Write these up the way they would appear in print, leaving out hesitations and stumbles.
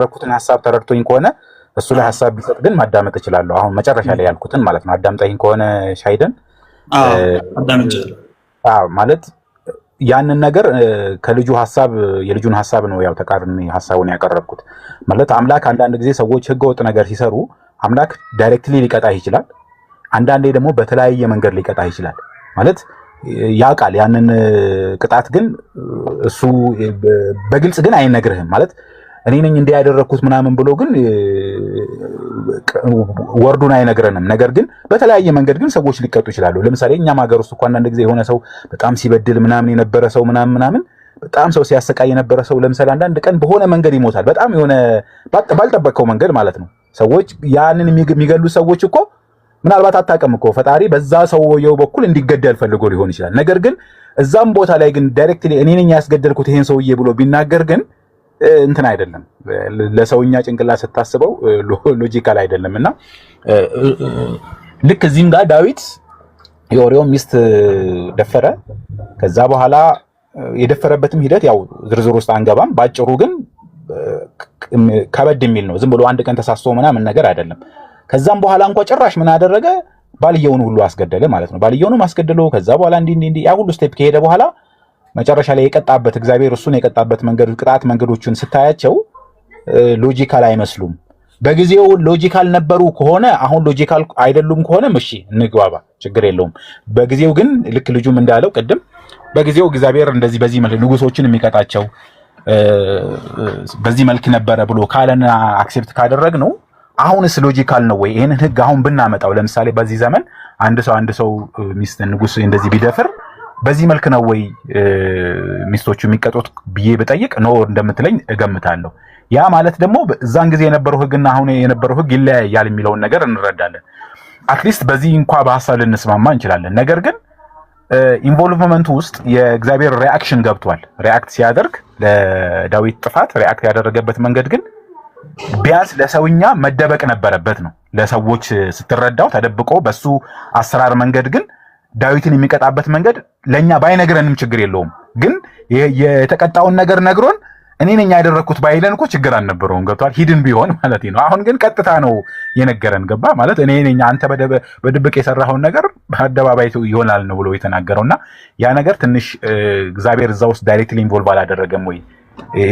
ያደረኩትን ሐሳብ ተረድቶኝ ከሆነ እሱ ላይ ሐሳብ ቢሰጥ ግን ማዳመጥ እችላለሁ። አሁን መጨረሻ ላይ ያልኩትን ማለት ነው። አዳምጠኝ ከሆነ ሻይደን አዳምጭ ማለት ያንን ነገር ከልጁ ሐሳብ የልጁን ሐሳብ ነው ያው ተቃርኒ ሐሳቡን ያቀረብኩት ማለት አምላክ አንዳንድ ጊዜ ሰዎች ህገወጥ ነገር ሲሰሩ አምላክ ዳይሬክትሊ ሊቀጣህ ይችላል። አንዳንዴ ደግሞ በተለያየ መንገድ ሊቀጣህ ይችላል ማለት ያውቃል ያንን ቅጣት ግን እሱ በግልጽ ግን አይነግርህም ማለት እኔ ነኝ እንዲህ ያደረኩት ምናምን ብሎ ግን ወርዱን አይነግረንም። ነገር ግን በተለያየ መንገድ ግን ሰዎች ሊቀጡ ይችላሉ። ለምሳሌ እኛም ሀገር ውስጥ እንኳን አንድ ጊዜ የሆነ ሰው በጣም ሲበድል ምናምን የነበረ ሰው ምናምን በጣም ሰው ሲያሰቃይ የነበረ ሰው ለምሳሌ አንዳንድ ቀን በሆነ መንገድ ይሞታል። በጣም የሆነ ባልጠበቀው መንገድ ማለት ነው። ሰዎች ያንን የሚገሉ ሰዎች እኮ ምናልባት አታውቅም እኮ ፈጣሪ በዛ ሰውየው በኩል እንዲገደል ፈልጎ ሊሆን ይችላል። ነገር ግን እዛም ቦታ ላይ ግን ዳይሬክትሊ እኔ ነኝ ያስገደልኩት ይሄን ሰውዬ ብሎ ቢናገር ግን እንትን አይደለም ለሰውኛ ጭንቅላት ስታስበው ሎጂካል አይደለምና ልክ እዚህም ጋር ዳዊት የኦሪዮን ሚስት ደፈረ። ከዛ በኋላ የደፈረበትም ሂደት ያው ዝርዝር ውስጥ አንገባም። ባጭሩ ግን ከበድ የሚል ነው። ዝም ብሎ አንድ ቀን ተሳስቶ ምናምን ነገር አይደለም። ከዛም በኋላ እንኳን ጭራሽ ምን አደረገ? ባልየውን ሁሉ አስገደለ ማለት ነው። ባልየውንም አስገድሎ ከዛ በኋላ እንዲህ ያ ሁሉ ስቴፕ ከሄደ በኋላ መጨረሻ ላይ የቀጣበት እግዚአብሔር እሱን የቀጣበት መንገድ ቅጣት መንገዶቹን ስታያቸው ሎጂካል አይመስሉም። በጊዜው ሎጂካል ነበሩ ከሆነ አሁን ሎጂካል አይደሉም ከሆነ እሺ እንግባባ፣ ችግር የለውም። በጊዜው ግን ልክ ልጁም እንዳለው ቅድም በጊዜው እግዚአብሔር እንደዚህ በዚህ መልክ ንጉሶችን የሚቀጣቸው በዚህ መልክ ነበረ ብሎ ካለና አክሴፕት ካደረግ ነው አሁንስ ሎጂካል ነው ወይ? ይሄንን ህግ አሁን ብናመጣው ለምሳሌ በዚህ ዘመን አንድ ሰው ሚስት ንጉስ እንደዚህ ቢደፍር በዚህ መልክ ነው ወይ ሚስቶቹ የሚቀጡት ብዬ ብጠይቅ ነው እንደምትለኝ እገምታለሁ። ያ ማለት ደግሞ እዛን ጊዜ የነበረው ህግና አሁን የነበረው ህግ ይለያያል የሚለውን ነገር እንረዳለን። አትሊስት በዚህ እንኳን በሐሳብ ልንስማማ እንችላለን። ነገር ግን ኢንቮልቭመንቱ ውስጥ የእግዚአብሔር ሪአክሽን ገብቷል። ሪአክት ሲያደርግ ለዳዊት ጥፋት ሪአክት ያደረገበት መንገድ ግን ቢያንስ ለሰውኛ መደበቅ ነበረበት ነው። ለሰዎች ስትረዳው ተደብቆ በሱ አሰራር መንገድ ግን ዳዊትን የሚቀጣበት መንገድ ለኛ ባይነግረንም ችግር የለውም። ግን የተቀጣውን ነገር ነግሮን እኔ ነኝ ያደረኩት ባይለን እኮ ችግር አልነበረውም። ገብቷል? ሂድን ቢሆን ማለት ነው። አሁን ግን ቀጥታ ነው የነገረን። ገባ ማለት እኔ ነኝ አንተ በድብቅ የሰራኸውን ነገር በአደባባይ ይሆናል ነው ብሎ የተናገረውና ያ ነገር ትንሽ እግዚአብሔር እዛ ውስጥ ዳይሬክትሊ ኢንቮልቭ አላደረገም ወይ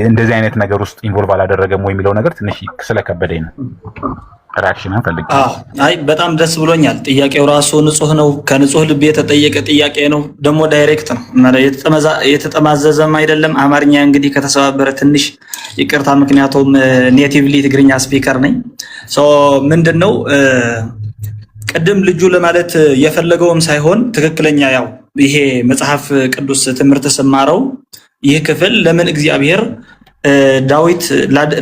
እንደዚህ አይነት ነገር ውስጥ ኢንቮልቭ አላደረገም ወይ የሚለው ነገር ትንሽ ስለከበደኝ ነው ሪአክሽንን ፈልጌ። አይ በጣም ደስ ብሎኛል። ጥያቄው ራሱ ንጹህ ነው። ከንጹህ ልብ የተጠየቀ ጥያቄ ነው። ደግሞ ዳይሬክት ነው። የተጠማዘዘም አይደለም። አማርኛ እንግዲህ ከተሰባበረ ትንሽ ይቅርታ፣ ምክንያቱም ኔቲቭሊ ትግርኛ ስፒከር ነኝ። ምንድነው ቅድም ልጁ ለማለት የፈለገውም ሳይሆን ትክክለኛ ያው ይሄ መጽሐፍ ቅዱስ ትምህርት ስማረው ይህ ክፍል ለምን እግዚአብሔር ዳዊት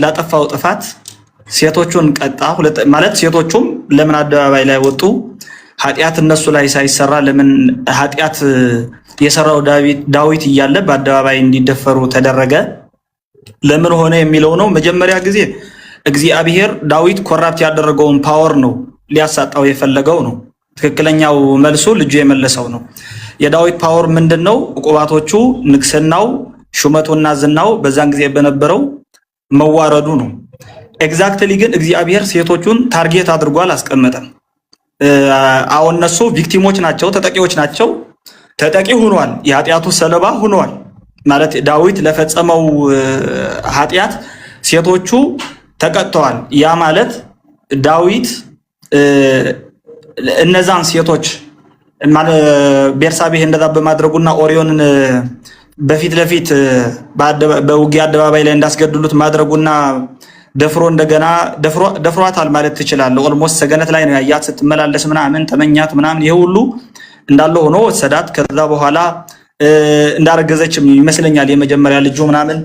ላጠፋው ጥፋት ሴቶቹን ቀጣ ማለት ሴቶቹም ለምን አደባባይ ላይ ወጡ? ኃጢአት እነሱ ላይ ሳይሰራ ለምን ኃጢአት የሰራው ዳዊት እያለ በአደባባይ እንዲደፈሩ ተደረገ? ለምን ሆነ የሚለው ነው። መጀመሪያ ጊዜ እግዚአብሔር ዳዊት ኮራፕት ያደረገውን ፓወር ነው ሊያሳጣው የፈለገው ነው። ትክክለኛው መልሱ ልጁ የመለሰው ነው። የዳዊት ፓወር ምንድነው? ዕቁባቶቹ፣ ንግስናው፣ ሹመቱና ዝናው በዛን ጊዜ በነበረው መዋረዱ ነው። ኤግዛክትሊ ግን እግዚአብሔር ሴቶቹን ታርጌት አድርጎ አላስቀመጠም። አሁን እነሱ ቪክቲሞች ናቸው፣ ተጠቂዎች ናቸው። ተጠቂ ሆኗል፣ የኃጢአቱ ሰለባ ሆኗል ማለት ዳዊት ለፈጸመው ኃጢአት ሴቶቹ ተቀጥተዋል። ያ ማለት ዳዊት እነዛን ሴቶች ቤርሳቤህ እንደዛ በማድረጉና ኦሪዮንን በፊት ለፊት በውጊያ አደባባይ ላይ እንዳስገድሉት ማድረጉና ደፍሮ እንደገና ደፍሯታል ማለት ትችላለህ። ኦልሞስት ሰገነት ላይ ነው ያያት ስትመላለስ ምናምን ተመኛት ምናምን ይሄ ሁሉ እንዳለ ሆኖ ወሰዳት። ከዛ በኋላ እንዳረገዘችም ይመስለኛል የመጀመሪያ ልጁ ምናምን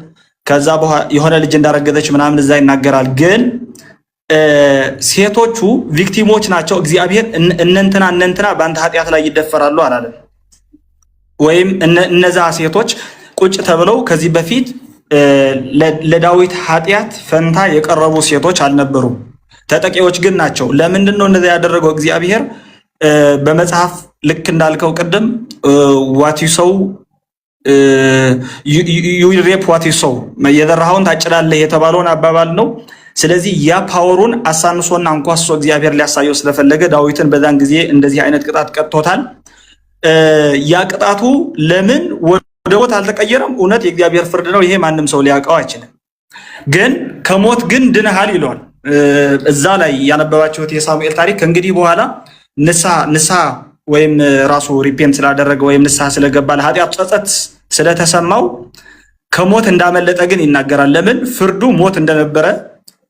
ከዛ በኋላ የሆነ ልጅ እንዳረገዘች ምናምን እዛ ይናገራል። ግን ሴቶቹ ቪክቲሞች ናቸው። እግዚአብሔር እነንትና በአንተ ኃጢአት ላይ ይደፈራሉ አላለም። ወይም እነዛ ሴቶች ቁጭ ተብለው ከዚህ በፊት ለዳዊት ኃጢአት ፈንታ የቀረቡ ሴቶች አልነበሩም። ተጠቂዎች ግን ናቸው። ለምንድን ነው እንደዛ ያደረገው እግዚአብሔር? በመጽሐፍ ልክ እንዳልከው ቅድም ዋት ዩ ሰው you will reap what you sow የዘራኸውን ታጭዳለህ የተባለውን አባባል ነው። ስለዚህ ያ ፓወሩን አሳንሶና አንኳሶ እግዚአብሔር ሊያሳየው ስለፈለገ ዳዊትን በዛን ጊዜ እንደዚህ አይነት ቅጣት ቀጥቶታል። ያ ቅጣቱ ለምን ወደ ሞት አልተቀየረም? እውነት የእግዚአብሔር ፍርድ ነው። ይሄ ማንም ሰው ሊያውቀው አይችልም። ግን ከሞት ግን ድነሃል ይለዋል። እዛ ላይ ያነበባችሁት የሳሙኤል ታሪክ እንግዲህ በኋላ ንስሐ ወይም ራሱ ሪፔንት ስላደረገ ወይም ንስሐ ስለገባ ለኃጢአቱ ጸጸት ስለተሰማው ከሞት እንዳመለጠ ግን ይናገራል። ለምን? ፍርዱ ሞት እንደነበረ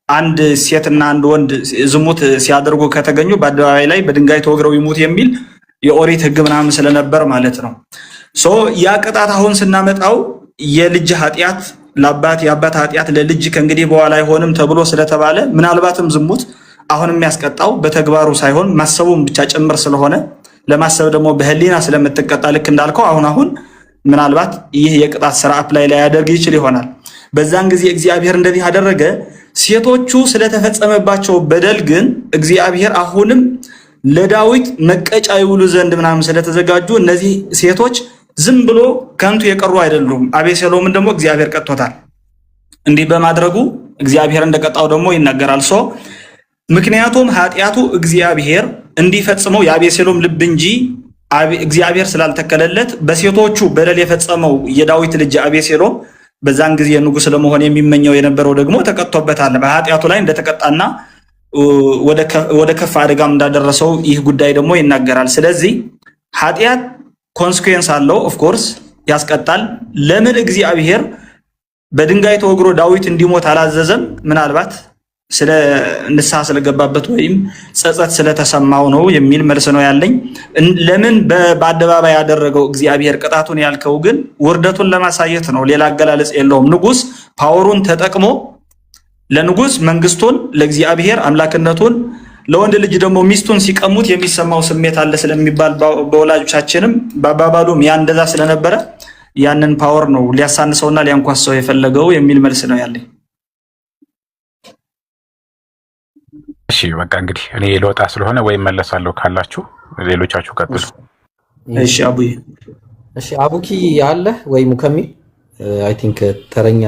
አንድ ሴትና አንድ ወንድ ዝሙት ሲያደርጉ ከተገኙ በአደባባይ ላይ በድንጋይ ተወግረው ይሙት የሚል የኦሪት ሕግ ምናምን ስለነበር ማለት ነው። ያ ቅጣት አሁን ስናመጣው የልጅ ኃጢአት ለአባት የአባት ኃጢአት ለልጅ ከእንግዲህ በኋላ አይሆንም ተብሎ ስለተባለ ምናልባትም ዝሙት አሁን የሚያስቀጣው በተግባሩ ሳይሆን ማሰቡም ብቻ ጭምር ስለሆነ ለማሰብ ደግሞ በህሊና ስለምትቀጣ ልክ እንዳልከው አሁን ምናልባት ይህ የቅጣት ስርዓት ላይ ያደርግ ይችል ይሆናል። በዛን ጊዜ እግዚአብሔር እንደዚህ አደረገ። ሴቶቹ ስለተፈጸመባቸው በደል ግን እግዚአብሔር አሁንም ለዳዊት መቀጫ ይውሉ ዘንድ ምናምን ስለተዘጋጁ እነዚህ ሴቶች ዝም ብሎ ከንቱ የቀሩ አይደሉም። አቤሴሎምን ደግሞ እግዚአብሔር ቀጥቶታል። እንዲህ በማድረጉ እግዚአብሔር እንደቀጣው ደግሞ ይናገራል። ምክንያቱም ኃጢአቱ እግዚአብሔር እንዲፈጽመው የአቤሴሎም ልብ እንጂ እግዚአብሔር ስላልተከለለት በሴቶቹ በደል የፈጸመው የዳዊት ልጅ አቤሴሎም በዛን ጊዜ ንጉሥ ለመሆን የሚመኘው የነበረው ደግሞ ተቀጥቶበታል። በኃጢአቱ ላይ እንደተቀጣና ወደ ከፍ አደጋም እንዳደረሰው ይህ ጉዳይ ደግሞ ይናገራል። ስለዚህ ኃጢአት ኮንሲኩዌንስ አለው፣ ኦፍ ኮርስ ያስቀጣል። ለምን እግዚአብሔር በድንጋይ ተወግሮ ዳዊት እንዲሞት አላዘዘም? ምናልባት ስለ ንስሐ ስለገባበት ወይም ጸጸት ስለተሰማው ነው የሚል መልስ ነው ያለኝ። ለምን በአደባባይ ያደረገው እግዚአብሔር ቅጣቱን ያልከው ግን ውርደቱን ለማሳየት ነው። ሌላ አገላለጽ የለውም። ንጉሥ ፓወሩን ተጠቅሞ ለንጉሥ መንግስቱን፣ ለእግዚአብሔር አምላክነቱን፣ ለወንድ ልጅ ደግሞ ሚስቱን ሲቀሙት የሚሰማው ስሜት አለ ስለሚባል በወላጆቻችንም በአባባሉም ያ እንደዛ ስለነበረ ያንን ፓወር ነው ሊያሳንሰውና ሊያንኳሰው የፈለገው የሚል መልስ ነው ያለኝ። እሺ በቃ እንግዲህ እኔ ልወጣ ስለሆነ ወይም መለሳለሁ ካላችሁ ሌሎቻችሁ ቀጥሉ። እሺ አቡዬ። እሺ አቡኪ አለ ወይ ሙከሚል? አይ ቲንክ ተረኛ።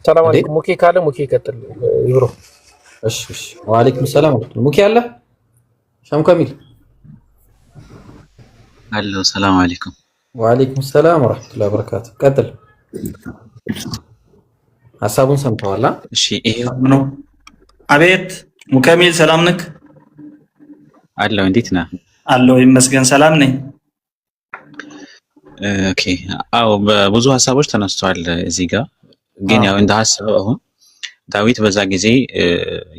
ሰላም አለይኩም። ሙኬ ካለ ሙኬ ይቀጥል ይብሮ። እሺ ወአለይኩም ሰላም። ሙኬ አለ? ሸምከሚል አለው። ሰላም አለይኩም። ወአለይኩም ሰላም ወራህመቱላሂ ወበረካቱ። ቀጥል። ሐሳቡን ሰምተዋል? እሺ ይሄ ነው። አቤት ሙከሚል ሰላም ነክ? አለው። እንዴት ነህ? አለው ይመስገን ሰላም ነኝ። ኦኬ አዎ፣ ብዙ ሐሳቦች ተነስተዋል እዚህ ጋር ግን ያው እንደ ሐሳብ አሁን ዳዊት በዛ ጊዜ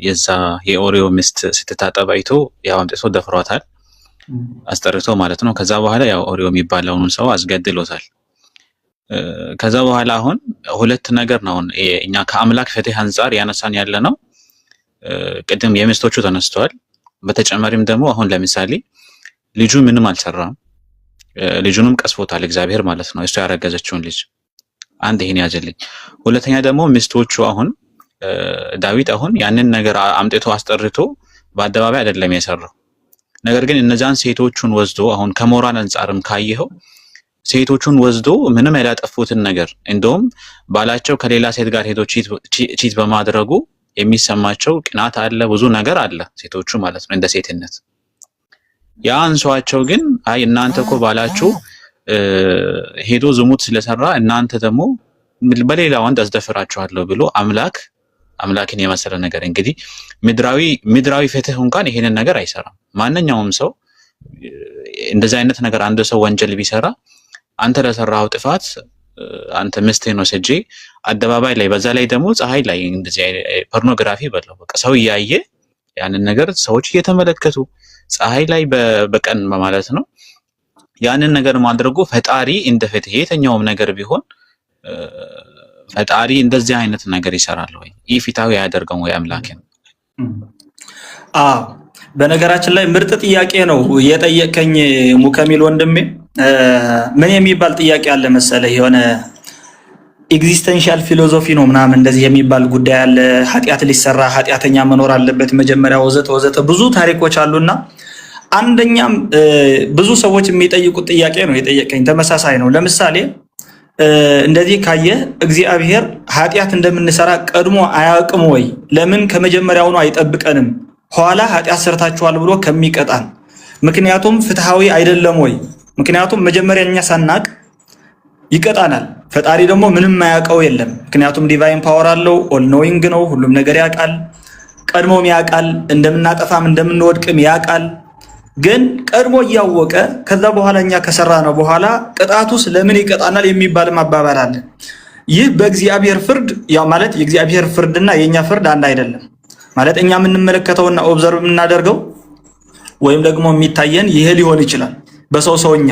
የዛ የኦሪዮ ሚስት ስትታጠብ አይቶ ያው አምጥቶ ደፍሯታል፣ አስጠርቶ ማለት ነው። ከዛ በኋላ ያው ኦሪዮ የሚባለውን ሰው አስገድሎታል። ከዛ በኋላ አሁን ሁለት ነገር ነው እኛ ከአምላክ ፍትህ አንፃር ያነሳን ያለ ነው። ቅድም የሚስቶቹ ተነስተዋል። በተጨማሪም ደግሞ አሁን ለምሳሌ ልጁ ምንም አልሰራም፣ ልጁንም ቀስፎታል እግዚአብሔር ማለት ነው፣ እሱ ያረገዘችውን ልጅ። አንድ ይሄን ያዘልኝ። ሁለተኛ ደግሞ ሚስቶቹ አሁን ዳዊት አሁን ያንን ነገር አምጥቶ አስጠርቶ በአደባባይ አይደለም የሰራው። ነገር ግን እነዛን ሴቶቹን ወስዶ አሁን ከሞራል አንፃርም ካየኸው ሴቶቹን ወስዶ ምንም ያላጠፉትን ነገር እንደውም ባላቸው ከሌላ ሴት ጋር ሄዶ ቺት በማድረጉ የሚሰማቸው ቅናት አለ፣ ብዙ ነገር አለ ሴቶቹ ማለት ነው እንደ ሴትነት። ያ አንሷቸው ግን አይ እናንተ እኮ ባላችሁ ሄዶ ዝሙት ስለሰራ እናንተ ደግሞ በሌላ ወንድ አስደፍራችኋለሁ ብሎ አምላክን የመሰለ ነገር እንግዲህ ምድራዊ ፍትህ እንኳን ይሄንን ነገር አይሰራም። ማንኛውም ሰው እንደዚህ አይነት ነገር አንድ ሰው ወንጀል ቢሰራ አንተ ለሰራው ጥፋት አንተ ሚስትህን ወስጄ አደባባይ ላይ በዛ ላይ ደግሞ ፀሐይ ላይ እንደዚህ ፖርኖግራፊ በለው በቃ ሰው እያየ ያንን ነገር ሰዎች እየተመለከቱ ፀሐይ ላይ በቀን ማለት ነው ያንን ነገር ማድረጉ ፈጣሪ እንደ ፍትህ የተኛውም ነገር ቢሆን ፈጣሪ እንደዚህ አይነት ነገር ይሰራል ወይ? ኢፍትሃዊ ያደርገው ወይ አምላክን? በነገራችን ላይ ምርጥ ጥያቄ ነው የጠየቀኝ ሙከሚል ወንድሜ። ምን የሚባል ጥያቄ አለ መሰለህ? የሆነ ኤግዚስተንሻል ፊሎሶፊ ነው ምናምን እንደዚህ የሚባል ጉዳይ አለ። ኃጢአት ሊሰራ ኃጢአተኛ መኖር አለበት መጀመሪያ ወዘተ ወዘተ ብዙ ታሪኮች አሉና አንደኛም ብዙ ሰዎች የሚጠይቁት ጥያቄ ነው የጠየቀኝ፣ ተመሳሳይ ነው። ለምሳሌ እንደዚህ ካየህ እግዚአብሔር ኃጢአት እንደምንሰራ ቀድሞ አያውቅም ወይ? ለምን ከመጀመሪያውኑ አይጠብቀንም? ኋላ ኃጢአት ሰርታችኋል ብሎ ከሚቀጣን ምክንያቱም ፍትሃዊ አይደለም ወይ? ምክንያቱም መጀመሪያ እኛ ሳናቅ ይቀጣናል። ፈጣሪ ደግሞ ምንም ማያውቀው የለም። ምክንያቱም ዲቫይን ፓወር አለው፣ ኦል ኖዊንግ ነው፣ ሁሉም ነገር ያውቃል፣ ቀድሞም ያውቃል፣ እንደምናጠፋም እንደምንወድቅም ያውቃል። ግን ቀድሞ እያወቀ ከዛ በኋላ እኛ ከሰራ ነው በኋላ ቅጣቱስ ለምን ይቀጣናል የሚባልም አባባል አለ። ይህ በእግዚአብሔር ፍርድ ያው ማለት የእግዚአብሔር ፍርድና የኛ ፍርድ አንድ አይደለም ማለት እኛ የምንመለከተውና ኦብዘርቭ የምናደርገው ወይም ደግሞ የሚታየን ይሄ ሊሆን ይችላል በሰውኛ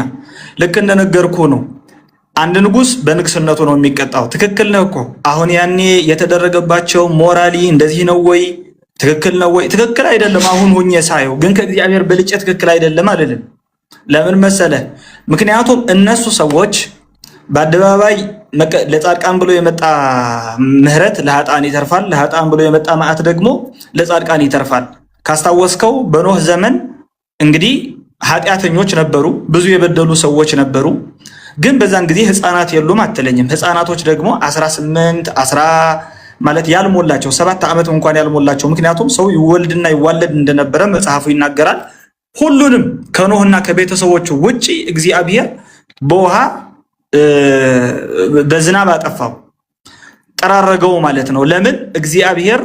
ልክ እንደነገርኩ ነው። አንድ ንጉስ በንግስነቱ ነው የሚቀጣው። ትክክል ነው እኮ አሁን ያኔ የተደረገባቸው ሞራሊ እንደዚህ ነው ወይ ትክክል ነው ወይ? ትክክል አይደለም። አሁን ሆኜ ሳየው ግን ከእግዚአብሔር በልጬ ትክክል አይደለም አይደለም። ለምን መሰለ? ምክንያቱም እነሱ ሰዎች በአደባባይ ለጻድቃን ብሎ የመጣ ምህረት ለኃጥአን ይተርፋል፣ ለኃጥአን ብሎ የመጣ መዓት ደግሞ ለጻድቃን ይተርፋል። ካስታወስከው በኖህ ዘመን እንግዲህ ኃጢአተኞች ነበሩ፣ ብዙ የበደሉ ሰዎች ነበሩ። ግን በዛን ጊዜ ህፃናት የሉም አትለኝም። ህፃናቶች ደግሞ 18 10 ማለት ያልሞላቸው 7 ዓመት እንኳን ያልሞላቸው፣ ምክንያቱም ሰው ይወልድና ይዋለድ እንደነበረ መጽሐፉ ይናገራል። ሁሉንም ከኖህና ከቤተሰቦቹ ውጪ እግዚአብሔር በውሃ በዝናብ አጠፋው፣ ጠራረገው ማለት ነው። ለምን? እግዚአብሔር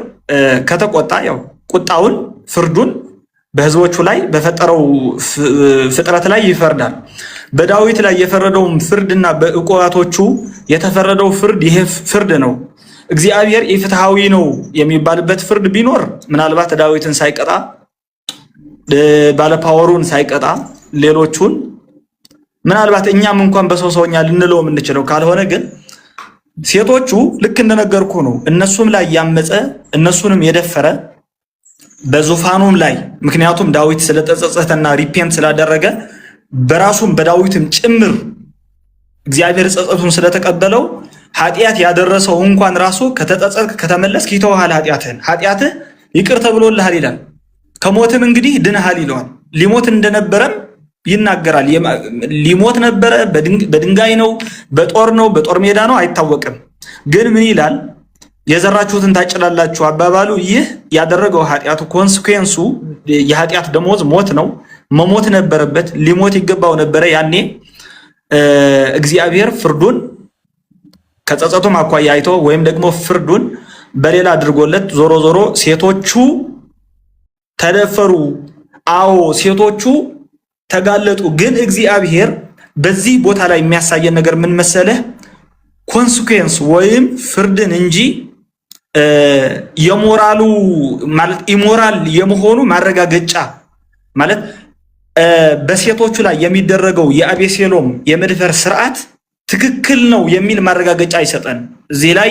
ከተቆጣ ያው ቁጣውን ፍርዱን በህዝቦቹ ላይ በፈጠረው ፍጥረት ላይ ይፈርዳል። በዳዊት ላይ የፈረደውን ፍርድና በዕቁባቶቹ የተፈረደው ፍርድ ይሄ ፍርድ ነው። እግዚአብሔር ኢፍትሃዊ ነው የሚባልበት ፍርድ ቢኖር ምናልባት ዳዊትን ሳይቀጣ ባለፓወሩን ሳይቀጣ ሌሎቹን ምናልባት እኛም እንኳን በሰውኛ ልንለው የምንችለው ካልሆነ ግን ሴቶቹ ልክ እንደነገርኩ ነው። እነሱም ላይ ያመፀ እነሱንም የደፈረ በዙፋኑም ላይ ምክንያቱም ዳዊት ስለተጸጸተና ሪፔንት ስላደረገ በራሱም በዳዊትም ጭምር እግዚአብሔር ጸጸቱን ስለተቀበለው ኃጢአት ያደረሰው እንኳን ራሱ ከተጸጸትክ ከተመለስክ ይተውሃል፣ ኃጢአትህ ይቅር ተብሎልሃል ይላል። ከሞትም እንግዲህ ድነሃል ይለዋል። ሊሞት እንደነበረም ይናገራል። ሊሞት ነበረ፣ በድንጋይ ነው፣ በጦር ነው፣ በጦር ሜዳ ነው አይታወቅም። ግን ምን ይላል? የዘራችሁትን ታጭላላችሁ አባባሉ ይህ ያደረገው ኃጢአቱ ኮንሲኩዌንሱ የኃጢአት ደሞዝ ሞት ነው። መሞት ነበረበት፣ ሊሞት ይገባው ነበረ። ያኔ እግዚአብሔር ፍርዱን ከጸጸቱም አኳያ አይቶ ወይም ደግሞ ፍርዱን በሌላ አድርጎለት ዞሮ ዞሮ ሴቶቹ ተደፈሩ። አዎ ሴቶቹ ተጋለጡ። ግን እግዚአብሔር በዚህ ቦታ ላይ የሚያሳየን ነገር ምን መሰለህ? ኮንሲኩዌንስ ወይም ፍርድን እንጂ የሞራሉ ማለት ኢሞራል የመሆኑ ማረጋገጫ ማለት በሴቶቹ ላይ የሚደረገው የአቤሴሎም የመድፈር ስርዓት ትክክል ነው የሚል ማረጋገጫ አይሰጠን። እዚህ ላይ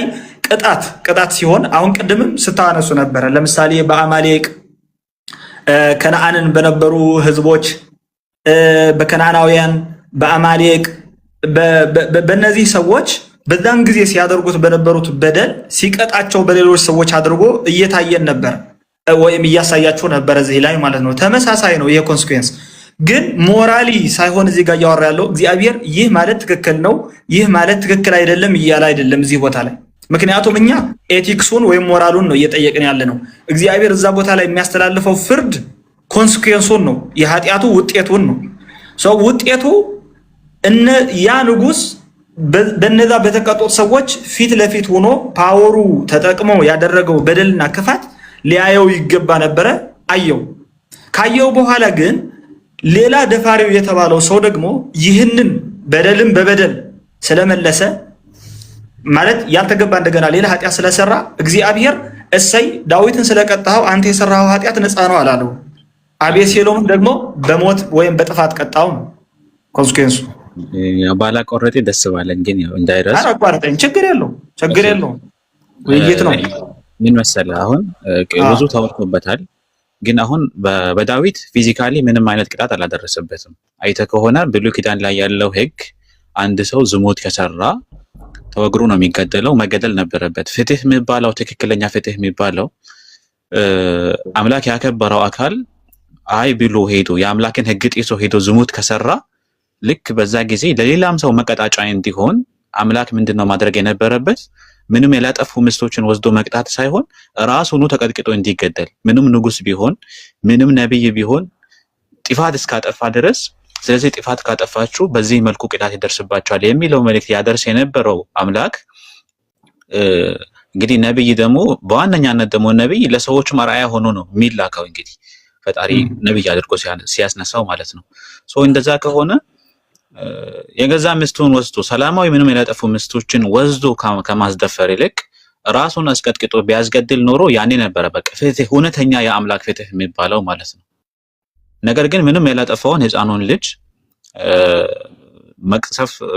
ቅጣት ሲሆን አሁን ቅድምም ስታነሱ ነበረ። ለምሳሌ በአማሌቅ ከነዓንን በነበሩ ህዝቦች በከነዓናውያን በአማሌቅ በእነዚህ ሰዎች በዛን ጊዜ ሲያደርጉት በነበሩት በደል ሲቀጣቸው በሌሎች ሰዎች አድርጎ እየታየን ነበር ወይም እያሳያችሁ ነበር እዚህ ላይ ማለት ነው። ተመሳሳይ ነው ይሄ ኮንሲኩዌንስ። ግን ሞራሊ ሳይሆን እዚህ ጋር እያወራ ያለው እግዚአብሔር ይህ ማለት ትክክል ነው፣ ይህ ማለት ትክክል አይደለም እያለ አይደለም እዚህ ቦታ ላይ። ምክንያቱም እኛ ኤቲክሱን ወይም ሞራሉን ነው እየጠየቅን ያለ ነው። እግዚአብሔር እዛ ቦታ ላይ የሚያስተላልፈው ፍርድ ኮንሲኩዌንሱን ነው፣ የኃጢአቱ ውጤቱን ነው። ሰው ውጤቱ ያ ንጉስ በነዛ በተቀጡት ሰዎች ፊት ለፊት ሆኖ ፓወሩ ተጠቅሞ ያደረገው በደልና ክፋት ሊያየው ይገባ ነበረ። አየው። ካየው በኋላ ግን ሌላ ደፋሪው የተባለው ሰው ደግሞ ይህንን በደልም በበደል ስለመለሰ ማለት ያልተገባ እንደገና ሌላ ኃጢአት ስለሰራ እግዚአብሔር እሰይ ዳዊትን ስለቀጣው አንተ የሰራው ኃጢአት ነፃ ነው አላለው። አቤሴሎም ደግሞ በሞት ወይም በጥፋት ቀጣው ነው ኮንሲኩዌንሱ። ባላ ቆረጤ ደስ ባለን ግን ያው እንዳይረስ አቋርጠኝ ችግር የለውም ውይይት ነው። ምን መሰለህ አሁን ብዙ ተወርቶበታል። ግን አሁን በዳዊት ፊዚካሊ ምንም አይነት ቅጣት አላደረሰበትም። አይተህ ከሆነ ብሉይ ኪዳን ላይ ያለው ህግ አንድ ሰው ዝሙት ከሰራ ተወግሮ ነው የሚገደለው፣ መገደል ነበረበት። ፍትህ የሚባለው ትክክለኛ ፍትህ የሚባለው አምላክ ያከበረው አካል አይ ብሎ ሄዶ የአምላክን ሕግ ጥሶ ሄዶ ዝሙት ከሰራ ልክ በዛ ጊዜ ለሌላም ሰው መቀጣጫ እንዲሆን አምላክ ምንድነው ማድረግ የነበረበት? ምንም ያላጠፉ ምስቶችን ወስዶ መቅጣት ሳይሆን ራሱኑ ተቀጥቅጦ እንዲገደል። ምንም ንጉስ ቢሆን ምንም ነብይ ቢሆን ጥፋት እስካጠፋ ድረስ ስለዚህ ጥፋት ካጠፋችሁ በዚህ መልኩ ቅጣት ይደርስባችኋል የሚለው መልእክት ያደርስ የነበረው አምላክ እንግዲህ ነብይ ደግሞ በዋነኛነት ደግሞ ነብይ ለሰዎች አርአያ ሆኖ ነው የሚላከው። እንግዲህ ፈጣሪ ነብይ አድርጎ ሲያስነሳው ማለት ነው። እንደዛ ከሆነ የገዛ ምስቱን ወስዶ ሰላማዊ ምንም ያላጠፉ ምስቶችን ወስዶ ከማስደፈር ይልቅ ራሱን አስቀጥቅጦ ቢያስገድል ኖሮ ያኔ ነበረ በቃ ፍትህ፣ እውነተኛ የአምላክ ፍትህ የሚባለው ማለት ነው። ነገር ግን ምንም ያላጠፋውን ሕፃኑን ልጅ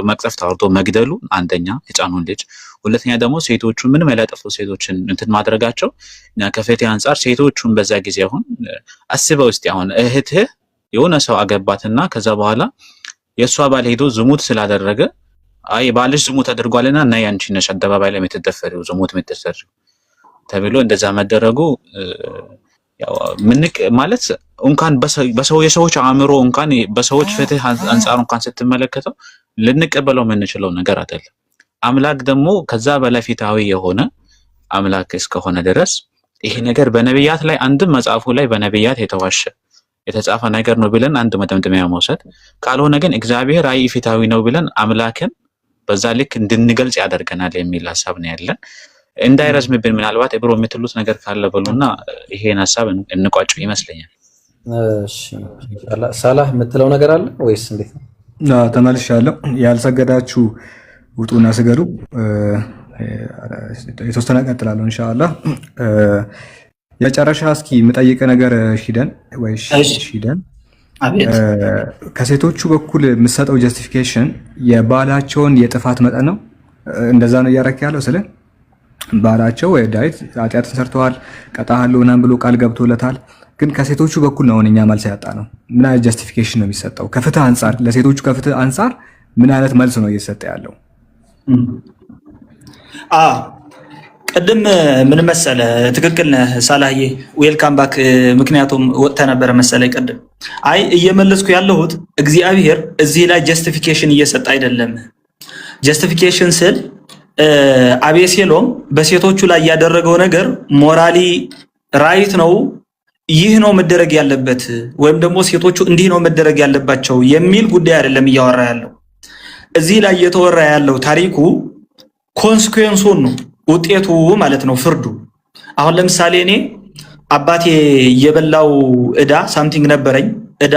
መቅሰፍት አውርዶ መግደሉ አንደኛ ሕፃኑን ልጅ፣ ሁለተኛ ደግሞ ሴቶቹ ምንም ያላጠፉ ሴቶችን እንትን ማድረጋቸው እና ከፍትህ አንፃር ሴቶቹን በዛ ጊዜ አሁን አስበው እስቲ አሁን እህትህ የሆነ ሰው አገባትና ከዛ በኋላ የሷ ባል ሄዶ ዝሙት ስላደረገ አይ ባልሽ ዝሙት አድርጓልና እና ያንቺ ነሽ አደባባይ ላይ የምትደፈሪው ዝሙት የምትሰሪው ተብሎ እንደዛ መደረጉ ያው ምንቅ ማለት እንኳን የሰዎች አእምሮ እንኳን በሰዎች ፍትህ አንፃር እንኳን ስትመለከተው ልንቀበለው የምንችለው ነገር አይደለም። አምላክ ደግሞ ከዛ በላይ ፍትሃዊ የሆነ አምላክ እስከሆነ ድረስ ይሄ ነገር በነብያት ላይ አንድም መጽሐፉ ላይ በነብያት የተጻፈ ነገር ነው ብለን አንድ መደምደሚያ መውሰድ ካልሆነ ግን እግዚአብሔር አይ ፍትሃዊ ነው ብለን አምላክን በዛ ልክ እንድንገልጽ ያደርገናል የሚል ሐሳብ ነው ያለን። እንዳይረዝምብን ምናልባት እብሮ የምትሉት ነገር ካለ በሉና ይሄን ሐሳብ እንቋጨው ይመስለኛል። እሺ ሳላህ የምትለው ነገር አለ ወይስ እንዴት ነው? ተመልሻለሁ። ያልሰገዳችሁ ውጡና ስገዱ። የተወሰነ ቀጥላለሁ ኢንሻአላህ። የመጨረሻ እስኪ የምጠይቅ ነገር ሺደን ከሴቶቹ በኩል የምሰጠው ጀስቲፊኬሽን የባላቸውን የጥፋት መጠን ነው። እንደዛ ነው እያረክ ያለው ስለ ባላቸው ወይ ዳዊት ኃጢአትን ሰርተዋል ቀጣሃለሁ ምናምን ብሎ ቃል ገብቶለታል። ግን ከሴቶቹ በኩል ነው እኛ መልስ ያጣ ነው። ምን አይነት ጀስቲፊኬሽን ነው የሚሰጠው? ከፍትህ አንፃር ለሴቶቹ ከፍትህ አንፃር ምን አይነት መልስ ነው እየሰጠ ያለው? ቅድም ምን መሰለ፣ ትክክል ነህ ሳላዬ፣ ዌልካም ባክ። ምክንያቱም ወጥተ ነበረ መሰለኝ ቅድም። አይ እየመለስኩ ያለሁት እግዚአብሔር እዚህ ላይ ጀስቲፊኬሽን እየሰጠ አይደለም። ጀስቲፊኬሽን ስል አቤሴሎም በሴቶቹ ላይ ያደረገው ነገር ሞራሊ ራይት ነው፣ ይህ ነው መደረግ ያለበት፣ ወይም ደግሞ ሴቶቹ እንዲህ ነው መደረግ ያለባቸው የሚል ጉዳይ አይደለም እያወራ ያለው። እዚህ ላይ እየተወራ ያለው ታሪኩ ኮንሲኩዌንሱን ነው፣ ውጤቱ ማለት ነው፣ ፍርዱ። አሁን ለምሳሌ እኔ አባቴ የበላው እዳ ሳምቲንግ ነበረኝ፣ እዳ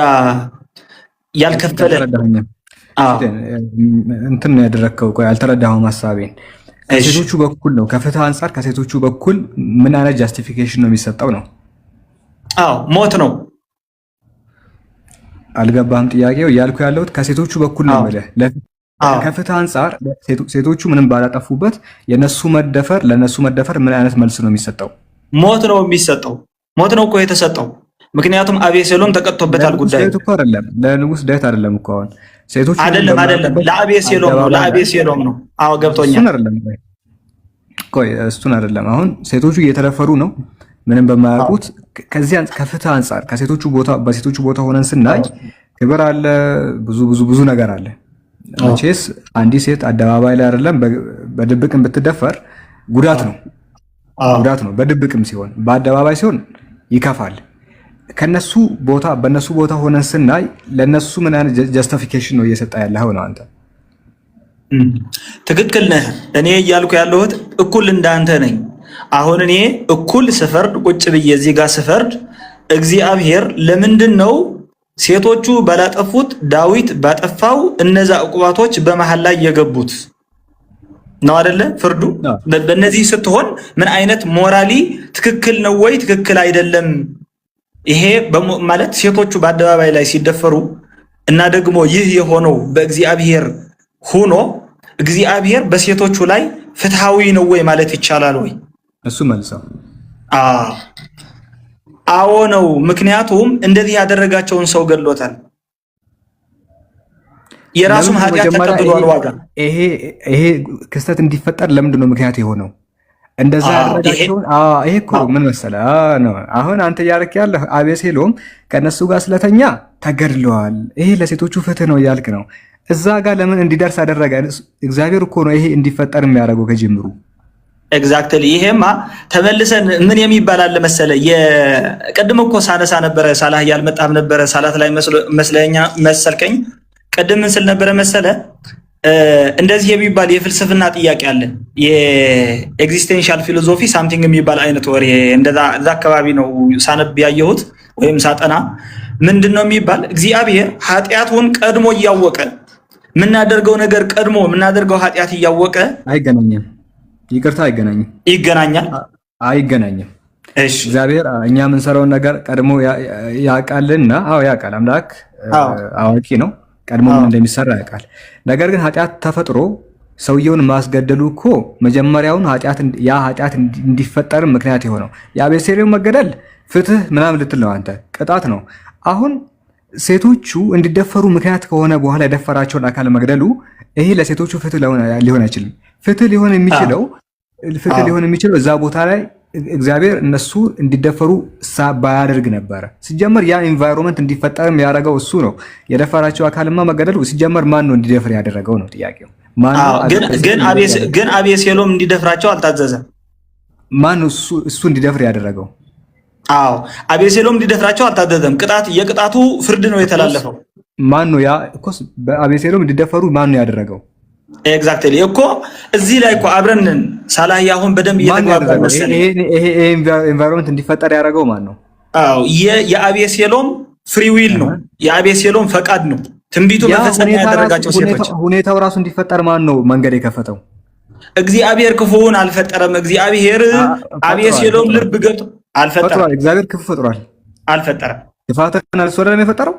ያልከፈለ እንትን ነው ያደረከው። ቆይ አልተረዳኸውም ሐሳቤን። ከሴቶቹ በኩል ነው ከፍትህ አንፃር ከሴቶቹ በኩል ምን አይነት ጃስቲፊኬሽን ነው የሚሰጠው ነው? ሞት ነው። አልገባህም ጥያቄው? ያልኩ ያለሁት ከሴቶቹ በኩል ነው ማለት ከፍትህ አንፃር ሴቶቹ ምንም ባላጠፉበት ለነሱ መደፈር ምን አይነት መልስ ነው የሚሰጠው? ሞት ነው የሚሰጠው። ሞት ነው እኮ የተሰጠው። ምክንያቱም አቤሴሎም ተቀጥቶበታል። ጉዳዩ እኮ አይደለም ለንጉስ ዳዊት አይደለም እኮ አሁን ሴቶቹ አይደለም ለአቤሴሎም ነው። አዎ ገብቶኛል። እሱን አይደለም አሁን ሴቶቹ እየተደፈሩ ነው ምንም በማያውቁት። ከዚህ ከፍትህ አንፃር በሴቶቹ ቦታ ሆነን ስናይ ክብር አለ፣ ብዙ ነገር አለ። መቼስ አንዲት ሴት አደባባይ ላይ አይደለም በድብቅም ብትደፈር ጉዳት ነው። በድብቅም ሲሆን በአደባባይ ሲሆን ይከፋል። በነሱ ቦታ ሆነን ስናይ ለነሱ ምን አይነት ጀስቲፊኬሽን ነው እየሰጠ ያለው ነው? አንተ ትክክል ነህ። እኔ እያልኩ ያለሁት እኩል እንዳንተ ነኝ። አሁን እኔ እኩል ስፈርድ ቁጭ ብዬ እዚህ ጋር ስፈርድ እግዚአብሔር ለምንድን ነው ሴቶቹ ባላጠፉት ዳዊት ባጠፋው እነዛ ዕቁባቶች በመሃል ላይ የገቡት ነው አይደለ? ፍርዱ በእነዚህ ስትሆን ምን አይነት ሞራሊ ትክክል ነው ወይ ትክክል አይደለም? ይሄ ማለት ሴቶቹ በአደባባይ ላይ ሲደፈሩ እና ደግሞ ይህ የሆነው በእግዚአብሔር ሆኖ እግዚአብሔር በሴቶቹ ላይ ፍትሃዊ ነው ወይ ማለት ይቻላል ወይ? እሱ መልሰው አዎ ነው። ምክንያቱም እንደዚህ ያደረጋቸውን ሰው ገድሎታል። የራሱን ኃጢአት ተቀብሏል ዋጋ። ይሄ ክስተት እንዲፈጠር ለምንድን ነው ምክንያት የሆነው? እንደዛ ያደረጋቸውን ይሄ እኮ ምን መሰለህ ነው አሁን አንተ እያደረክ ያለህ አቤሴሎም ከነሱ ጋር ስለተኛ ተገድለዋል፣ ይሄ ለሴቶቹ ፍትህ ነው እያልክ ነው። እዛ ጋር ለምን እንዲደርስ አደረገ? እግዚአብሔር እኮ ነው ይሄ እንዲፈጠር የሚያደርገው ከጅምሩ። ኤግዛክትሊ። ይሄማ ተመልሰን ምን የሚባል አለ መሰለ፣ የቅድም እኮ ሳነሳ ነበረ፣ ሳላህ ያልመጣም ነበረ፣ ሳላት ላይ መስለኛ መሰልከኝ። ቅድም ምን ስል ነበረ መሰለ፣ እንደዚህ የሚባል የፍልስፍና ጥያቄ አለ፣ የኤግዚስቴንሻል ፊሎዞፊ ሳምቲንግ የሚባል አይነት ወሬ እንደዛ አካባቢ ነው ሳነብ ያየሁት ወይም ሳጠና። ምንድን ነው የሚባል እግዚአብሔር ኃጢአቱን ቀድሞ እያወቀ የምናደርገው ነገር ቀድሞ የምናደርገው ኃጢአት እያወቀ አይገናኝም። ይቅርታ አይገናኝም። ይገናኛል? አይገናኝም። እሺ እግዚአብሔር እኛ የምንሰራውን ነገር ቀድሞ ያውቃልና፣ ያውቃል። አምላክ አዋቂ ነው። ቀድሞ ምን እንደሚሰራ ያውቃል። ነገር ግን ኃጢአት ተፈጥሮ ሰውየውን ማስገደሉ እኮ መጀመሪያውን ኃጢአት እንዲፈጠር ምክንያት የሆነው የአቤሴሎም መገደል ፍትህ ምናምን ልትል ነው አንተ፣ ቅጣት ነው። አሁን ሴቶቹ እንዲደፈሩ ምክንያት ከሆነ በኋላ የደፈራቸውን አካል መግደሉ ይሄ ለሴቶቹ ፍትህ ሊሆን አይችልም። ፍትህ ሊሆን የሚችለው እዛ ቦታ ላይ እግዚአብሔር እነሱ እንዲደፈሩ ባያደርግ ነበረ። ሲጀመር ያ ኢንቫይሮንመንት እንዲፈጠር የሚያደርገው እሱ ነው። የደፈራቸው አካልማ መገደሉ ሲጀመር ማን ነው እንዲደፍር ያደረገው ነው ጥያቄው። ግን አቤሴሎም እንዲደፍራቸው አልታዘዘም። ማን ነው እሱ እንዲደፍር ያደረገው? አዎ አቤሴሎም እንዲደፍራቸው አልታዘዘም። የቅጣቱ ፍርድ ነው የተላለፈው። ማን ነው ያ እኮ በአቤሴሎም እንዲደፈሩ ማን ነው ያደረገው? ኤግዛክትሊ እኮ እዚህ ላይ እኮ አብረን ሳላህ አሁን በደንብ እየተግባባን መሰለኝ። ይሄ ኤንቫይሮንመንት እንዲፈጠር ያደረገው ማን ነው? አዎ የአቤሴሎም ፍሪ ዊል ነው፣ የአቤሴሎም ፈቃድ ነው። ትንቢቱ መፈጸም ያደረጋቸው ሴቶች ሁኔታው ራሱ እንዲፈጠር ማን ነው መንገድ የከፈተው? እግዚአብሔር ክፉውን አልፈጠረም። እግዚአብሔር አቤሴሎም ልብ ገብቶ አልፈጠረም። እግዚአብሔር ክፉ ፈጥሯል? አልፈጠረም። ክፋትን አልወሰደም የፈጠረው?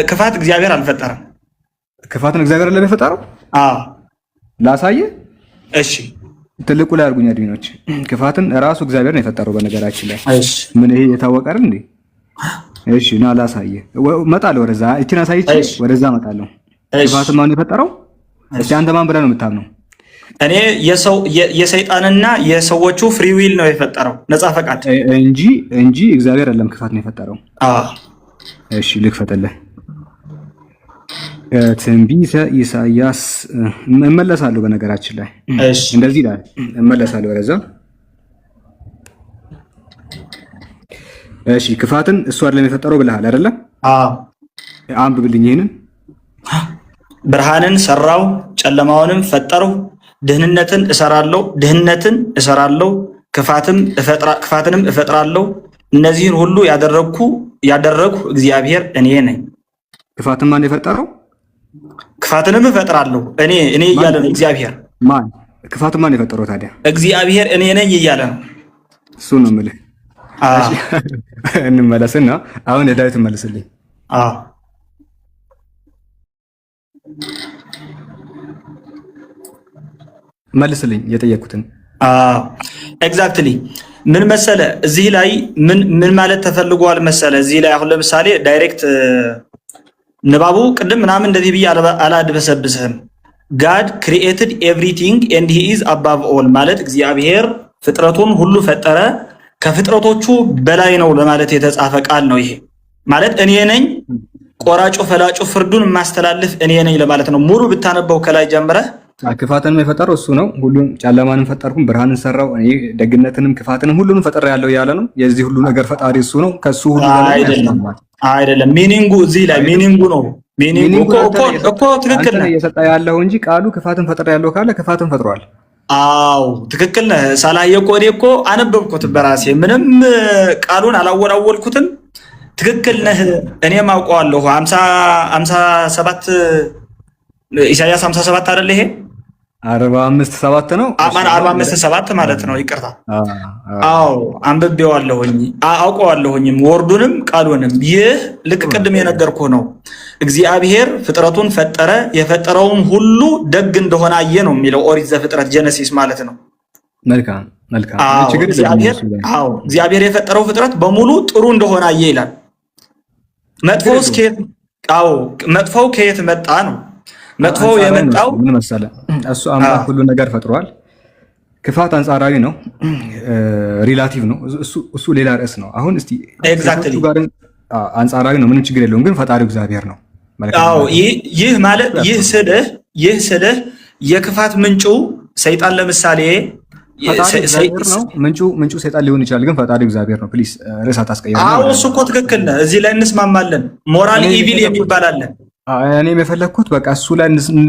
ክፋት እግዚአብሔር አልፈጠረም። ክፋትን እግዚአብሔር አይደለም የፈጠረው? ላሳየ። እሺ ትልቁ ላይ አድርጉኝ አድሚኖች። ክፋትን ራሱ እግዚአብሔር ነው የፈጠረው በነገራችን ላይ። ምን ይሄ የታወቀ አይደል እንዴ? እሺ ና ላሳየ። እመጣለሁ ወደዛ። እቺን አሳይቼ ወደዛ እመጣለሁ። ክፋትን ማን የፈጠረው? እስቲ አንተ ማን ብለህ ነው የምታምነው? እኔ የሰይጣንና የሰዎቹ ፍሪ ዊል ነው የፈጠረው፣ ነፃ ፈቃድ እንጂ እግዚአብሔር አይደለም ክፋት ነው የፈጠረው። እሺ ልክፈትልህ። ትንቢተ ኢሳያስ እመለሳለሁ። በነገራችን ላይ እንደዚህ ይላል፣ እመለሳለሁ ወደዛ። እሺ ክፋትን እሱ አይደለም የፈጠረው ብለሃል አይደለ? አንብብልኝ ይሄንን። ብርሃንን ሰራው ጨለማውንም ፈጠረው፣ ድህነትን እሰራለሁ ክፋትንም እፈጥራለሁ፣ እነዚህን ሁሉ ያደረግኩ እግዚአብሔር እኔ ነኝ። ክፋትን ማን የፈጠረው? ክፋትንም እፈጥራለሁ እኔ እያለ ነው እግዚአብሔር። ማን ክፋትን ማን የፈጠረው ታዲያ? እግዚአብሔር እኔ ነኝ እያለ ነው። እሱ ነው የምልህ። እንመለስና አሁን የዳዊት መልስልኝ። መልስልኝ የጠየኩትን። ኤግዛክትሊ ምን መሰለ እዚህ ላይ ምን ማለት ተፈልጓል መሰለ እዚህ ላይ አሁን ለምሳሌ ዳይሬክት ንባቡ ቅድም ምናምን እንደዚህ ብዬ አላድበሰብስህም። ጋድ ክሪኤትድ ኤቭሪቲንግ ኤንድ ሂ ኢዝ አባቭ ኦል ማለት እግዚአብሔር ፍጥረቱን ሁሉ ፈጠረ፣ ከፍጥረቶቹ በላይ ነው ለማለት የተጻፈ ቃል ነው። ይሄ ማለት እኔ ነኝ ቆራጩ ፈላጩ ፍርዱን የማስተላልፍ እኔ ነኝ ለማለት ነው። ሙሉ ብታነበው ከላይ ጀምረህ ክፋትንም የፈጠረው እሱ ነው። ሁሉን ጨለማንም ፈጠርኩም ብርሃንን ሰራው፣ እኔ ደግነትንም ክፋትንም ሁሉንም ፈጠረ ያለው ያለ ነው። የዚህ ሁሉ ነገር ፈጣሪ እሱ ነው። ከሱ ሁሉ አይደለም። ሚኒንጉ እዚህ ላይ ሚኒንጉ ነው። ሚኒንጉ እኮ ትክክል ነው እየሰጠ ያለው እንጂ ቃሉ ክፋትን ፈጠረ ያለው ካለ ክፋትን ፈጥሯል። አዎ ትክክል ነህ። ሳላየ እኮ እኔ እኮ አነበብኩት በራሴ ምንም ቃሉን አላወላወልኩትም። ትክክል ነህ። እኔም አውቀዋለሁ። 57 ኢሳያስ 57 አይደል ይሄ 45:7 ነው። 45:7 ማለት ነው። ይቅርታ። አዎ አንብቤዋለሁኝ አውቀዋለሁኝም ወርዱንም ቃሉንም። ይህ ልክ ቅድም የነገርኩህ ነው። እግዚአብሔር ፍጥረቱን ፈጠረ፣ የፈጠረውም ሁሉ ደግ እንደሆነ አየ ነው የሚለው ኦሪት ዘፍጥረት ጀነሲስ ማለት ነው። መልካም። እግዚአብሔር የፈጠረው ፍጥረት በሙሉ ጥሩ እንደሆነ አየ ይላል። መጥፎው ከየት መጣ ነው? መጥፎው የመጣው ምን መሰለህ፣ እሱ አምላክ ሁሉ ነገር ፈጥሯል። ክፋት አንጻራዊ ነው፣ ሪላቲቭ ነው። እሱ ሌላ ርዕስ ነው። አሁን እስቲ ኤግዛክትሊ አንጻራዊ ነው፣ ምንም ችግር የለውም። ግን ፈጣሪው እግዚአብሔር ነው። አዎ ይህ ማለት ይህ ስልህ የክፋት ምንጩ ሰይጣን ለምሳሌ ነው። ምንጩ ሰይጣን ሊሆን ይችላል፣ ግን ፈጣሪው እግዚአብሔር ነው። ፕሊዝ ርዕስ አታስቀይሩ። አዎ እሱ እኮ ትክክል ነህ። እዚህ ላይ እንስማማለን። ሞራል ኢቪል የሚባል አለ። እኔም የፈለግኩት በቃ እሱ ላይ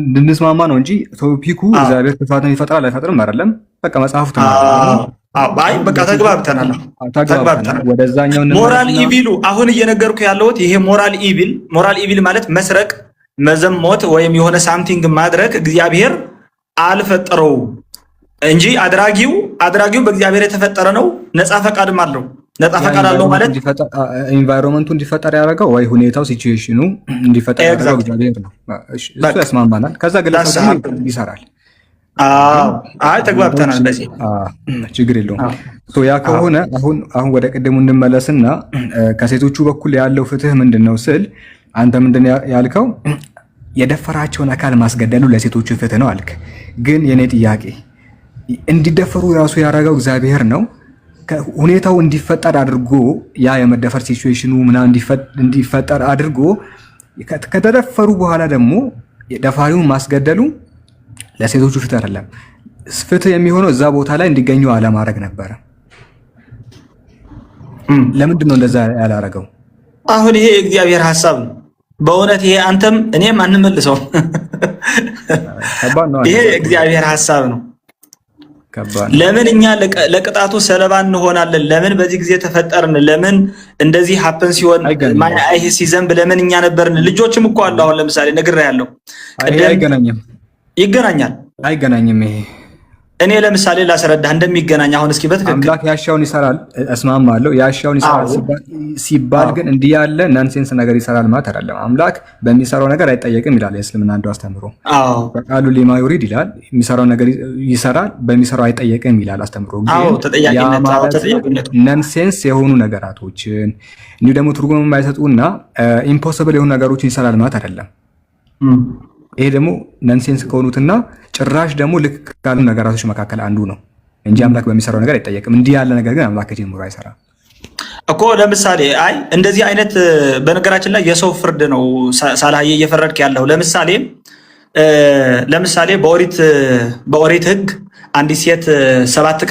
እንድንስማማ ነው እንጂ ቶፒኩ እግዚአብሔር ክፋትን ይፈጥራል አይፈጥርም አይደለም። በቃ መጽሐፉ አይ በቃ ተግባብተናል። ወደዛኛው ሞራል ኢቪሉ አሁን እየነገርኩ ያለሁት ይሄ ሞራል ኢቪል ማለት መስረቅ፣ መዘሞት ወይም የሆነ ሳምቲንግ ማድረግ እግዚአብሔር አልፈጠረውም እንጂ አድራጊው በእግዚአብሔር የተፈጠረ ነው። ነፃ ፈቃድም አለው። ነፃ ፈቃድ አለው ማለት ኢንቫይሮንመንቱ እንዲፈጠር ያደረገው ወይ ሁኔታው ሲቹዌሽኑ እንዲፈጠር ያደረገው እግዚአብሔር ነው። እሱ ያስማማናል። ከዛ ግለሰብ ይሰራል። አይ ተግባብተናል። በዚህ ችግር የለውም። ያ ከሆነ አሁን ወደ ቅድሙ እንመለስና ከሴቶቹ በኩል ያለው ፍትህ ምንድን ነው ስል አንተ ምንድን ያልከው የደፈራቸውን አካል ማስገደሉ ለሴቶቹ ፍትህ ነው አልክ። ግን የኔ ጥያቄ እንዲደፈሩ ራሱ ያደረገው እግዚአብሔር ነው። ሁኔታው እንዲፈጠር አድርጎ ያ የመደፈር ሲቹዌሽኑ ምናምን እንዲፈጠር አድርጎ ከተደፈሩ በኋላ ደግሞ ደፋሪውን ማስገደሉ ለሴቶቹ ፍትህ አይደለም። ፍትህ የሚሆነው እዛ ቦታ ላይ እንዲገኙ አለማድረግ ነበረ። ለምንድን ነው እንደዛ ያላረገው? አሁን ይሄ የእግዚአብሔር ሐሳብ ነው። በእውነት ይሄ አንተም እኔም አንመልሰው። ይሄ የእግዚአብሔር ሐሳብ ነው። ለምን እኛ ለቅጣቱ ሰለባ እንሆናለን? ለምን በዚህ ጊዜ ተፈጠርን? ለምን እንደዚህ ሀፕን ሲሆን ማይ ሲዘንብ ለምን እኛ ነበርን? ልጆችም እኮ አሉ። አሁን ለምሳሌ ነግሬሃለሁ። አይገናኝም። ይሄ እኔ ለምሳሌ ላስረዳህ እንደሚገናኝ። አሁን እስኪ በትክክል አምላክ ያሻውን ይሰራል፣ እስማማለሁ። ያሻውን ይሰራል ሲባል ግን እንዲህ ያለ ናንሴንስ ነገር ይሰራል ማለት አይደለም። አምላክ በሚሰራው ነገር አይጠየቅም ይላል የእስልምና አንዱ አስተምሮ። በቃሉ ሊማ ዩሪድ ይላል። የሚሰራው ነገር ይሰራል፣ በሚሰራው አይጠየቅም ይላል አስተምሮ። ግን ናንሴንስ የሆኑ ነገራቶችን እንዲሁ ደግሞ ትርጉም የማይሰጡና ኢምፖሲብል የሆኑ ነገሮችን ይሰራል ማለት አይደለም። ይሄ ደግሞ ነንሴንስ ከሆኑትና ጭራሽ ደግሞ ልክ ካሉ ነገራቶች መካከል አንዱ ነው እንጂ አምላክ በሚሰራው ነገር አይጠየቅም። እንዲህ ያለ ነገር ግን አምላክ ከጀምሮ አይሰራም እኮ። ለምሳሌ እንደዚህ አይነት በነገራችን ላይ የሰው ፍርድ ነው ሳላየ እየፈረድክ ያለው። ለምሳሌ በኦሪት ሕግ አንዲት ሴት 7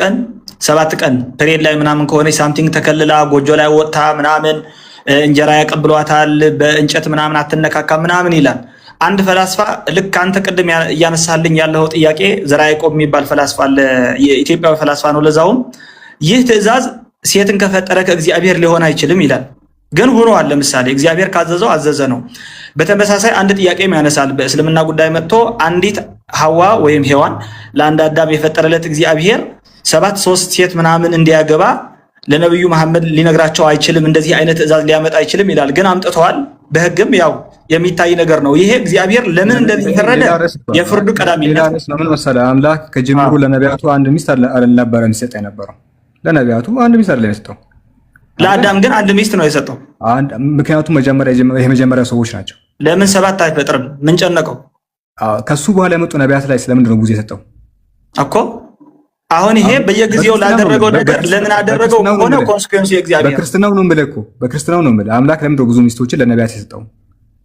ቀን ፔሪየድ ላይ ምናምን ከሆነ ሳምቲንግ ተከልላ ጎጆ ላይ ወጥታ ምናምን እንጀራ ያቀብሏታል፣ በእንጨት ምናምን አትነካካ ምናምን ይላል። አንድ ፈላስፋ ልክ አንተ ቅድም እያነሳልኝ ያለው ጥያቄ ዘርዓ ያዕቆብ የሚባል ፈላስፋ አለ። የኢትዮጵያዊ ፈላስፋ ነው። ለዛውም ይህ ትእዛዝ ሴትን ከፈጠረ ከእግዚአብሔር ሊሆን አይችልም ይላል። ግን ሆኗል። ለምሳሌ እግዚአብሔር ካዘዘው አዘዘ ነው። በተመሳሳይ አንድ ጥያቄም ያነሳል። በእስልምና ጉዳይ መጥቶ አንዲት ሐዋ ወይም ሔዋን ለአንድ አዳም የፈጠረለት እግዚአብሔር 3 ሴት ምናምን እንዲያገባ ለነብዩ መሐመድ ሊነግራቸው አይችልም፣ እንደዚህ አይነት ትእዛዝ ሊያመጣ አይችልም ይላል። ግን አምጥተዋል። በህግም ያው የሚታይ ነገር ነው። ይሄ እግዚአብሔር ለምን እንደተፈረደ የፍርዱ ቀዳሚነት ነው። ምን መሰለህ አምላክ ከጅምሩ ለነቢያቱ አንድ ሚስት አልነበረም የሚሰጥ የነበረው። ለነቢያቱ አንድ ሚስት አይደለም የሰጠው። ለአዳም ግን አንድ ሚስት ነው የሰጠው። ምክንያቱም የመጀመሪያ ሰዎች ናቸው። ለምን 7 አይፈጥርም? ምን ጨነቀው? ከሱ በኋላ የመጡ ነቢያት ላይ ስለምንድን ነው ብዙ የሰጠው እኮ? አሁን ይሄ በየጊዜው ላደረገው ነገር ለምን አደረገው ከሆነ ኮንሲኩዌንሱ የእግዚአብሔር በክርስትናው ነው የምልህ እኮ በክርስትናው ነው የምልህ። አምላክ ለምንድን ነው ብዙ ሚስቶችን ለነቢያት የሰጠው?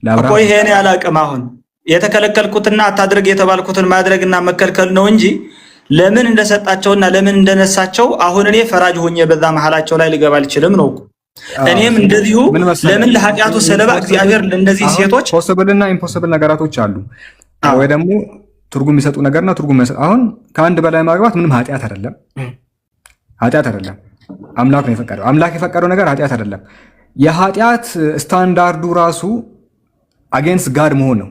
እኮ ይሄን ያላቅም አሁን የተከለከልኩትና አታድርግ የተባልኩትን ማድረግና መከልከል ነው እንጂ ለምን እንደሰጣቸውና ለምን እንደነሳቸው አሁን እኔ ፈራጅ ሆኜ በዛ መሐላቸው ላይ ልገባ አልችልም ነው። እኔም እንደዚሁ ለምን ለኃጢአቱ ሰለባ እግዚአብሔር ለእነዚህ ሴቶች ፖሲብል እና ኢምፖሲብል ነገራቶች አሉ ወይ ደግሞ ትርጉም የሚሰጡ ነገርና ትርጉም የሚሰጡ። አሁን ከአንድ በላይ ማግባት ምንም ኃጢአት አይደለም። አምላክ ነው የፈቀደው። አምላክ የፈቀደው ነገር ኃጢአት አይደለም። የኃጢአት ስታንዳርዱ ራሱ አጌንስት ጋድ መሆን ነው።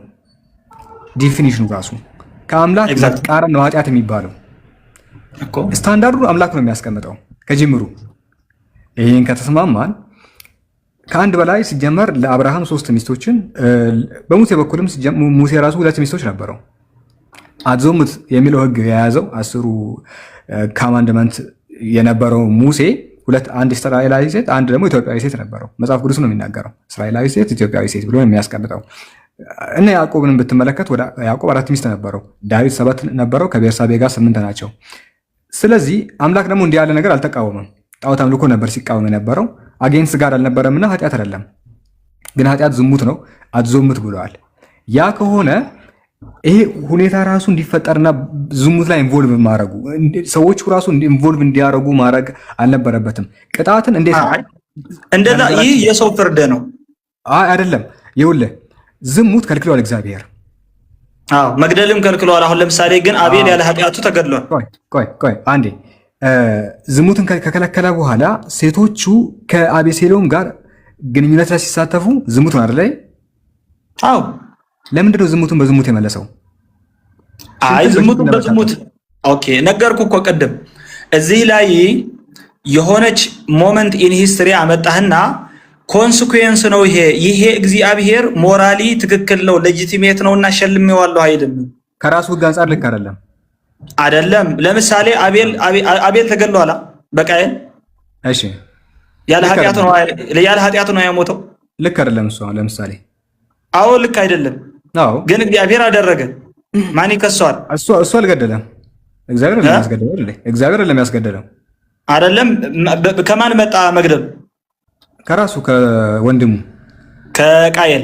ዲፊኒሽኑ ራሱ ከአምላክ መቃረን ነው ኃጢአት የሚባለው። ስታንዳርዱ አምላክ ነው የሚያስቀምጠው ከጅምሩ። ይህን ከተስማማን ከአንድ በላይ ሲጀመር ለአብርሃም 3 ሚስቶችን በሙሴ በኩልም ሙሴ ራሱ 2 ሚስቶች ነበረው። አትዞምት የሚለው ህግ የያዘው 10 ካማንድመንት የነበረው ሙሴ አንድ እስራኤላዊ ሴት አንድ ደግሞ ኢትዮጵያዊ ሴት ነበረው። መጽሐፍ ቅዱስ ነው የሚናገረው እስራኤላዊ ሴት ኢትዮጵያዊ ሴት ብሎ የሚያስቀምጠው። እና ያዕቆብን ብትመለከት ያዕቆብ 4 ሚስት ነበረው። ዳዊት 7 ነበረው። ከቤርሳቤ ጋር 8 ናቸው። ስለዚህ አምላክ ደግሞ እንዲህ ያለ ነገር አልተቃወመም። ጣዖት አምልኮ ነበር ሲቃወም የነበረው። አጌንስት ጋር አልነበረምና ኃጢአት አይደለም። ግን ኃጢአት ዝሙት ነው፣ አትዞምት ብለዋል። ያ ከሆነ ይሄ ሁኔታ ራሱ እንዲፈጠርና ዝሙት ላይ ኢንቮልቭ ማድረጉ ሰዎቹ ራሱ ኢንቮልቭ እንዲያደርጉ ማድረግ አልነበረበትም። ቅጣትን እንዴት እንደዛ ይህ የሰው ፍርድ ነው አይደለም። ይኸውልህ ዝሙት ከልክሏል እግዚአብሔር። አዎ መግደልም ከልክሏል። አሁን ለምሳሌ ግን አቤል ያለ ኃጢአቱ ተገድሏል። ቆይ አንዴ ዝሙትን ከከለከለ በኋላ ሴቶቹ ከአቤሴሎም ጋር ግንኙነት ላይ ሲሳተፉ ዝሙት ነው አይደል? አዎ። ለምንድን ነው ዝሙቱን በዝሙት የመለሰው? አይ ዝሙቱን በዝሙት ኦኬ፣ ነገርኩ እኮ ቅድም። እዚህ ላይ የሆነች ሞመንት ኢን ሂስትሪ አመጣህና ኮንሲኩዌንስ ነው ይሄ እግዚአብሔር ሞራሊ ትክክል ነው ሌጂቲሜት ነውና ሸልሜዋለሁ አይደለም። ከራሱ ሕግ አንጻር ልክ አይደለም። ለምሳሌ አቤል ተገድሏል በቃየል። እሺ ያለ ኃጢአቱ ነው የሞተው። ልክ አይደለም እሱ ለምሳሌ። አዎ ልክ አይደለም። አዎ ግን እግዚአብሔር አደረገ። ማን ይከሰዋል? እሱ አልገደለም። እግዚአብሔር አይደለም ያስገደለው። አይደለም ከማን መጣ መግደል? ከራሱ ከወንድሙ ከቃየል።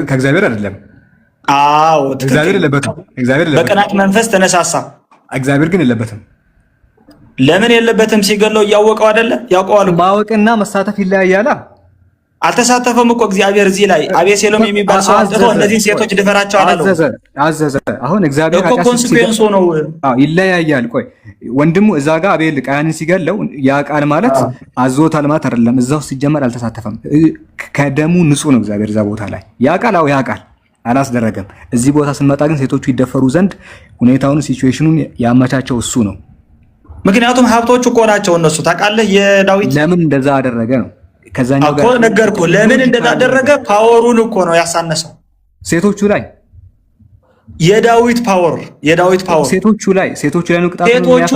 ከእግዚአብሔር አይደለም። አዎ እግዚአብሔር የለበትም። በቅናት መንፈስ ተነሳሳ። እግዚአብሔር ግን የለበትም። ለምን የለበትም? ሲገለው እያወቀው አይደለ? ያውቀዋል። ማወቅና መሳተፍ ይለያያል። አልተሳተፈም እኮ እግዚአብሔር እዚህ ላይ አቤሴሎም የሚባል ሰው አንጥቶ እነዚህን ሴቶች ድፈራቸው አላለው። አዘዘ። አሁን እግዚአብሔር እኮ ኮንሲኩዌንሱ ነው። ይለያያል። ቆይ ወንድሙ እዛ ጋር አቤል ቃያንን ሲገለው ያ ቃል ማለት አዞታል ማለት አይደለም። እዛው ሲጀመር አልተሳተፈም። ከደሙ ንጹህ ነው እግዚአብሔር እዛ ቦታ ላይ። ያ ቃል አላስደረገም። እዚህ ቦታ ስንመጣ ግን ሴቶቹ ይደፈሩ ዘንድ ሁኔታውን ሲቹዌሽኑን ያመቻቸው እሱ ነው። ምክንያቱም ሀብቶቹ እኮ ናቸው እነሱ። ታውቃለህ የዳዊት ለምን እንደዛ አደረገ ነው ከዛኛው ጋር እኮ ነገርኩህ። ለምን እንደዛ አደረገ? ፓወሩን እኮ ነው ያሳነሰው ሴቶቹ ላይ። የዳዊት ፓወር ሴቶቹ ላይ ነው ቅጣቱ።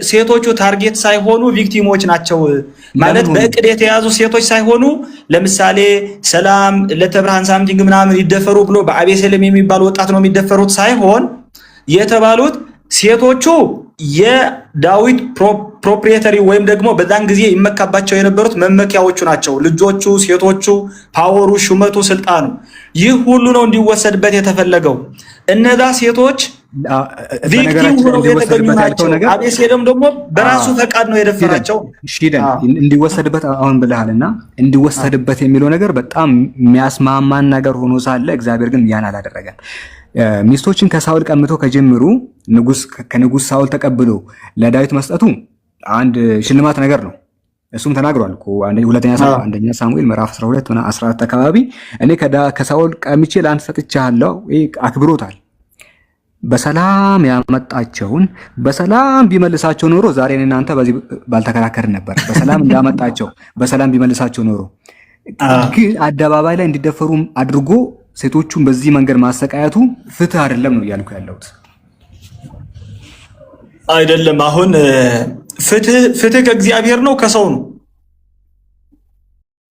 ሴቶቹ ታርጌት ሳይሆኑ ቪክቲሞች ናቸው ማለት በእቅድ የተያዙ ሴቶች ሳይሆኑ ለምሳሌ ሰላም ለተብርሃን ሳምቲንግ ምናምን ይደፈሩ ብሎ በአቤሴሎም የሚባል ወጣት ነው የሚደፈሩት ሳይሆን የተባሉት ሴቶቹ የዳዊት ፕሮፕሪየተሪ ወይም ደግሞ በዛን ጊዜ ይመካባቸው የነበሩት መመኪያዎቹ ናቸው። ልጆቹ፣ ሴቶቹ፣ ፓወሩ፣ ሹመቱ፣ ስልጣኑ ይህ ሁሉ ነው እንዲወሰድበት የተፈለገው። እነዛ ሴቶች ቪክቲም ሆነው የተገኙ ናቸው። አቤሴሎም ደግሞ በራሱ ፈቃድ ነው የደፈራቸው። እንዲወሰድበት አሁን ብለሃልና እንዲወሰድበት የሚለው ነገር በጣም የሚያስማማን ነገር ሆኖ ሳለ እግዚአብሔር ግን ያን አላደረገም። ሚስቶችን ከሳውል ቀምቶ ከጀምሩ ከንጉስ ሳውል ተቀብሎ ለዳዊት መስጠቱ አንድ ሽልማት ነገር ነው። እሱም ተናግሯል እኮ አንደኛ ሳሙኤል ምዕራፍ 12 እና 14 አካባቢ እኔ ከሳውል ቀምቼ ለአንተ ሰጥቻለሁ። አክብሮታል። በሰላም ያመጣቸውን በሰላም ቢመልሳቸው ኖሮ ዛሬ እናንተ በዚህ ባልተከራከርን ነበር። በሰላም እንዳመጣቸው በሰላም ቢመልሳቸው ኖሮ ግን አደባባይ ላይ እንዲደፈሩ አድርጎ ሴቶቹን በዚህ መንገድ ማሰቃየቱ ፍትህ አይደለም ነው እያልኩ ያለሁት። አይደለም አሁን ፍትህ ከእግዚአብሔር ነው ከሰው ነው?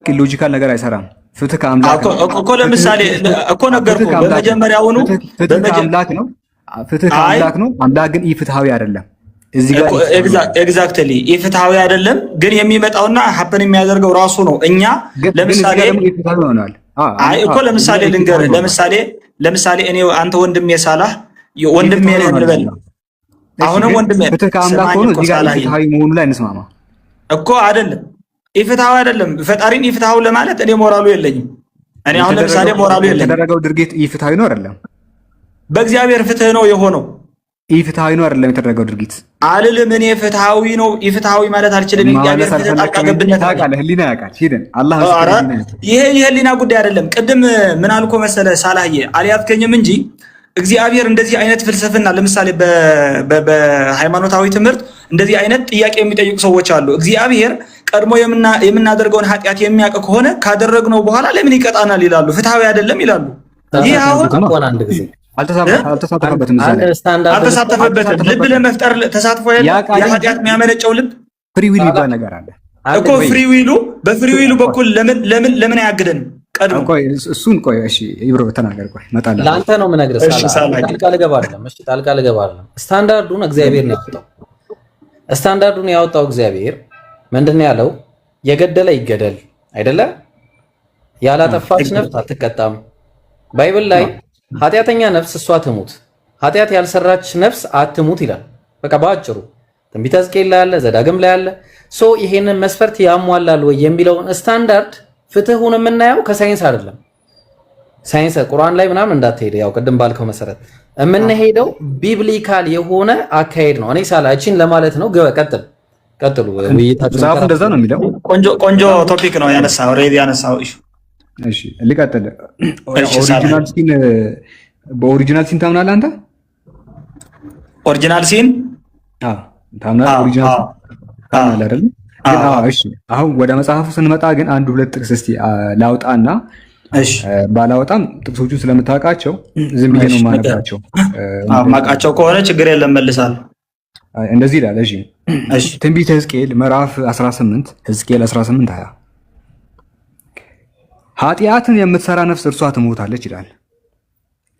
ሎጂካል ነገር አይሰራም። ፍትህ ከአምላክ እኮ ለምሳሌ እኮ ነገርኩህ በመጀመሪያውኑ አምላክ ነው። ፍትህ ከአምላክ ነው። አምላክ ግን ኢፍትሃዊ አይደለም። እዚህ ጋር ኤግዛክትሊ ኢፍትሃዊ አይደለም፣ ግን የሚመጣውና ሀፕን የሚያደርገው ራሱ ነው። እኛ ለምሳሌ ኢፍትሃዊ ሆናል። አይ እኮ ለምሳሌ ልንገርህ፣ ለምሳሌ እኔ አንተ ወንድሜ ሳላህ ወንድሜ ነህ እንበል። አሁንም ወንድሜ ፍትህ ከአምላክ ሆኖ እዚህ ጋር ኢፍትሃዊ መሆኑ ላይ እንስማማ እኮ አይደለም። ኢፍትሃዊ አይደለም። ፈጣሪን ኢፍትሃዊ ለማለት እኔ ሞራሉ የለኝም። እኔ አሁን ለምሳሌ ሞራሉ የለኝም። የተደረገው ድርጊት ኢፍትሃዊ ነው አይደለም? በእግዚአብሔር ፍትህ ነው የሆነው። ኢፍትሃዊ ነው አይደለም የተደረገው ድርጊት አልልም። እኔ ፍትሃዊ ነው ኢፍትሃዊ ማለት አልችልም። እግዚአብሔር ፍትህ ጣልቃ ገብነት ታውቃለህ። ህሊና ያውቃል። ሂደን አላህ ይሄ የህሊና ጉዳይ አይደለም። ቅድም ምን አልኮ መሰለ ሳላህዬ አልያዝከኝም እንጂ እግዚአብሔር እንደዚህ አይነት ፍልስፍና ለምሳሌ በሃይማኖታዊ ትምህርት እንደዚህ አይነት ጥያቄ የሚጠይቁ ሰዎች አሉ። እግዚአብሔር ቀድሞ የምናደርገውን ኃጢአት የሚያውቅ ከሆነ ካደረግነው በኋላ ለምን ይቀጣናል ይላሉ። ፍትሃዊ አይደለም ይላሉ። ይህ አሁን አልተሳተፈበትም። ልብ ለመፍጠር ተሳትፎ የኃጢአት የሚያመነጨው ልብ ፍሪ ዊል የሚባል ነገር አለ እኮ። በፍሪዊሉ በኩል ለምን አያግደንም? እሱን ቆይ እሺ ይብሮ ተናገር። ቆይ እመጣለሁ። ለአንተ ነው የምነግርህ። ጣልቃ ልገባ አይደለም። ስታንዳርዱን እግዚአብሔር ነው ያወጣው። ስታንዳርዱን ያወጣው እግዚአብሔር ምንድነው ያለው? የገደለ ይገደል አይደለ? ያላጠፋች ነፍስ አትቀጣም። ባይብል ላይ ኃጢአተኛ ነፍስ እሷ ትሙት፣ ኃጢአት ያልሰራች ነፍስ አትሙት ይላል። በቃ በአጭሩ ትንቢተ ሕዝቅኤል ላይ አለ፣ ዘዳግም ላይ አለ። ሶ ይሄንን መስፈርት ያሟላል ወይ የሚለውን ስታንዳርድ ፍትሁን የምናየው ከሳይንስ አይደለም። ሳይንስ ቁርአን ላይ ምናምን እንዳትሄድ፣ ያው ቅድም ባልከው መሰረት የምንሄደው ቢብሊካል የሆነ አካሄድ ነው። እኔ ሳላችን ለማለት ነው። ቀጥሉ። ውይይታችን መጽሐፉ እንደዛ ነው የሚለው። ቆንጆ ቶፒክ ነው ያነሳው፣ ሬዲ ያነሳው። እሺ ልቀጥል። በኦሪጂናል ሲን ታምናለህ አንተ? ኦሪጂናል ሲን ታምናለህ? ኦሪጂናል ታምናለህ አይደል? እሺ አሁን ወደ መጽሐፉ ስንመጣ ግን አንድ ሁለት ጥቅስ እስቲ ላውጣና ባላወጣም ጥቅሶቹን ስለምታውቃቸው ዝም ብዬ ነው የማነግራቸው። ማውቃቸው ከሆነ ችግር የለም መልሳለሁ። እንደዚህ ይላል። እሺ ትንቢተ ሕዝቅኤል ምዕራፍ 18 ሕዝቅኤል 18:20 ኃጢአትን የምትሰራ ነፍስ እርሷ ትሞታለች ይላል።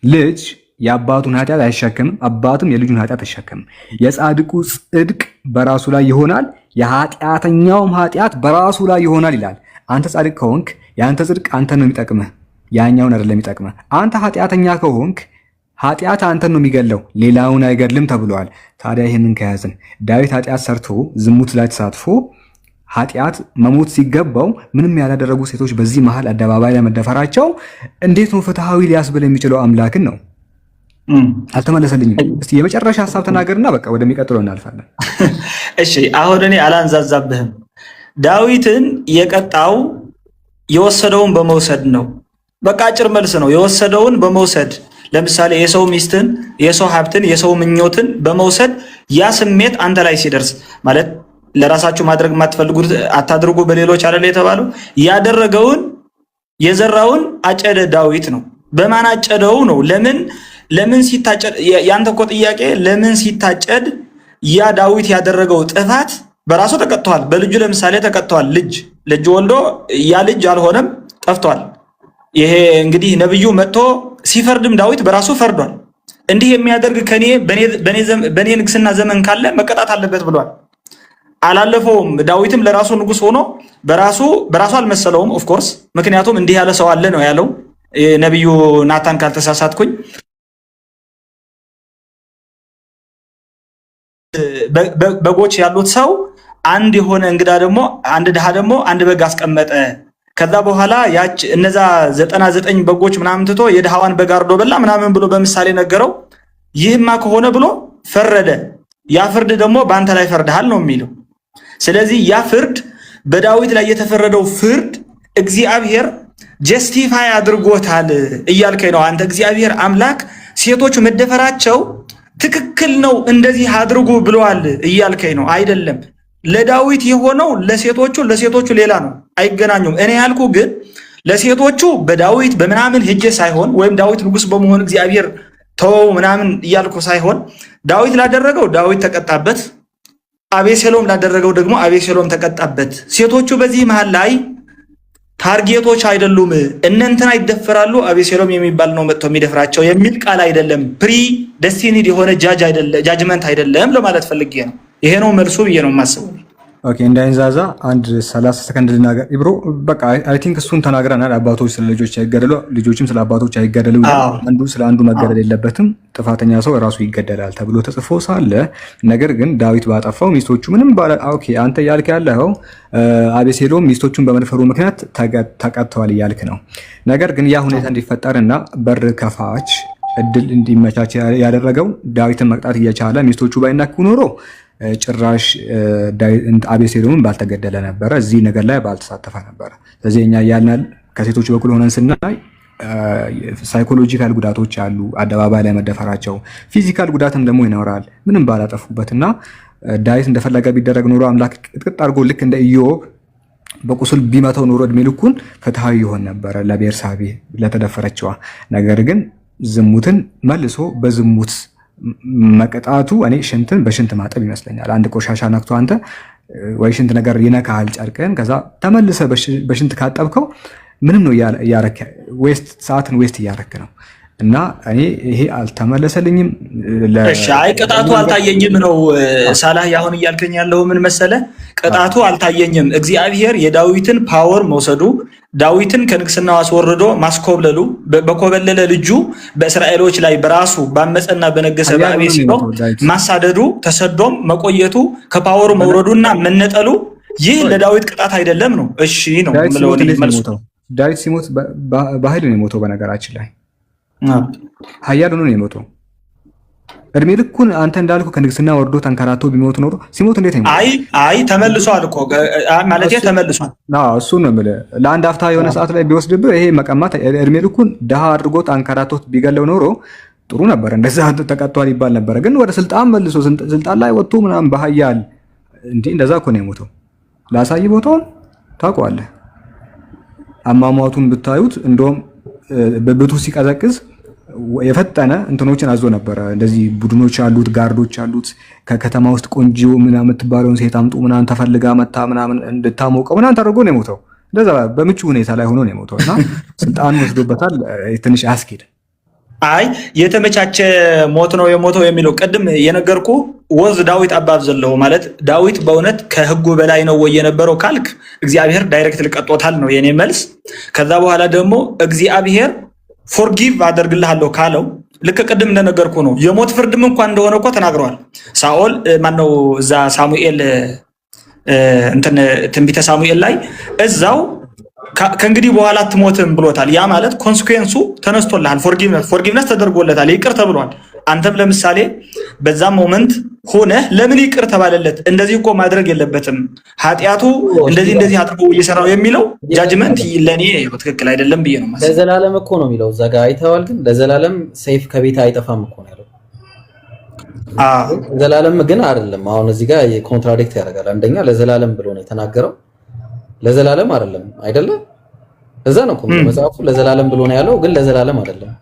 ልጅ የአባቱን ኃጢአት አይሸከምም፣ አባትም የልጁን ኃጢአት አይሸከምም። የጻድቁ ጽድቅ በራሱ ላይ ይሆናል፣ የኃጢአተኛውም ኃጢአት በራሱ ላይ ይሆናል ይላል። አንተ ጻድቅ ከሆንክ የአንተ ጽድቅ አንተን ነው የሚጠቅምህ፣ ያኛውን አይደለም የሚጠቅምህ። አንተ ኃጢአተኛ ከሆንክ ኃጢአት አንተን ነው የሚገለው፣ ሌላውን አይገድልም ተብሏል። ታዲያ ይህንን ከያዝን ዳዊት ኃጢአት ሰርቶ ዝሙት ላይ ተሳትፎ ኃጢአት መሞት ሲገባው ምንም ያላደረጉ ሴቶች በዚህ መሃል አደባባይ ላይ መደፈራቸው እንዴት ነው ፍትሐዊ ሊያስብል የሚችለው? አምላክን ነው። አልተመለሰልኝም። እስቲ የመጨረሻ ሀሳብ ተናገርና በቃ ወደሚቀጥለው እናልፋለን። እሺ አሁን እኔ አላንዛዛብህም። ዳዊትን የቀጣው የወሰደውን በመውሰድ ነው። በቃ አጭር መልስ ነው። የወሰደውን በመውሰድ ለምሳሌ የሰው ሚስትን፣ የሰው ሀብትን፣ የሰው ምኞትን በመውሰድ ያ ስሜት አንተ ላይ ሲደርስ ማለት ለራሳችሁ ማድረግ የማትፈልጉት አታድርጉ በሌሎች አይደል የተባለው። ያደረገውን የዘራውን አጨደ ዳዊት ነው። በማን አጨደው ነው? ለምን ሲታጨድ? ያንተ እኮ ጥያቄ ለምን ሲታጨድ ያ ዳዊት ያደረገው ጥፋት በራሱ ተቀጥቷል። በልጁ ለምሳሌ ተቀጥቷል። ልጅ ወልዶ ያ ልጅ አልሆነም፣ ጠፍቷል። ይሄ እንግዲህ ነብዩ መጥቶ ሲፈርድም ዳዊት በራሱ ፈርዷል። እንዲህ የሚያደርግ ከኔ በኔ ንግስና ዘመን ካለ መቀጣት አለበት ብሏል። አላለፈውም። ዳዊትም ለራሱ ንጉስ ሆኖ በራሱ አልመሰለውም። ኦፍ ኮርስ ምክንያቱም እንዲህ ያለ ሰው አለ ነው ያለው ነብዩ ናታን ካልተሳሳትኩኝ። በጎች ያሉት ሰው አንድ የሆነ እንግዳ ደግሞ አንድ ድሃ ደግሞ አንድ በግ አስቀመጠ። ከዛ በኋላ እነዛ 99 በጎች ምናምን ትቶ የድሃዋን በግ አርዶ በላ ምናምን ብሎ በምሳሌ ነገረው። ይህማ ከሆነ ብሎ ፈረደ። ያ ፍርድ ደግሞ በአንተ ላይ ፈርድሃል ነው የሚለው። ስለዚህ ያ ፍርድ በዳዊት ላይ የተፈረደው ፍርድ እግዚአብሔር ጀስቲፋይ አድርጎታል እያልከኝ ነው አንተ። እግዚአብሔር አምላክ ሴቶቹ መደፈራቸው ትክክል ነው እንደዚህ አድርጉ ብለዋል እያልከኝ ነው አይደለም። ለዳዊት የሆነው ለሴቶቹ ሌላ ነው፣ አይገናኙም። እኔ ያልኩ ግን ለሴቶቹ በዳዊት በምናምን ሄጄ ሳይሆን ወይም ዳዊት ንጉስ በመሆን እግዚአብሔር ተወው ምናምን እያልኩ ሳይሆን ዳዊት ላደረገው ዳዊት ተቀጣበት፣ አቤሴሎም ላደረገው ደግሞ አቤሴሎም ተቀጣበት። ሴቶቹ በዚህ መሃል ላይ ታርጌቶች አይደሉም። እነንትና ይደፈራሉ፣ አቤሴሎም የሚባል ነው መጥቶ የሚደፍራቸው የሚል ቃል አይደለም። ፕሪ ደስቲኒድ የሆነ ጃጅመንት አይደለም ለማለት ፈልጌ ነው። ይሄ ነው መልሱ ብዬ ነው የማስበው። ኦኬ እንዳይንዛዛ አንድ 30 ሰከንድ ልናገር። ኢብሮ በቃ አይ ቲንክ እሱን ተናግረናል። አባቶች ስለ ልጆች አይገደሉ፣ ልጆችም ስለ አባቶች አይገደሉ። አንዱ ስለ አንዱ መገደል የለበትም። ጥፋተኛ ሰው ራሱ ይገደላል ተብሎ ተጽፎ ሳለ ነገር ግን ዳዊት ባጠፋው ሚስቶቹ ምንም ኦኬ አንተ እያልክ ያለው አቤሴሎም ሚስቶቹን በመድፈሩ ምክንያት ተቀጥተዋል እያልክ ነው። ነገር ግን ያ ሁኔታ እንዲፈጠርና በር ከፋች እድል እንዲመቻች ያደረገው ዳዊትን መቅጣት እየቻለ ሚስቶቹ ባይናኩ ኖሮ ጭራሽ አቤሴሎምን ባልተገደለ ነበረ፣ እዚህ ነገር ላይ ባልተሳተፈ ነበረ። ስለዚህ እኛ ያልናል ከሴቶች በኩል ሆነን ስናይ ሳይኮሎጂካል ጉዳቶች አሉ፣ አደባባይ ላይ መደፈራቸው፣ ፊዚካል ጉዳትም ደግሞ ይኖራል ምንም ባላጠፉበትና ዳዊት እንደፈለገ ቢደረግ ኖሮ አምላክ ቅጥቅጥ አድርጎ ልክ እንደ ኢዮብ በቁስል ቢመተው ኖሮ እድሜ ልኩን ፍትሃዊ ይሆን ነበረ ለቤርሳቤ ለተደፈረችዋ። ነገር ግን ዝሙትን መልሶ በዝሙት መቀጣቱ እኔ ሽንትን በሽንት ማጠብ ይመስለኛል። አንድ ቆሻሻ ነክቶ አንተ ወይ ሽንት ነገር ይነካል ጨርቅን፣ ከዛ ተመልሰ በሽንት ካጠብከው ምንም ነው እያረክ ሰዓትን ዌስት እያረክ ነው። እና እኔ ይሄ አልተመለሰልኝም። እሺ አይ ቅጣቱ አልታየኝም ነው ሳላህ ያሁን እያልከኝ ያለው ምን መሰለ? ቅጣቱ አልታየኝም። እግዚአብሔር የዳዊትን ፓወር መውሰዱ፣ ዳዊትን ከንግስናው አስወርዶ ማስኮብለሉ፣ በኮበለለ ልጁ በእስራኤሎች ላይ በራሱ ባመፀና በነገሰ በአቤሴሎም ማሳደዱ፣ ተሰዶም መቆየቱ፣ ከፓወሩ መውረዱና መነጠሉ ይህ ለዳዊት ቅጣት አይደለም ነው። እሺ ነው ምለው መልሱ። ዳዊት ሲሞት በኃይል ነው የሞተው። በነገራችን ላይ ኃያል ሆኖ ነው የሞተው። እድሜ ልኩን አንተ እንዳልኩ ከንግስና ወርዶ ተንከራቶ ቢሞት ኖሮ ሲሞት እንዴት ነው? አይ ተመልሷል እኮ ማለት ተመልሷል። እሱ ነው የምልህ። ለአንድ አፍታ የሆነ ሰዓት ላይ ቢወስድብህ ይሄ መቀማት እድሜ ልኩን ድሃ አድርጎት አንከራቶት ቢገለው ኖሮ ጥሩ ነበር። እንደዛ ተቀጥቷል ይባል ነበረ። ግን ወደ ስልጣን መልሶ ስልጣን ላይ ወጥቶ ምናምን በኃያል እንዴ እንደዛ እኮ ነው የሞተው። ላሳይ ቦታውን ታውቀዋለህ። አሟሟቱን ብታዩት እንደውም በብቱ ሲቀዘቅዝ የፈጠነ እንትኖችን አዞ ነበረ። እንደዚህ ቡድኖች አሉት፣ ጋርዶች አሉት። ከከተማ ውስጥ ቆንጆ ምናምን የምትባለውን ሴት አምጡ ምናምን ተፈልጋ መታ ምናምን እንድታሞቀው ምናምን ተደርጎ ነው የሞተው። እንደዛ በምቹ ሁኔታ ላይ ሆኖ ነው የሞተው እና ስልጣን ወስዶበታል። ትንሽ አያስኬድ። አይ የተመቻቸ ሞት ነው የሞተው የሚለው ቅድም የነገርኩ ወዝ ዳዊት አባብ ዘለው ማለት ዳዊት በእውነት ከህጉ በላይ ነው ወይ የነበረው ካልክ እግዚአብሔር ዳይሬክት ልቀጦታል ነው የኔ መልስ። ከዛ በኋላ ደግሞ እግዚአብሔር ፎርጊቭ አደርግልሃለሁ ካለው ልክ ቅድም እንደነገርኩ ነው። የሞት ፍርድም እንኳን እንደሆነ እኮ ተናግረዋል። ሳኦል ማነው እዛ ሳሙኤል እንትን ትንቢተ ሳሙኤል ላይ እዛው ከእንግዲህ በኋላ አትሞትም ብሎታል። ያ ማለት ኮንሲኩዌንሱ ተነስቶልሃል፣ ፎርጊቭነስ ተደርጎለታል፣ ይቅር ተብሏል። አንተም ለምሳሌ በዛ ሞመንት ሆነ ለምን ይቅር ተባለለት? እንደዚህ እኮ ማድረግ የለበትም ኃጢአቱ እንደዚህ አጥቦ እየሰራው የሚለው ጃጅመንት ለኔ ትክክል አይደለም ብዬ ነው ማለት። ለዘላለም እኮ ነው የሚለው እዛ ጋር አይተዋል። ግን ለዘላለም ሰይፍ ከቤት አይጠፋም እኮ ነው ያለው። ዘላለም ግን አይደለም። አሁን እዚህ ጋር ኮንትራዲክት ያደርጋል። አንደኛ ለዘላለም ብሎ ነው የተናገረው፣ ለዘላለም አይደለም አይደለም። እዛ ነው እኮ መጽሐፉ ለዘላለም ብሎ ነው ያለው፣ ግን ለዘላለም አይደለም።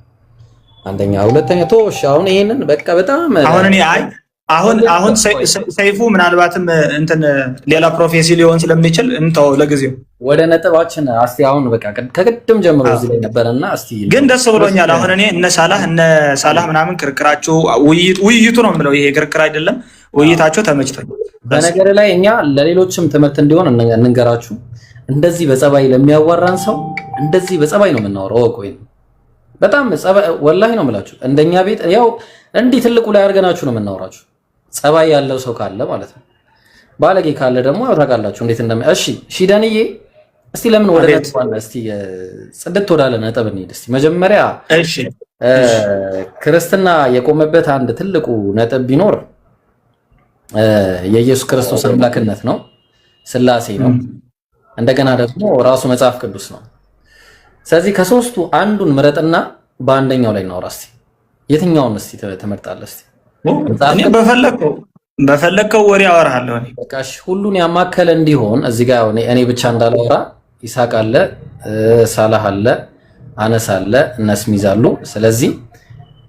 አንደኛ ሁለተኛ ቶሽ አሁን ይሄንን በቃ በጣም አሁን እኔ አሁን ሰይፉ ምናልባትም እንትን ሌላ ፕሮፌሲ ሊሆን ስለሚችል እንተው ለጊዜው። ወደ ነጥባችን እስቲ አሁን በቃ ከቅድም ጀምሮ እዚህ ላይ ነበርና እስቲ ግን ደስ ብሎኛል። አሁን እኔ እነ ሳላህ ምናምን ክርክራቸው ውይይቱ ነው የምለው፣ ይሄ ክርክር አይደለም። ውይይታቸው ተመችቶኛል። በነገር ላይ እኛ ለሌሎችም ትምህርት እንዲሆን እንንገራችሁ። እንደዚህ በጸባይ ለሚያዋራን ሰው እንደዚህ በጸባይ ነው የምናወራው። ቆይ በጣም ጸባይ ወላሂ ነው የምላችሁ። እንደኛ ቤት ያው እንዲህ ትልቁ ላይ አድርገናችሁ ነው የምናወራችሁ። ጸባይ ያለው ሰው ካለ ማለት ነው። ባለጌ ካለ ደግሞ ያው ታውቃላችሁ እንዴት እሺ ሺዳንዬ እስቲ ለምን ወደ ነጥብ አለ እስቲ ጽድት ወዳለ ነጥብ እንሂድ እስቲ መጀመሪያ። እሺ ክርስትና የቆመበት አንድ ትልቁ ነጥብ ቢኖር የኢየሱስ ክርስቶስ አምላክነት ነው፣ ስላሴ ነው፣ እንደገና ደግሞ ራሱ መጽሐፍ ቅዱስ ነው። ስለዚህ ከሶስቱ አንዱን ምረጥና በአንደኛው ላይ እናውራ እስቲ። የትኛውን እስቲ ትመርጣለህ እስቲ? እኔ በፈለከው ወሬ አወራለሁ። እኔ በቃ ሁሉን ያማከለ እንዲሆን እዚህ ጋር እኔ ብቻ እንዳላወራ ይስሐቅ አለ፣ ሳላህ አለ፣ አነስ አለ፣ እነስሚዝ አሉ። ስለዚህ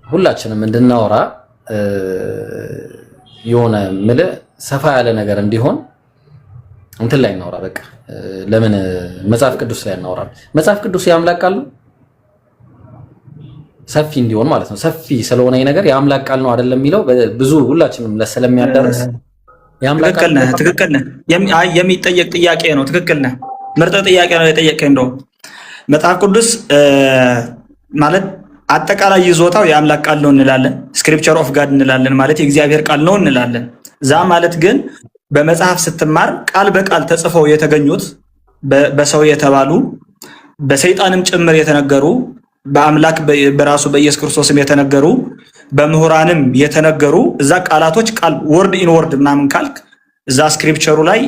ሁላችንም እንድናወራ የሆነ ምልህ ሰፋ ያለ ነገር እንዲሆን እንትን ላይ እናወራ። በቃ ለምን መጽሐፍ ቅዱስ ላይ እናወራ? መጽሐፍ ቅዱስ የአምላክ ቃል ነው፣ ሰፊ እንዲሆን ማለት ነው። ሰፊ ስለሆነ ይሄ ነገር የአምላክ ቃል ነው አይደለም የሚለው ብዙ ሁላችንም ስለሚያዳርስ የአምላክ ቃል ነው። ትክክል ነህ። የሚጠየቅ ጥያቄ ነው። ትክክል ነህ። ምርጥ ጥያቄ ነው የጠየቀኝ። እንደው መጽሐፍ ቅዱስ ማለት አጠቃላይ ይዞታው የአምላክ ቃል ነው እንላለን። ስክሪፕቸር ኦፍ ጋድ እንላለን፣ ማለት የእግዚአብሔር ቃል ነው እንላለን። ዛ ማለት ግን በመጽሐፍ ስትማር ቃል በቃል ተጽፈው የተገኙት በሰው የተባሉ በሰይጣንም ጭምር የተነገሩ በአምላክ በራሱ በኢየሱስ ክርስቶስም የተነገሩ በምሁራንም የተነገሩ እዛ ቃላቶች ቃል ወርድ ኢን ወርድ ምናምን ካልክ እዛ ስክሪፕቸሩ ላይ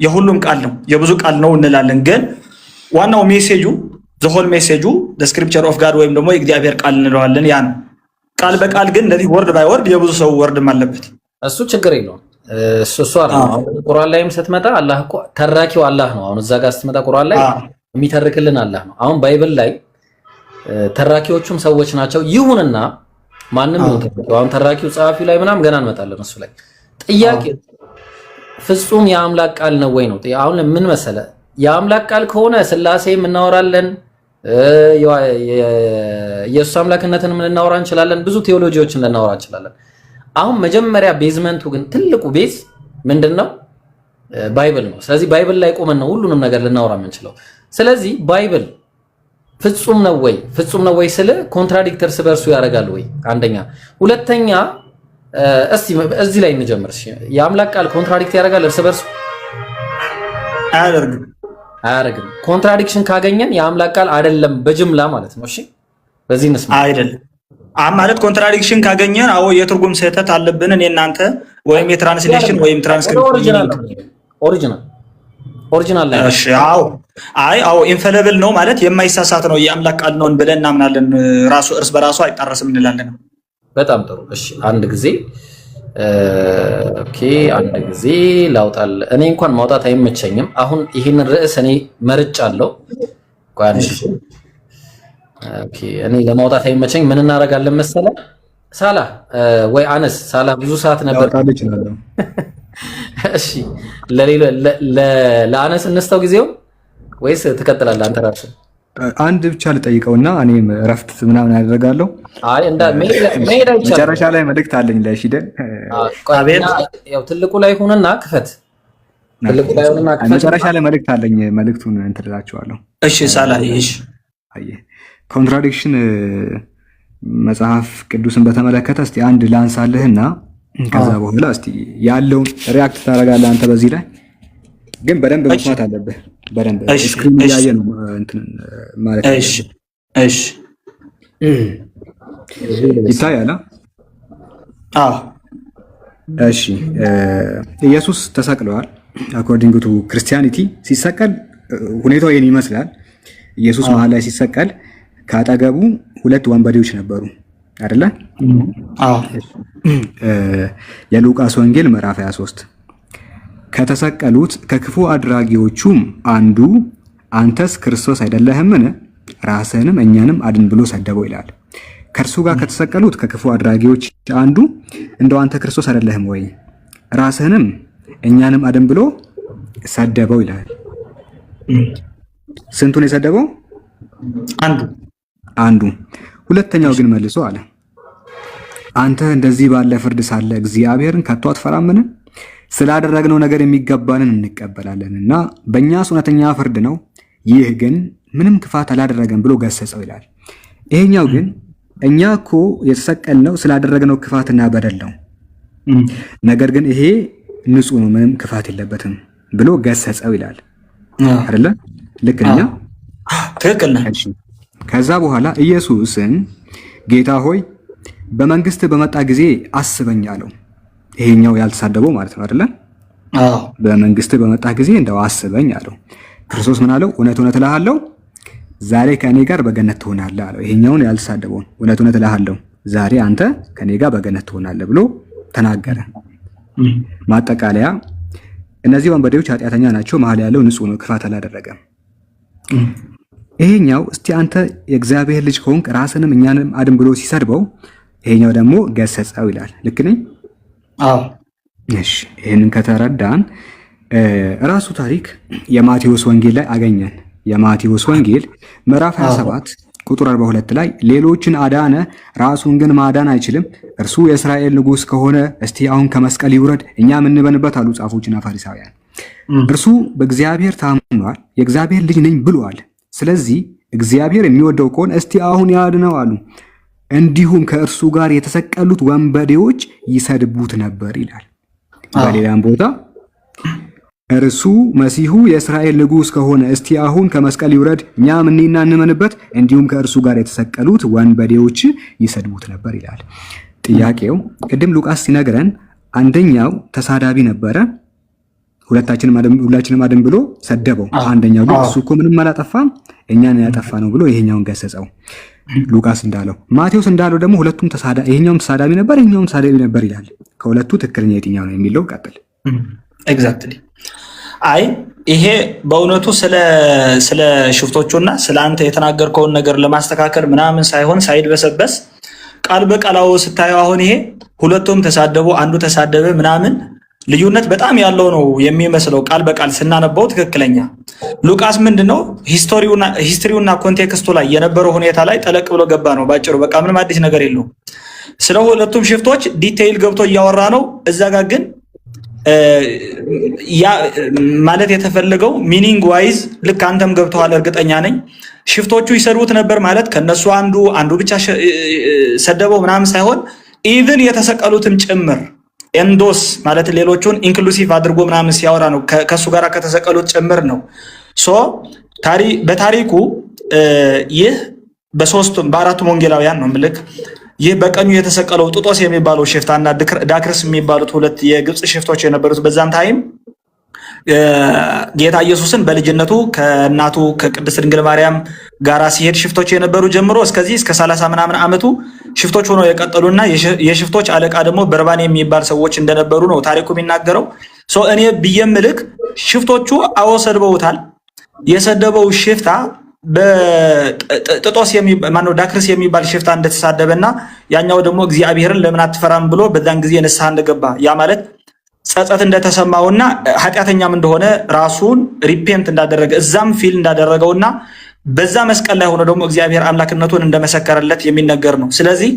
የሁሉም ቃል ነው የብዙ ቃል ነው እንላለን። ግን ዋናው ሜሴጁ ዘሆል ሜሴጁ ስክሪፕቸር ኦፍ ጋድ ወይም ደግሞ የእግዚአብሔር ቃል እንለዋለን። ያን ቃል በቃል ግን እንደዚህ ወርድ ባይ ወርድ የብዙ ሰው ወርድም አለበት። እሱ ችግር የለውም። እሱ አይደለም። ቁርአን ላይም ስትመጣ አላህ እኮ ተራኪው አላህ ነው። አሁን እዛ ጋር ስትመጣ ቁርአን ላይ የሚተርክልን አላህ ነው። አሁን ባይብል ላይ ተራኪዎቹም ሰዎች ናቸው። ይሁንና ማንም ነው አሁን ተራኪው ጸሐፊው ላይ ምናምን ገና እንመጣለን። እሱ ላይ ጥያቄ ፍጹም የአምላክ ቃል ነው ወይ ነው። አሁን ምን መሰለ የአምላክ ቃል ከሆነ ስላሴም እናወራለን፣ የኢየሱስ አምላክነትንም ልናወራ እንችላለን። ብዙ ቴዎሎጂዎችን ልናወራ እንችላለን። አሁን መጀመሪያ ቤዝመንቱ ግን ትልቁ ቤዝ ምንድነው? ባይብል ነው። ስለዚህ ባይብል ላይ ቆመን ነው ሁሉንም ነገር ልናወራ የምንችለው። ስለዚህ ባይብል ፍጹም ነው ወይ? ፍጹም ነው ወይ ስለ ኮንትራዲክተርስ በርሱ ያደርጋል ወይ? አንደኛ። ሁለተኛ እስቲ እዚህ ላይ እንጀምር። የአምላክ ቃል ኮንትራዲክት ያደርጋል እርስ በርሱ? አያደርግም። ኮንትራዲክሽን ካገኘን የአምላክ ቃል አይደለም በጅምላ ማለት ነው። እሺ በዚህ እንስማ። አይደለም ማለት ኮንትራዲክሽን ካገኘን አዎ የትርጉም ስህተት አለብን እኔ እናንተ፣ ወይም የትራንስሌሽን ወይም ትራንስክሪፕሽን ኦሪጂናል ላይ እሺ። አዎ ኢንፈለብል ነው ማለት የማይሳሳት ነው የአምላክ ቃል ነው ብለን እናምናለን። ራሱ እርስ በራሱ አይጣረስም እንላለን። በጣም ጥሩ። እሺ አንድ ጊዜ ኦኬ፣ አንድ ጊዜ ላውጣል። እኔ እንኳን ማውጣት አይመቸኝም። አሁን ይሄን ርዕስ እኔ መርጫለሁ። ኦኬ፣ እኔ ለማውጣት አይመቸኝ። ምን እናደርጋለን መሰለ ሳላ ወይ አነስ ሳላ ብዙ ሰዓት ነበር። እሺ ለአነስ እንስተው ጊዜው ወይስ ትቀጥላለህ አንተ ራስህ? አንድ ብቻ ልጠይቀውና እኔም እረፍት ምናምን ያደርጋለሁ። አይ መሄድ አይቻልም። መጨረሻ ላይ መልእክት አለኝ ለሺደን። ያው ትልቁ ላይ ሆነና ክፈት። ትልቁ ላይ ሆነና ክፈት። መጨረሻ ላይ መልእክት አለኝ። መልእክቱን እንትን እላችኋለሁ። እሺ ሳላ እሺ። ኮንትራዲክሽን መጽሐፍ ቅዱስን በተመለከተ እስቲ አንድ ላንሳልህና ከዛ በኋላ እስቲ ያለውን ሪያክት ታደርጋለህ አንተ። በዚህ ላይ ግን በደንብ መስማት አለብህ። በደንብ ስክሪን ያየ ነው እንትን ማለት ነው። እሺ ይታያል። እሺ ኢየሱስ ተሰቅለዋል። አኮርዲንግ ቱ ክርስቲያኒቲ ሲሰቀል ሁኔታው ይሄን ይመስላል። ኢየሱስ መሀል ላይ ሲሰቀል ካጠገቡ ሁለት ወንበዴዎች ነበሩ አይደለ? የሉቃስ ወንጌል ምዕራፍ 23 ከተሰቀሉት ከክፉ አድራጊዎቹም አንዱ አንተስ ክርስቶስ አይደለህምን? ራስህንም እኛንም አድን ብሎ ሰደበው ይላል። ከእርሱ ጋር ከተሰቀሉት ከክፉ አድራጊዎች አንዱ እንደው አንተ ክርስቶስ አይደለህም ወይ ራስህንም እኛንም አድን ብሎ ሰደበው ይላል። ስንቱን የሰደበው? አንዱ። ሁለተኛው ግን መልሶ አለ አንተ እንደዚህ ባለ ፍርድ ሳለ እግዚአብሔርን ከቶ አትፈራምን? ስላደረግነው ነገር የሚገባንን እንቀበላለንና በእኛስ እውነተኛ ፍርድ ነው፣ ይህ ግን ምንም ክፋት አላደረገም ብሎ ገሰጸው ይላል። ይሄኛው ግን እኛ እኮ የተሰቀልነው ስላደረግነው ክፋትና በደል ነው፣ ነገር ግን ይሄ ንጹህ ነው፣ ምንም ክፋት የለበትም ብሎ ገሰጸው ይላል አይደለ? ልክ ነኝ? ትክክል ነህ። ከዛ በኋላ ኢየሱስን ጌታ ሆይ በመንግስት በመጣ ጊዜ አስበኝ አለው። ይሄኛው ያልተሳደበው ማለት ነው አይደለ? በመንግስት በመጣ ጊዜ እንደው አስበኝ አለው። ክርስቶስ ምን አለው? እውነት እውነት እልሃለሁ ዛሬ ከኔ ጋር በገነት ትሆናለህ አለው። ይሄኛውን ያልተሳደበውን እውነት እውነት እልሃለሁ ዛሬ አንተ ከኔ ጋር በገነት ትሆናለህ ብሎ ተናገረ። ማጠቃለያ እነዚህ ወንበዴዎች ኃጢአተኛ ናቸው፣ መሀል ያለው ንጹህ ነው፣ ክፋት አላደረገም። ይሄኛው እስቲ አንተ የእግዚአብሔር ልጅ ከሆንክ ራስንም እኛንም አድን ብሎ ሲሰድበው፣ ይሄኛው ደግሞ ገሰጸው ይላል። ልክ ነኝ? እሺ ይሄንን ከተረዳን ራሱ ታሪክ የማቴዎስ ወንጌል ላይ አገኘን። የማቴዎስ ወንጌል ምዕራፍ 27 ቁጥር 42 ላይ ሌሎችን አዳነ፣ ራሱን ግን ማዳን አይችልም። እርሱ የእስራኤል ንጉሥ ከሆነ እስቲ አሁን ከመስቀል ይውረድ፣ እኛ የምንበንበት አሉ ጻፎችና ፈሪሳውያን። እርሱ በእግዚአብሔር ታምኗል፣ የእግዚአብሔር ልጅ ነኝ ብሏል። ስለዚህ እግዚአብሔር የሚወደው ከሆነ እስቲ አሁን ያድነው አሉ። እንዲሁም ከእርሱ ጋር የተሰቀሉት ወንበዴዎች ይሰድቡት ነበር ይላል። በሌላም ቦታ እርሱ መሲሁ የእስራኤል ንጉሥ ከሆነ እስቲ አሁን ከመስቀል ይውረድ፣ እኛም እኔና እንመንበት። እንዲሁም ከእርሱ ጋር የተሰቀሉት ወንበዴዎች ይሰድቡት ነበር ይላል። ጥያቄው ቅድም ሉቃስ ሲነግረን አንደኛው ተሳዳቢ ነበረ፣ ሁላችንም አድን ብሎ ሰደበው። አንደኛው ግን እሱ እኮ ምንም አላጠፋም እኛን ያጠፋ ነው ብሎ ይሄኛውን ገሰጸው። ሉቃስ እንዳለው፣ ማቴዎስ እንዳለው ደግሞ ሁለቱም ይሄኛውም ተሳዳቢ ነበር ይሄኛውም ተሳዳቢ ነበር ይላል። ከሁለቱ ትክክለኛ የትኛው ነው የሚለው ቀጥል። ኤግዛክትሊ። አይ ይሄ በእውነቱ ስለ ሽፍቶቹና ስለ አንተ የተናገርከውን ነገር ለማስተካከል ምናምን ሳይሆን ሳይድበሰበስ ቃል በቃላው ስታየው አሁን ይሄ ሁለቱም ተሳደቡ፣ አንዱ ተሳደበ ምናምን ልዩነት በጣም ያለው ነው የሚመስለው ቃል በቃል ስናነበው ትክክለኛ። ሉቃስ ምንድነው ሂስትሪውና ኮንቴክስቱ ላይ የነበረው ሁኔታ ላይ ጠለቅ ብሎ ገባ ነው ባጭሩ። በቃ ምንም አዲስ ነገር የለውም። ስለ ሁለቱም ሽፍቶች ዲቴይል ገብቶ እያወራ ነው። እዛ ጋር ግን ያ ማለት የተፈለገው ሚኒንግ ዋይዝ ልክ አንተም ገብተዋል እርግጠኛ ነኝ። ሽፍቶቹ ይሰድቡት ነበር ማለት ከነሱ አንዱ ብቻ ሰደበው ምናምን ሳይሆን ኢቭን የተሰቀሉትም ጭምር ኤንዶስ ማለት ሌሎቹን ኢንክሉሲቭ አድርጎ ምናምን ሲያወራ ነው ከሱ ጋር ከተሰቀሉት ጭምር ነው። ሶ በታሪኩ ይህ በአራቱም ወንጌላውያን ነው ምልክ ይህ በቀኙ የተሰቀለው ጥጦስ የሚባለው ሽፍታና ዳክርስ የሚባሉት ሁለት የግብጽ ሽፍቶች የነበሩት በዛን ታይም ጌታ ኢየሱስን በልጅነቱ ከእናቱ ከቅድስት ድንግል ማርያም ጋራ ሲሄድ ሽፍቶች የነበሩ ጀምሮ እስከዚህ እስከ 30 ምናምን ዓመቱ ሽፍቶች ሆነው የቀጠሉና የሽፍቶች አለቃ ደግሞ በርባን የሚባል ሰዎች እንደነበሩ ነው ታሪኩ የሚናገረው። ሶ እኔ ብየምልክ ሽፍቶቹ አወሰድበውታል። የሰደበው ሽፍታ በጥጦስ ማነው ዳክርስ የሚባል ሽፍታ እንደተሳደበና ያኛው ደግሞ እግዚአብሔርን ለምን አትፈራም ብሎ በዛን ጊዜ ንስሐ እንደገባ ያ ማለት ጸጸት እንደተሰማውና ኃጢአተኛም እንደሆነ ራሱን ሪፔንት እንዳደረገ እዛም ፊል እንዳደረገውና በዛ መስቀል ላይ ሆኖ ደግሞ እግዚአብሔር አምላክነቱን እንደመሰከረለት የሚነገር ነው። ስለዚህ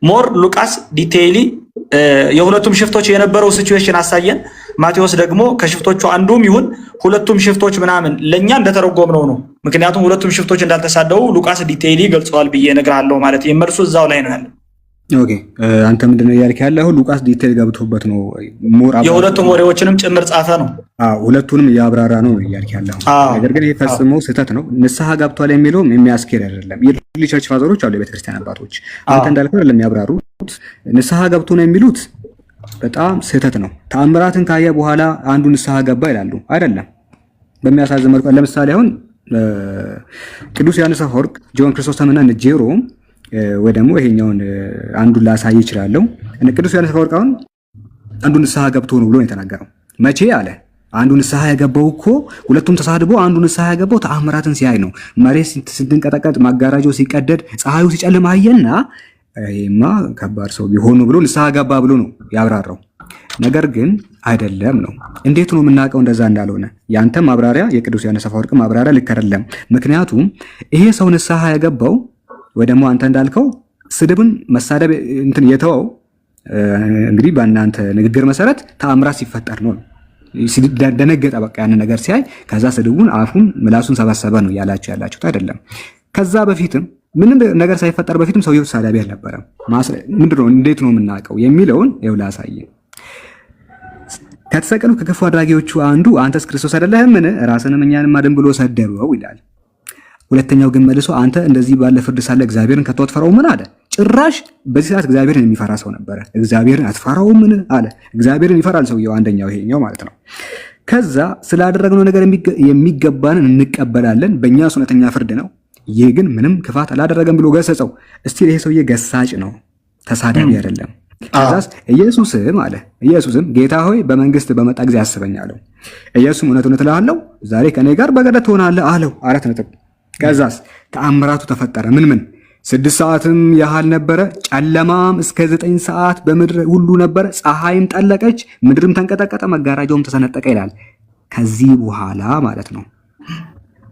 ሞር ሉቃስ ዲቴይሊ የሁለቱም ሽፍቶች የነበረው ሲቹዌሽን አሳየን። ማቴዎስ ደግሞ ከሽፍቶቹ አንዱም ይሁን ሁለቱም ሽፍቶች ምናምን ለኛ እንደተረጎምነው ነው። ምክንያቱም ሁለቱም ሽፍቶች እንዳልተሳደቡ ሉቃስ ዲቴይሊ ገልጸዋል ብዬ እነግርሃለሁ ማለት የመልሱ እዛው ላይ ነው ያለው። ኦኬ አንተ ምንድነው ያልክ ያለው ሉቃስ ዲቴል ገብቶበት ነው ሞር የሁለቱም ወሬዎችንም ጭምር ጻፈ ነው። ሁለቱንም ያብራራ ነው ያልክ ያለው። ነገር ግን ፈጽሞ ስህተት ነው። ንስሐ ገብቷል የሚለውም የሚያስኬድ አይደለም። የቸርች ፋዘሮች አሉ የቤተክርስቲያን አባቶች አንተ እንዳልከው አይደለም ያብራሩት። ንስሐ ገብቶ ነው የሚሉት በጣም ስህተት ነው። ተአምራትን ካየ በኋላ አንዱ ንስሐ ገባ ይላሉ አይደለም። በሚያሳዝን መልኩ ለምሳሌ አሁን ቅዱስ ዮሐንስ አፈወርቅ ጆን ክርስቶስተምና ጄሮም ወይ ደግሞ ይሄኛውን አንዱን ላሳይ ይችላልው። ቅዱስ ዮሐንስ አፈወርቅ አሁን አንዱ ንስሐ ገብቶ ነው ብሎ የተናገረው መቼ አለ? አንዱ ንስሐ ያገባው እኮ ሁለቱም ተሳድቦ አንዱ ንስሐ ያገባው ተአምራትን ሲያይ ነው። መሬት ስትንቀጠቀጥ ማጋራጆ ሲቀደድ ፀሐዩ ሲጨልም አየና ይሄማ ከባድ ሰው ቢሆን ብሎ ንስሐ ገባ ብሎ ነው ያብራራው። ነገር ግን አይደለም ነው። እንዴት ነው የምናውቀው እንደዛ እንዳልሆነ? ያንተ ማብራሪያ የቅዱስ ዮሐንስ አፈወርቅ ማብራሪያ ልክ አይደለም። ምክንያቱም ይሄ ሰው ንስሐ ያገባው ወይ ደግሞ አንተ እንዳልከው ስድብን መሳደብ እንትን የተወው እንግዲህ በእናንተ ንግግር መሰረት ተአምራት ሲፈጠር ነው። ደነገጠ በቃ ያን ነገር ሲያይ ከዛ ስድቡን አፉን ምላሱን ሰባሰበ ነው ያላችሁት አይደለም። ከዛ በፊትም ምንም ነገር ሳይፈጠር በፊትም ሰውየው ተሳዳቢ አልነበረም። ምንድነው እንዴት ነው የምናውቀው የሚለውን ይኸውልህ አሳየን። ከተሰቀሉ ከክፉ አድራጊዎቹ አንዱ አንተስ ክርስቶስ አይደለህምን? ራስንም እኛንም አድን ብሎ ሰደበው ይላል። ሁለተኛው ግን መልሶ አንተ እንደዚህ ባለ ፍርድ ሳለ እግዚአብሔርን ከቶ አትፈራው ምን አለ? ጭራሽ በዚህ ሰዓት እግዚአብሔርን የሚፈራ ሰው ነበረ። እግዚአብሔርን አትፈራው ምን አለ? እግዚአብሔርን ይፈራል ሰውየው። አንደኛው ይሄኛው ማለት ነው። ከዛ ስላደረግነው ነገር የሚገባንን እንቀበላለን፣ በእኛ እውነተኛ ፍርድ ነው። ይህ ግን ምንም ክፋት አላደረገም ብሎ ገሰጸው። እስቲ ይሄ ሰውዬ ገሳጭ ነው፣ ተሳዳቢ አይደለም። ከዛስ ኢየሱስም ጌታ ሆይ በመንግስት በመጣ ጊዜ አስበኝ አለው። ኢየሱስም እውነት እውነት እልሃለሁ ዛሬ ከኔ ጋር በገነት ትሆናለህ አለው። 4 ነጥብ። ከዛስ ተአምራቱ ተፈጠረ። ምን 6 ሰዓትም ያህል ነበረ፣ ጨለማም እስከ 9 ሰዓት በምድር ሁሉ ነበረ። ፀሐይም ጠለቀች፣ ምድርም ተንቀጠቀጠ፣ መጋረጃውም ተሰነጠቀ ይላል። ከዚህ በኋላ ማለት ነው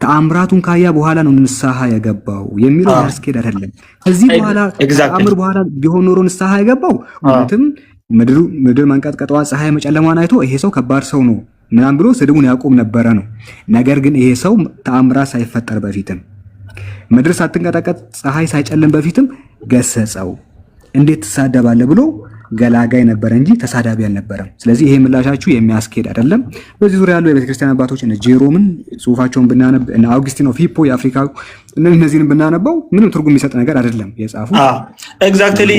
ተአምራቱን ካያ በኋላ ነው ንስሐ የገባው የሚለው ያስኬድ አይደለም። ከዚህ በኋላ ተአምር በኋላ ቢሆን ኖሮ ንስሐ የገባው እውነትም ምድር መንቀጥቀጧ ፀሐይ መጨለሟን አይቶ ይሄ ሰው ከባድ ሰው ነው ምናምን ብሎ ስድቡን ያቆም ነበረ ነው። ነገር ግን ይሄ ሰው ተአምራት ሳይፈጠር በፊትም ምድር ሳትንቀጠቀጥ ፀሐይ ሳይጨልም በፊትም ገሰጸው። እንዴት ትሳደባለህ ብሎ ገላጋይ ነበረ እንጂ ተሳዳቢ አልነበረም። ስለዚህ ይሄ ምላሻችሁ የሚያስኬድ አይደለም። በዚህ ዙሪያ ያሉ የቤተክርስቲያን አባቶች እነ ጄሮምን ጽሁፋቸውን ብናነብ እነ አውግስቲን ኦፍ ሂፖ የአፍሪካ እነዚህን ብናነበው ምንም ትርጉም የሚሰጥ ነገር አይደለም የጻፉ። ኤግዛክትሊ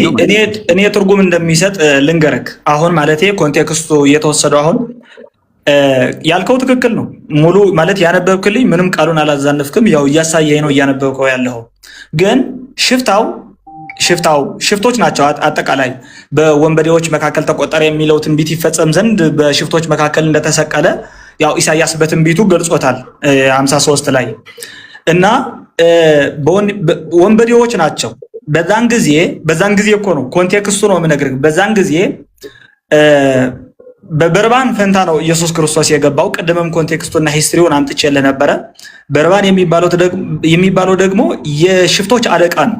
እኔ ትርጉም እንደሚሰጥ ልንገርክ። አሁን ማለቴ ኮንቴክስቱ እየተወሰደው አሁን ያልከው ትክክል ነው። ሙሉ ማለት ያነበብክልኝ ምንም ቃሉን አላዛነፍክም። ያው እያሳየኝ ነው እያነበብከው ያለው። ግን ሽፍቶች ናቸው። አጠቃላይ በወንበዴዎች መካከል ተቆጠረ የሚለው ትንቢት ይፈጸም ዘንድ በሽፍቶች መካከል እንደተሰቀለ ያው ኢሳያስ በትንቢቱ ገልጾታል 53 ላይ እና ወንበዴዎች ናቸው። በዛን ጊዜ እኮ ነው ኮንቴክስቱ ነው የምነግርህ። በዛን ጊዜ በበርባን ፈንታ ነው ኢየሱስ ክርስቶስ የገባው። ቅድምም ኮንቴክስቱና ሂስትሪውን አምጥቼልህ ነበረ። በርባን የሚባለው ደግሞ የሽፍቶች አለቃ ነው።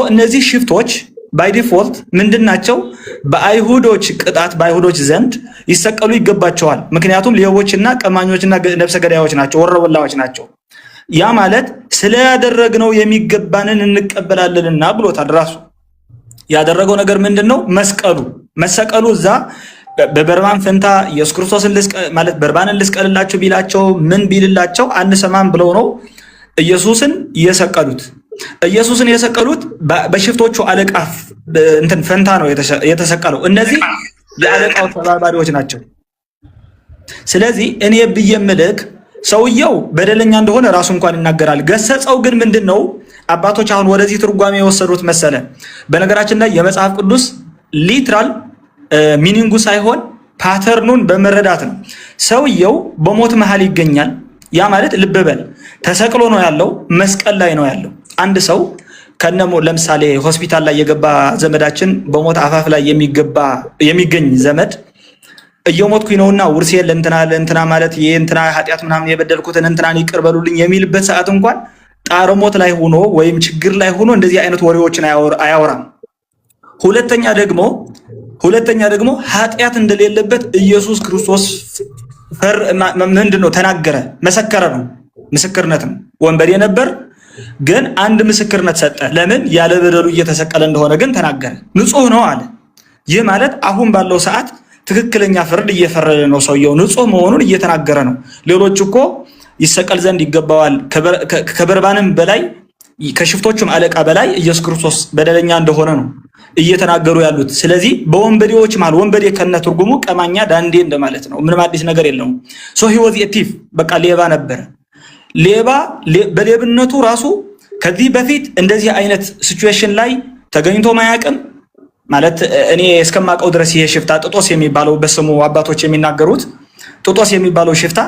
እነዚህ ሽፍቶች ባይ ዲፎልት ምንድናቸው? በአይሁዶች ቅጣት በአይሁዶች ዘንድ ይሰቀሉ ይገባቸዋል። ምክንያቱም ሌቦችና ቀማኞችና ነፍሰ ገዳዮች ናቸው፣ ወረበላዎች ናቸው። ያ ማለት ስለያደረግነው የሚገባንን እንቀበላለንና ብሎታል ራሱ። ያደረገው ነገር ምንድነው? መሰቀሉ እዛ በበርባን ፈንታ ኢየሱስ ክርስቶስን ማለት በርባንን ልስቀልላቸው ቢላቸው ምን ቢልላቸው አንሰማም ብለው ነው ኢየሱስን የሰቀሉት። ኢየሱስን የሰቀሉት በሽፍቶቹ አለቃ እንትን ፈንታ ነው የተሰቀለው። እነዚህ የአለቃው ተባባሪዎች ናቸው። ስለዚህ እኔ ብዬ ምልክ ሰውየው በደለኛ እንደሆነ ራሱ እንኳን ይናገራል። ገሰጸው ግን ምንድነው? አባቶች አሁን ወደዚህ ትርጓሜ የወሰዱት መሰለ። በነገራችን ላይ የመጽሐፍ ቅዱስ ሊትራል ሚኒንጉ ሳይሆን ፓተርኑን በመረዳት ነው። ሰውየው በሞት መሃል ይገኛል። ያ ማለት ልብ በል ተሰቅሎ ነው ያለው፣ መስቀል ላይ ነው ያለው። አንድ ሰው ከነሞ ለምሳሌ ሆስፒታል ላይ የገባ ዘመዳችን በሞት አፋፍ ላይ የሚገኝ ዘመድ እየሞትኩኝ ነውና ውርሴን ለእንትና ማለት የእንትና ኃጢአት ምናምን የበደልኩትን እንትናን ይቅር በሉልኝ የሚልበት ሰዓት እንኳን ጣረ ሞት ላይ ሆኖ ወይም ችግር ላይ ሆኖ እንደዚህ አይነት ወሬዎችን አያወራም። ሁለተኛ ደግሞ ኃጢአት እንደሌለበት ኢየሱስ ክርስቶስ ምንድነው ተናገረ፣ መሰከረ ነው። ምስክርነት ነው። ወንበዴ ነበር ግን አንድ ምስክርነት ሰጠ። ለምን? ያለ በደሉ እየተሰቀለ እንደሆነ ግን ተናገረ። ንጹህ ነው አለ። ይህ ማለት አሁን ባለው ሰዓት ትክክለኛ ፍርድ እየፈረደ ነው። ሰውየው ንጹህ መሆኑን እየተናገረ ነው። ሌሎች እኮ ይሰቀል ዘንድ ይገባዋል ከበርባንም በላይ ከሽፍቶቹም አለቃ በላይ ኢየሱስ ክርስቶስ በደለኛ እንደሆነ ነው እየተናገሩ ያሉት። ስለዚህ በወንበዴዎች ማለት ወንበዴ ከነ ትርጉሙ ቀማኛ ዳንዴ እንደማለት ነው። ምንም አዲስ ነገር የለውም። he was a thief በቃ ሌባ ነበር። ሌባ በሌብነቱ ራሱ ከዚህ በፊት እንደዚህ አይነት ሲቹዌሽን ላይ ተገኝቶ ማያውቅም። ማለት እኔ እስከማውቀው ድረስ ይሄ ሽፍታ ጥጦስ የሚባለው በስሙ አባቶች የሚናገሩት ጥጦስ የሚባለው ሽፍታ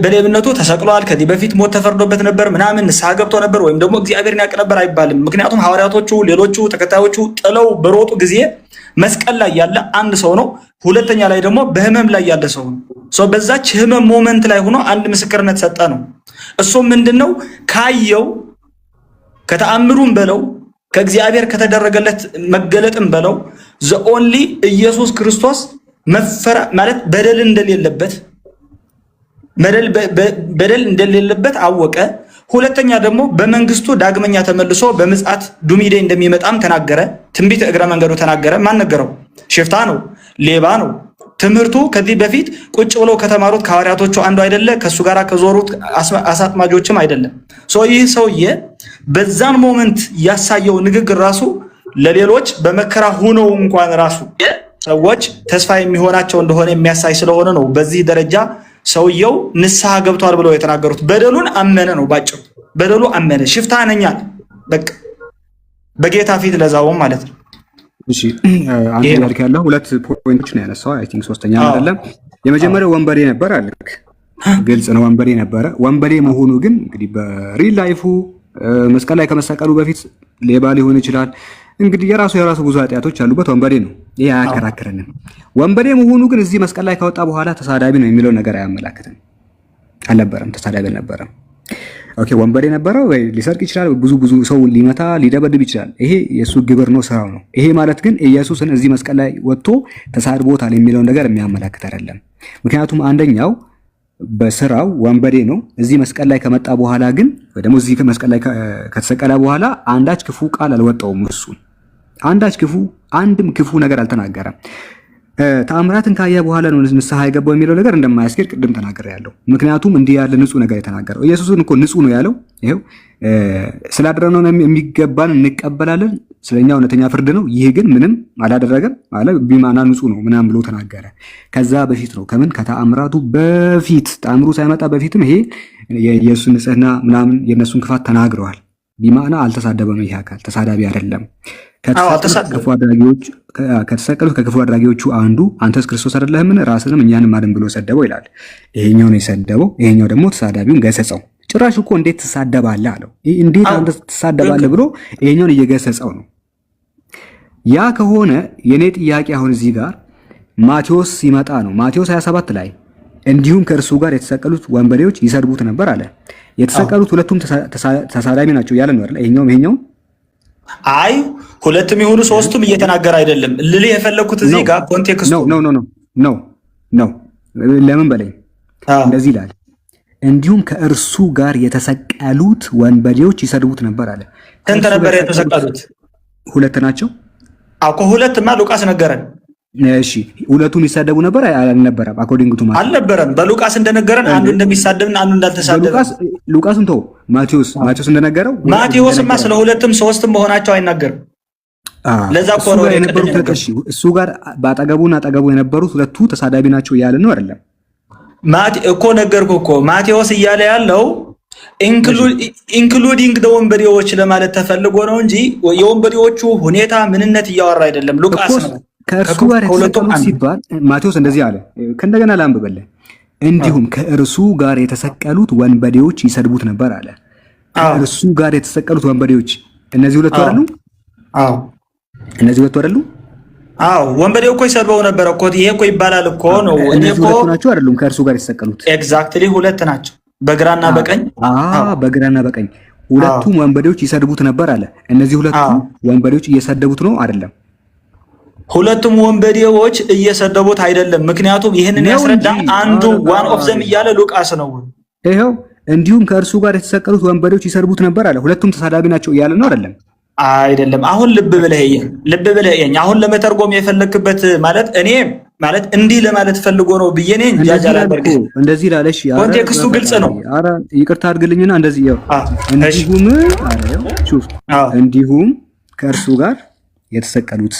በሌብነቱ ተሰቅሏል። ከዚህ በፊት ሞት ተፈርዶበት ነበር ምናምን ንስሐ ገብቶ ነበር ወይም ደግሞ እግዚአብሔርን ያውቅ ነበር አይባልም። ምክንያቱም ሐዋርያቶቹ ሌሎቹ ተከታዮቹ ጥለው በሮጡ ጊዜ መስቀል ላይ ያለ አንድ ሰው ነው። ሁለተኛ ላይ ደግሞ በህመም ላይ ያለ ሰው ነው። በዛች ህመም ሞመንት ላይ ሆኖ አንድ ምስክርነት ሰጠ ነው። እሱም ምንድነው? ካየው ከተአምሩም በለው ከእግዚአብሔር ከተደረገለት መገለጥም በለው ዘ ኦንሊ ኢየሱስ ክርስቶስ መፈራ ማለት በደል እንደሌለበት አወቀ። ሁለተኛ ደግሞ በመንግስቱ ዳግመኛ ተመልሶ በምጽአት ዱሚዴ እንደሚመጣም ተናገረ። ትንቢት እግረ መንገዱ ተናገረ። ማን ነገረው? ሽፍታ ነው፣ ሌባ ነው። ትምህርቱ ከዚህ በፊት ቁጭ ብለው ከተማሩት ከሐዋርያቶቹ አንዱ አይደለ፣ ከሱ ጋር ከዞሩት አሳጥማጆችም አይደለም። ይህ ሰውዬ በዛን ሞመንት ያሳየው ንግግር ራሱ ለሌሎች በመከራ ሆነው እንኳን ራሱ ሰዎች ተስፋ የሚሆናቸው እንደሆነ የሚያሳይ ስለሆነ ነው። በዚህ ደረጃ ሰውየው ንስሐ ገብቷል ብለው የተናገሩት። በደሉን አመነ ነው ባጭሩ። በደሉ አመነ። ሽፍታ ነኛል በቃ በጌታ ፊት ለዛውም ማለት ነው። እሺ አንተ ያልክ ያለው ሁለት ፖይንቶች ነው ያነሳው። አይ ቲንክ ሶስተኛ አይደለም። የመጀመሪያው ወንበዴ ነበር አልክ። ግልጽ ነው ወንበዴ ነበረ። ወንበዴ መሆኑ ግን እንግዲህ በሪል ላይፉ መስቀል ላይ ከመሰቀሉ በፊት ሌባ ሊሆን ይችላል። እንግዲህ የራሱ ብዙ ኃጢአቶች ያሉበት ወንበዴ ነው። ይሄ አያከራክረንም። ወንበዴ መሆኑ ግን እዚህ መስቀል ላይ ከወጣ በኋላ ተሳዳቢ ነው የሚለው ነገር አያመላክትም። አልነበረም፣ ተሳዳቢ አልነበረም። ኦኬ ወንበዴ ነበረ ወይ ሊሰርቅ ይችላል፣ ብዙ ሰው ሊመታ ሊደበድብ ይችላል። ይሄ የሱ ግብር ነው፣ ስራው ነው። ይሄ ማለት ግን ኢየሱስን እዚህ መስቀል ላይ ወጥቶ ተሳድቦታል የሚለውን ነገር የሚያመላክት አይደለም። ምክንያቱም አንደኛው በስራው ወንበዴ ነው። እዚህ መስቀል ላይ ከመጣ በኋላ ግን ወይ ደግሞ እዚህ መስቀል ላይ ከተሰቀለ በኋላ አንዳች ክፉ ቃል አልወጣውም። እሱ አንድም ክፉ ነገር አልተናገረም። ተአምራትን ካየ በኋላ ነው ንስሐ የገባው የሚለው ነገር እንደማያስኬድ ቅድም ተናግሬያለሁ። ምክንያቱም እንዲህ ያለ ንጹህ ነገር የተናገረው ኢየሱስን እኮ ንጹህ ነው ያለው። ይሄው ስላደረግነው የሚገባን እንቀበላለን፣ ስለኛ እውነተኛ ፍርድ ነው። ይህ ግን ምንም አላደረገም ማለት ቢማና ንጹህ ነው ምናምን ብሎ ተናገረ። ከዛ በፊት ነው ከምን ከተአምራቱ በፊት ተአምሩ ሳይመጣ በፊትም ይሄ የኢየሱስ ንጽህና ምናምን የነሱን ክፋት ተናግረዋል። ቢማና አልተሳደበም። ይሄ አካል ተሳዳቢ አይደለም። ከተሰቀሉት ከክፉ አድራጊዎቹ አንዱ አንተስ ክርስቶስ አይደለህምን? ራስንም እኛንም አድን ብሎ ሰደበው ይላል። ይሄኛው ነው የሰደበው፣ ይሄኛው ደግሞ ተሳዳቢውን ገሰጸው። ጭራሽ እኮ እንዴት ትሳደባለህ አለው። እንዴት አንተ ትሳደባለህ ብሎ ይሄኛውን እየገሰጸው ነው። ያ ከሆነ የኔ ጥያቄ አሁን እዚህ ጋር ማቴዎስ ሲመጣ ነው። ማቴዎስ 27 ላይ እንዲሁም ከእርሱ ጋር የተሰቀሉት ወንበዴዎች ይሰድቡት ነበር አለ። የተሰቀሉት ሁለቱም ተሳዳቢ ናቸው እያለ ነው አይደል? ይሄኛውም አይ ሁለቱም ይሁኑ ሶስቱም እየተናገረ አይደለም። ልልህ የፈለኩት እዚህ ጋር ኮንቴክስቱ ነው። ለምን በለኝ እንደዚህ ይላል። እንዲሁም ከእርሱ ጋር የተሰቀሉት ወንበዴዎች ይሰድቡት ነበር አለ። ስንት ነበር የተሰቀሉት? ሁለት ናቸው። አዎ ሁለትማ ሉቃስ ነገረን። እሺ ሁለቱም ይሳደቡ ነበር አልነበረም? አኮርዲንግ ቱ ማቴዎስ አልነበረም። በሉቃስ እንደነገረን አንዱ እንደሚሳደብና አንዱ እንዳልተሳደበ ሉቃስን ተው። ማቴዎስ እንደነገረው ማቴዎስማ ስለ ሁለትም ሶስትም መሆናቸው አይናገርም። ለዛ እኮ ነው የነበሩት። እሱ ጋር በአጠገቡና አጠገቡ የነበሩት ሁለቱ ተሳዳቢ ናቸው እያለ ነው አይደለም? እኮ ነገርኩህ እኮ ማቴዎስ እያለ ያለው ኢንክሉዲንግ ወንበዴዎች ለማለት ተፈልጎ ነው እንጂ የወንበዴዎቹ ሁኔታ ምንነት እያወራ አይደለም። ሉቃስ ነው ከእርሱ ጋር የተሰቀሉት ሲባል ማቴዎስ እንደዚህ አለ። ከእንደገና ላንብበልህ። እንዲሁም ከእርሱ ጋር የተሰቀሉት ወንበዴዎች ይሰድቡት ነበር አለ። ከእርሱ ጋር የተሰቀሉት ወንበዴዎች እነዚህ ሁለቱ አይደሉ? አዎ እነዚህ ሁለቱ አይደሉ? አዎ ወንበዴው እኮ ይሰድበው ነበር እኮ። ይሄ እኮ ይባላል እኮ ነው። እነዚህ ሁለቱ ናቸው አይደሉም? ከእርሱ ጋር የተሰቀሉት ኤግዛክትሊ ሁለት ናቸው፣ በግራና በቀኝ። በግራና በቀኝ ሁለቱም ወንበዴዎች ይሰድቡት ነበር አለ። እነዚህ ሁለቱ ወንበዴዎች እየሰደቡት ነው አይደለም? ሁለቱም ወንበዴዎች እየሰደቡት አይደለም። ምክንያቱም ይህንን ያስረዳ አንዱ ዋን ኦፍ ዘም እያለ ሉቃስ ነው። ይሄው እንዲሁም ከእርሱ ጋር የተሰቀሉት ወንበዴዎች ይሰድቡት ነበር አለ። ሁለቱም ተሳዳቢ ናቸው እያለ ነው አይደለም? አይደለም። አሁን ልብ ብለህ አሁን ለመተርጎም የፈለክበት ማለት እኔ ማለት እንዲህ ለማለት ፈልጎ ነው ብዬ ነኝ። ጃጃላ አድርገህ እንደዚህ ላለሽ ኮንቴክስቱ ግልጽ ነው። አረ ይቅርታ አድርግልኝና እንደዚህ ያው እንዲሁም ከእርሱ ጋር የተሰቀሉት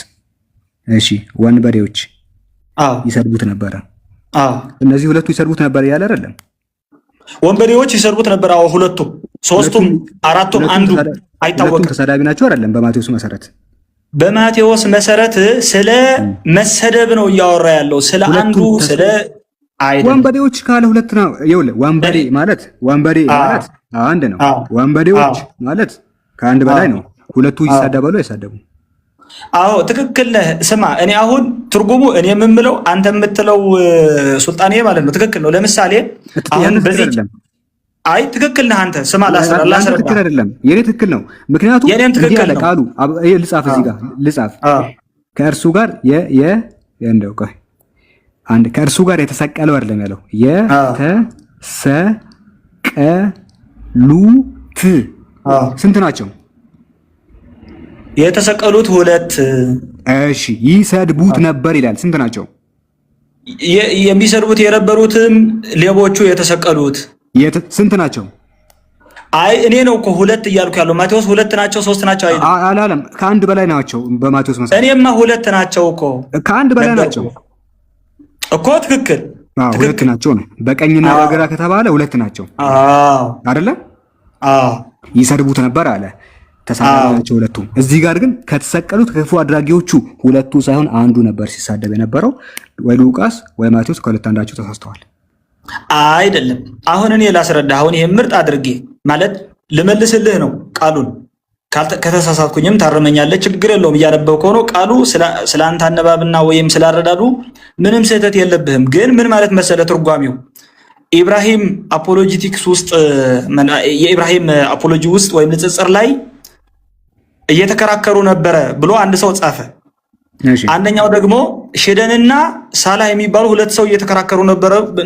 ወንበዴዎች ይሰድቡት ነበረ። እነዚህ ሁለቱ ይሰድቡት ነበር ያለ አይደለም? ወንበዴዎች ይሰድቡት ነበር። ሁለቱም፣ ሶስቱም፣ አራቱም አንዱ አይታወቅም። ተሳዳቢ ናቸው አይደለም? በማቴዎስ መሰረት ስለ መሰደብ ነው እያወራ ያለው፣ ስለ አንዱ ስለ አይደለም። ወንበዴዎች ካለ ሁለት ነው። ይኸውልህ ወንበዴ ማለት አንድ ነው። ወንበዴዎች ማለት ከአንድ በላይ ነው። ሁለቱ ይሳደባሉ አይሳደቡም? አዎ ትክክል ነህ። ስማ እኔ አሁን ትርጉሙ እኔ የምምለው አንተ የምትለው ሱልጣኔ ማለት ነው። ትክክል ነው። ለምሳሌ አሁን በዚህ አይ ትክክል ነህ አንተ። ስማ ላስረዳ። ትክክል አይደለም። የኔ ትክክል ነው። ምክንያቱም እንዲህ ያለ ቃሉ ልጻፍ፣ እዚህ ጋር ልጻፍ። ከእርሱ ጋር እንደው ቆይ አንድ ከእርሱ ጋር የተሰቀለው አይደለም ያለው የተሰቀሉት ስንት ናቸው? የተሰቀሉት ሁለት። እሺ ይሰድቡት ነበር ይላል። ስንት ናቸው? የሚሰድቡት የነበሩትም ሌቦቹ የተሰቀሉት ስንት ናቸው? አይ እኔ ነው እኮ ሁለት እያልኩ ያለው። ማቴዎስ ሁለት ናቸው ሶስት ናቸው አላለም። ከአንድ በላይ ናቸው በማቴዎስ መሰለኝ። እኔማ ሁለት ናቸው እኮ። ከአንድ በላይ ናቸው እኮ። ትክክል ሁለት ናቸው ነው። በቀኝና በግራ ከተባለ ሁለት ናቸው አይደለ? ይሰድቡት ነበር አለ። ተሳዳቢ ናቸው ሁለቱ። እዚህ ጋር ግን ከተሰቀሉት ክፉ አድራጊዎቹ ሁለቱ ሳይሆን አንዱ ነበር ሲሳደብ የነበረው። ወይ ሉቃስ ወይ ማቴዎስ ከሁለት አንዳቸው ተሳስተዋል። አይደለም። አሁን እኔ ላስረዳ። አሁን ይሄ ምርጥ አድርጌ ማለት ልመልስልህ ነው ቃሉን። ከተሳሳትኩኝም ታረመኛለህ፣ ችግር የለውም። እያነበብከው ነው ቃሉ። ስለ አንተ አነባብና ወይም ስላረዳዱ ምንም ስህተት የለብህም። ግን ምን ማለት መሰለ ትርጓሜው ኢብራሂም አፖሎጂቲክስ ውስጥ የኢብራሂም አፖሎጂ ውስጥ ወይም ንጽጽር ላይ እየተከራከሩ ነበረ ብሎ አንድ ሰው ጻፈ። አንደኛው ደግሞ ሼደንና ሳላህ የሚባሉ ሁለት ሰው እየተከራከሩ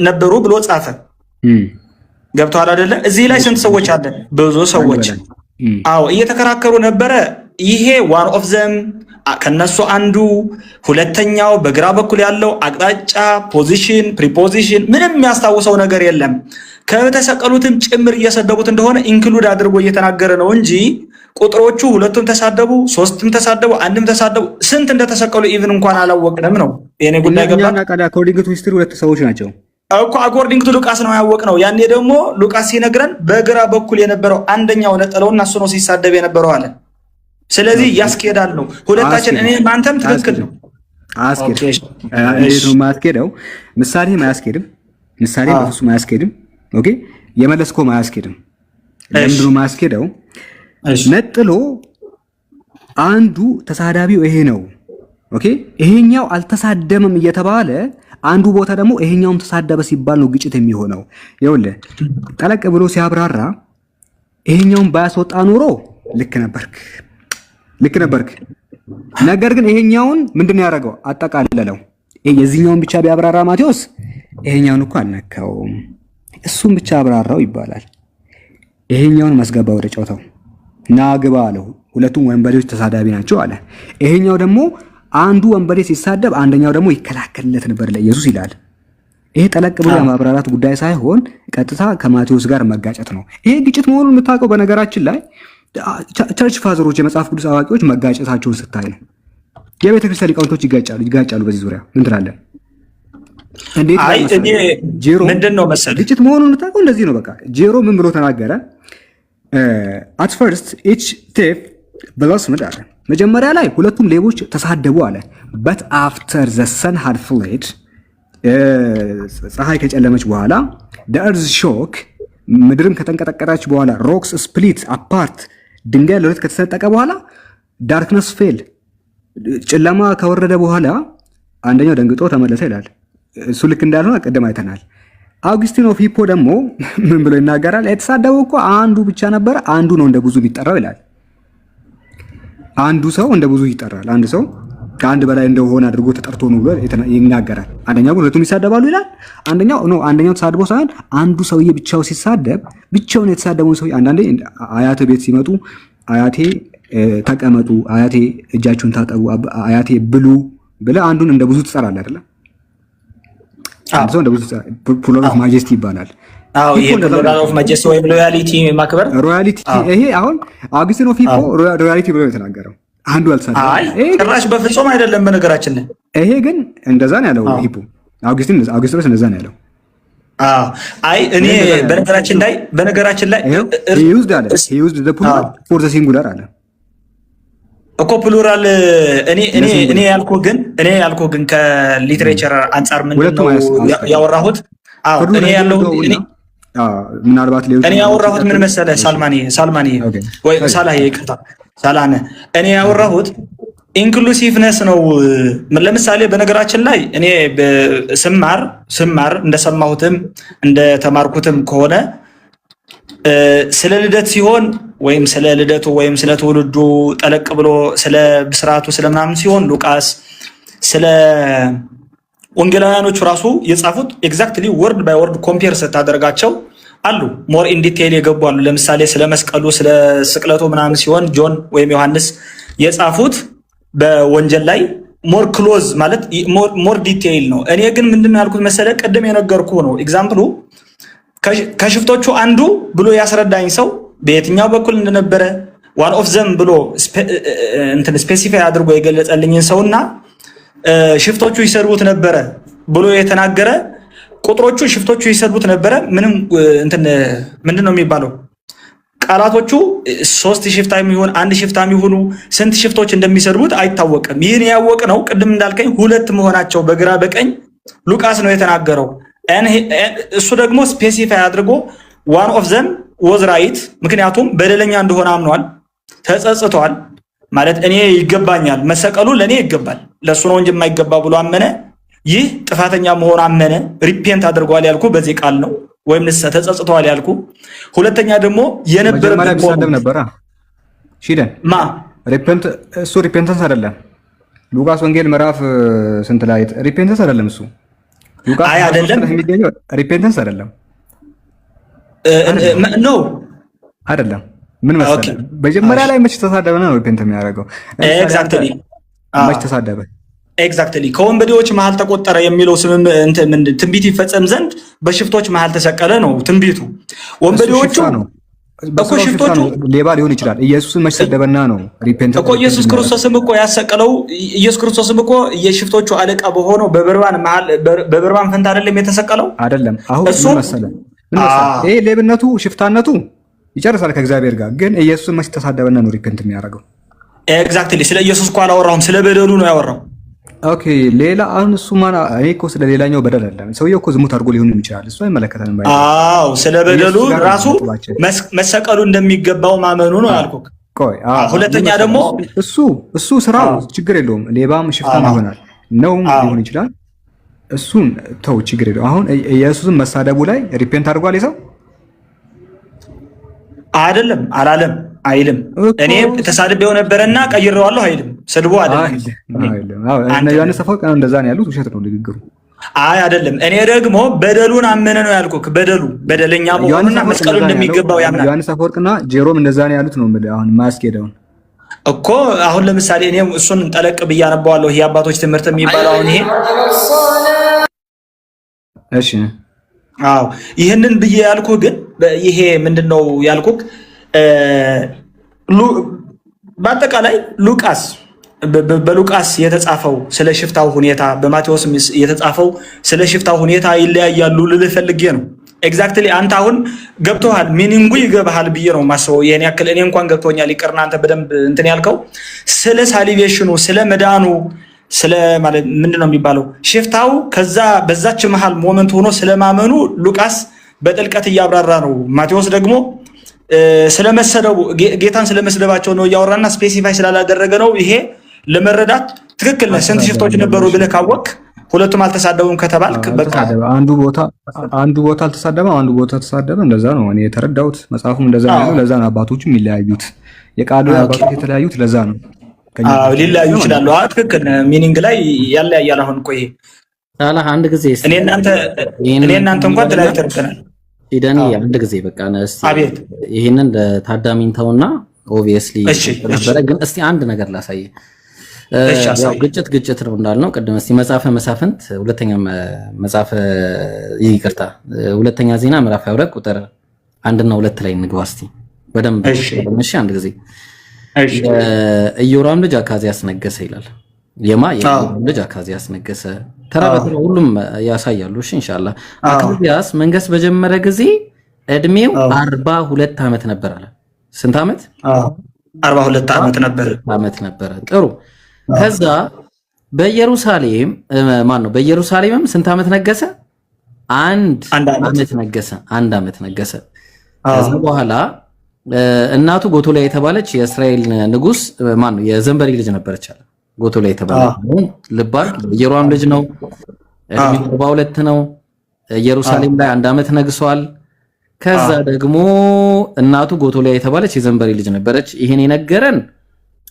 ነበሩ ብሎ ጻፈ። ገብቷል አይደለ? እዚህ ላይ ስንት ሰዎች አለ? ብዙ ሰዎች። አዎ እየተከራከሩ ነበረ። ይሄ ዋን ኦፍ ዘም ከነሱ አንዱ፣ ሁለተኛው በግራ በኩል ያለው አቅጣጫ፣ ፖዚሽን፣ ፕሪፖዚሽን ምንም የሚያስታውሰው ነገር የለም። ከተሰቀሉትም ጭምር እየሰደቡት እንደሆነ ኢንክሉድ አድርጎ እየተናገረ ነው እንጂ ቁጥሮቹ ሁለቱም ተሳደቡ፣ ሶስትም ተሳደቡ፣ አንድም ተሳደቡ፣ ስንት እንደተሰቀሉ ኢቭን እንኳን አላወቅንም ነው የኔ ጉዳይ። ገባ? አኮርዲንግ ቱ ሂስትሪ ሁለት ሰዎች ናቸው እኮ። አኮርዲንግ ቱ ሉቃስ ነው ያወቅነው። ያኔ ደግሞ ሉቃስ ሲነግረን በግራ በኩል የነበረው አንደኛው ነጠለውና እሱ ነው ሲሳደብ የነበረው አለ። ስለዚህ ያስኬዳል ነው ሁለታችን። እኔ ማንተም ትክክል ነው። እንዴት ነው ማስኬደው? ምሳሌም አያስኬድም። ምሳሌ በፍጹም አያስኬድም። ኦኬ የመለስኮም አያስኬድም። ለምንድን ነው ማስኬደው? ነጥሎ አንዱ ተሳዳቢው ይሄ ነው ኦኬ ይሄኛው አልተሳደመም እየተባለ አንዱ ቦታ ደግሞ ይሄኛውም ተሳደበ ሲባል ነው ግጭት የሚሆነው። ይኸውልህ ጠለቅ ብሎ ሲያብራራ ይሄኛውን ባያስወጣ ኖሮ ልክ ነበርክ። ነገር ግን ይሄኛውን ምንድነው ያደረገው? አጠቃለለው። የዚህኛውን ብቻ ቢያብራራ ማቴዎስ ይሄኛውን እኮ አልነካውም፣ እሱም ብቻ አብራራው ይባላል። ይሄኛውን ማስገባ ወደ ጨዋታው ናግባ አለው። ሁለቱም ወንበዴዎች ተሳዳቢ ናቸው አለ። ይሄኛው ደግሞ አንዱ ወንበዴ ሲሳደብ አንደኛው ደግሞ ይከላከልለት ነበር ለኢየሱስ ይላል። ይሄ ጠለቅ ብሎ የማብራራት ጉዳይ ሳይሆን ቀጥታ ከማቴዎስ ጋር መጋጨት ነው። ይሄ ግጭት መሆኑን የምታውቀው በነገራችን ላይ ቸርች ፋዘሮች የመጽሐፍ ቅዱስ አዋቂዎች መጋጨታቸውን ስታይ ነው። የቤተ ክርስቲያን ሊቃውንቶች ይጋጫሉ በዚህ ዙሪያ ምን ትላለህ? እንዴት ጄሮ ምንድነው መሰለህ ግጭት መሆኑን የምታውቀው እንደዚህ ነው። በቃ ጄሮ ምን ብሎ ተናገረ? at first each thief blasphemed አለ። መጀመሪያ ላይ ሁለቱም ሌቦች ተሳደቡ አለ። but after the sun had fled ፀሐይ ከጨለመች በኋላ the earth shook ምድርም ከተንቀጠቀጠች በኋላ rocks split apart ድንጋይ ለሁለት ከተሰነጠቀ በኋላ darkness fell ጨለማ ከወረደ በኋላ አንደኛው ደንግጦ ተመለሰ ይላል። እሱ ልክ እንዳልሆነ ቀደም አይተናል። አውግስቲን ኦፍ ሂፖ ደግሞ ምን ብሎ ይናገራል? የተሳደበው እኮ አንዱ ብቻ ነበር፣ አንዱ ነው እንደ ብዙ የሚጠራው ይላል። አንዱ ሰው እንደ ብዙ ይጠራል፣ አንድ ሰው ከአንድ በላይ እንደሆነ አድርጎ ተጠርቶ ነው ብሎ ይናገራል። አንደኛው ግን ሁለቱም ይሳደባሉ ይላል። አንደኛው ተሳድቦ ሳይሆን አንዱ ሰውዬ ብቻው ሲሳደብ ብቻውን የተሳደበውን ሰውዬ አንዳንዴ አያቴ ቤት ሲመጡ አያቴ ተቀመጡ፣ አያቴ እጃችሁን ታጠቡ፣ አያቴ ብሉ ብለህ አንዱን እንደ ብዙ ትጠራለህ አይደል? አንዱ እንደ ብዙ ፑለር ኦፍ ማጀስቲ ይባላል። አዎ ይሄ ፑለር ኦፍ ማጀስቲ ወይም ሎያሊቲ ማክበር ሮያሊቲ። ይሄ አሁን አውግስቲን ኦፍ ሂፖ ሮያሊቲ ብሎ የተናገረው አንዱ አልተሳደበም። አይ ጭራሽ በፍጹም አይደለም። በነገራችን ላይ ይሄ ግን እንደዛ ነው ያለው ሂፖ አውግስቲኖስ እንደዛ ነው ያለው። አይ እኔ በነገራችን ላይ he used the plural for the singular አለ እኮ ፕሉራል እኔ ያልኩህ ግን ከሊትሬቸር አንፃር ምንድነው ያወራሁት? አዎ እኔ ምናልባት እኔ ያወራሁት ምን መሰለህ ሳልማኒ ወይ ሳላህ ይቅርታ ሳላነ እኔ ያወራሁት ኢንክሉሲቭነስ ነው። ለምሳሌ በነገራችን ላይ እኔ ስማር እንደሰማሁትም እንደተማርኩትም ከሆነ ስለ ልደት ሲሆን ወይም ስለ ልደቱ ወይም ስለ ትውልዱ ጠለቅ ብሎ ስለ ብስራቱ ስለምናምን ሲሆን ሉቃስ ስለ ወንጌላውያኖቹ ራሱ የጻፉት ኤግዛክትሊ ወርድ ባይ ወርድ ኮምፔር ስታደርጋቸው አሉ ሞር ኢን ዲቴይል የገቡ አሉ። ለምሳሌ ስለ መስቀሉ ስለ ስቅለቱ ምናምን ሲሆን ጆን ወይም ዮሐንስ የጻፉት በወንጌል ላይ ሞር ክሎዝ ማለት ሞር ዲቴይል ነው። እኔ ግን ምንድነው ያልኩት መሰለህ ቅድም የነገርኩህ ነው። ኤግዛምፕሉ ከሽፍቶቹ አንዱ ብሎ ያስረዳኝ ሰው በየትኛው በኩል እንደነበረ ዋን ኦፍ ዘም ብሎ ስፔሲፋይ አድርጎ የገለጸልኝን ሰውና ሽፍቶቹ ይሰድቡት ነበረ ብሎ የተናገረ ቁጥሮቹ ሽፍቶቹ ይሰድቡት ነበረ ምንም ምንድነው የሚባለው ቃላቶቹ 3 ሽፍታ የሚሆን 1 ሽፍታ የሚሆኑ ስንት ሽፍቶች እንደሚሰድቡት አይታወቅም። ይህን ያወቅ ነው ቅድም እንዳልከኝ ሁለት መሆናቸው በግራ በቀኝ ሉቃስ ነው የተናገረው። እሱ ደግሞ ስፔሲፋይ አድርጎ ዋን ኦፍ ዘም ወዝ ራይት ምክንያቱም በደለኛ እንደሆነ አምኗል፣ ተጸጽቷል። ማለት እኔ ይገባኛል መሰቀሉ ለኔ ይገባል ለሱ ነው እንጂ የማይገባ ብሎ አመነ። ይህ ጥፋተኛ መሆን አመነ፣ ሪፔንት አድርጓል ያልኩ በዚህ ቃል ነው ወይም ንስሐ ተጸጽቷል ያልኩ። ሁለተኛ ደግሞ የነበረበት ሰደብ ነበር ሺደን እሱ ሪፔንተንስ አይደለም። ሉቃስ ወንጌል ምዕራፍ ስንት ላይ ሪፔንተንስ አይደለም እሱ አይ አይደለም የሚገኘው ሪፔንተንስ አይደለም ነው አይደለም። ምን መሰለህ መጀመሪያ ላይ መች ተሳደበ ነው ሪፔንት የሚያደርገው። ኤግዛክትሊ መች ተሳደበ ኤግዛክትሊ ከወንበዴዎች መሃል ተቆጠረ የሚለው ትንቢት ይፈጸም ዘንድ በሽፍቶች መሃል ተሰቀለ ነው ትንቢቱ። ወንበዴዎቹ እኮ ሽፍቶቹ ሌባ ሊሆን ይችላል። ኢየሱስን መች ሰደበና ነው ሪፔንት እኮ ኢየሱስ ክርስቶስም እኮ ያሰቀለው ኢየሱስ ክርስቶስም እኮ የሽፍቶቹ አለቃ በሆነው በበርባን ፈንታ አይደለም የተሰቀለው አይደለም። አሁን ምን መሰለህ ይሄ ሌብነቱ ሽፍታነቱ ይጨርሳል ከእግዚአብሔር ጋር። ግን ኢየሱስን መች ተሳደበና ነው ሪፔንት የሚያደርገው? ኤግዛክትሊ ስለ ኢየሱስ እኮ አላወራሁም፣ ስለ በደሉ ነው ያወራው። ኦኬ ሌላ አሁን እሱ እኔ እኮ ስለ ሌላኛው በደል አይደለም። ሰውየው እኮ ዝሙት አድርጎ ሊሆን ይችላል፣ እሱ አይመለከተንም። አዎ ስለ በደሉ ራሱ መሰቀሉ እንደሚገባው ማመኑ ነው ያልኩህ። ቆይ ሁለተኛ ደግሞ እሱ ስራው ችግር የለውም። ሌባም ሽፍታም ይሆናል ነው ሊሆን ይችላል። እሱን ተው ችግር የለውም። አሁን ኢየሱስን መሳደቡ ላይ ሪፔንት አድርጓል ይሰው አይደለም አላለም አይልም። እኔ ተሳድቤው ነበርና ቀይሬዋለሁ አይልም። ስድቦ አይደለም። እነ ዮሐንስ አፈወርቅ እንደዛ ነው ያሉት። ውሸት ነው ንግግሩ። አይደለም። እኔ ደግሞ በደሉን አመነ ነው ያልኩህ። በደለኛ መሆኑና መስቀሉ እንደሚገባው ያምናል። ዮሐንስ አፈወርቅና ጄሮም እንደዛ ነው ያሉት ነው የምልህ። አሁን ማስኬደውን እኮ አሁን ለምሳሌ እኔ እሱን ጠለቅ ብዬ አነባዋለሁ። ይሄ አባቶች ትምህርት የሚባለው አሁን ይሄ እሺ፣ አዎ ይሄንን ብዬ ያልኩህ ግን ይሄ ምንድነው ያልኩህ? በአጠቃላይ ሉቃስ በሉቃስ የተጻፈው ስለ ሽፍታው ሁኔታ በማቴዎስ የተጻፈው ስለ ሽፍታው ሁኔታ ይለያያሉ ልልህ ፈልጌ ነው። ኤግዛክትሊ አንተ አሁን ገብቶሃል፣ ሚኒንጉ ይገባሃል ብዬ ነው ማስበው። የኔ ያክል እኔ እንኳን ገብቶኛል። ይቅርና አንተ በደንብ እንትን ያልከው ስለ ሳሊቬሽኑ ስለ መዳኑ ስለ ማለት ምንድነው የሚባለው ሽፍታው ከዛ በዛች መሃል ሞመንት ሆኖ ስለማመኑ ሉቃስ በጥልቀት እያብራራ ነው። ማቴዎስ ደግሞ ስለመሰደቡ ጌታን ስለመስደባቸው ነው እያወራና ስፔሲፋይ ስላላደረገ ነው። ይሄ ለመረዳት ትክክል ነው። ስንት ሽፍቶች ነበሩ ብለህ ካወቅ ሁለቱም አልተሳደቡም ከተባልክ በቃ አንዱ ቦታ አልተሳደበም፣ አንዱ ቦታ ተሳደበ። እንደዛ ነው እኔ የተረዳሁት። መጽሐፉም እንደዛ ነው። ለዛ ነው አባቶችም የሚለያዩት። የቃሉ አባቶች የተለያዩት ለዛ ነው። ሊለያዩ ይችላሉ። ትክክል ሚኒንግ ላይ ያለያያል። አሁን ቆይ ታላህ አንድ ጊዜ እኔ እናንተ እንኳን ተለያዩ ተርተናል። ኢዳኒ አንድ ጊዜ በቃ ነስ አቤት ይሄንን ለታዳሚን ተውና ኦብቪየስሊ ነበረ። ግን እስቲ አንድ ነገር ላሳየ። ያው ግጭት ነው እንዳልነው ቅድም። እስቲ መጽሐፈ መሳፍንት ሁለተኛ ዜና ምዕራፍ 22 ቁጥር 1 እና 2 ላይ እንግባ እስቲ በደንብ። እሺ አንድ ጊዜ ኢዮራም ልጅ አካዝያስ ነገሰ ይላል። የኢዮራም ልጅ አካዝያስ ነገሰ። ተራ በተራ ሁሉም ያሳያሉ። እሺ ኢንሻአላህ። አካዝያስ መንገስ በጀመረ ጊዜ እድሜው 42 ዓመት ነበር አለ። ስንት ዓመት? 42 ዓመት ነበር። ጥሩ። ከዛ በኢየሩሳሌምም ስንት ዓመት ነገሰ? አንድ ዓመት ነገሰ። ከዛ በኋላ እናቱ ጎቶሊያ የተባለች የእስራኤል ንጉስ የዘንበሪ ልጅ ነበረች አለ። ጎቶሊያ የተባለች ልባል የሮም ልጅ ነው። እድሜው 42 ነው። ኢየሩሳሌም ላይ 1 ዓመት ነግሷል። ከዛ ደግሞ እናቱ ጎቶሊያ የተባለች የዘንበሪ ልጅ ነበረች። ይሄን የነገረን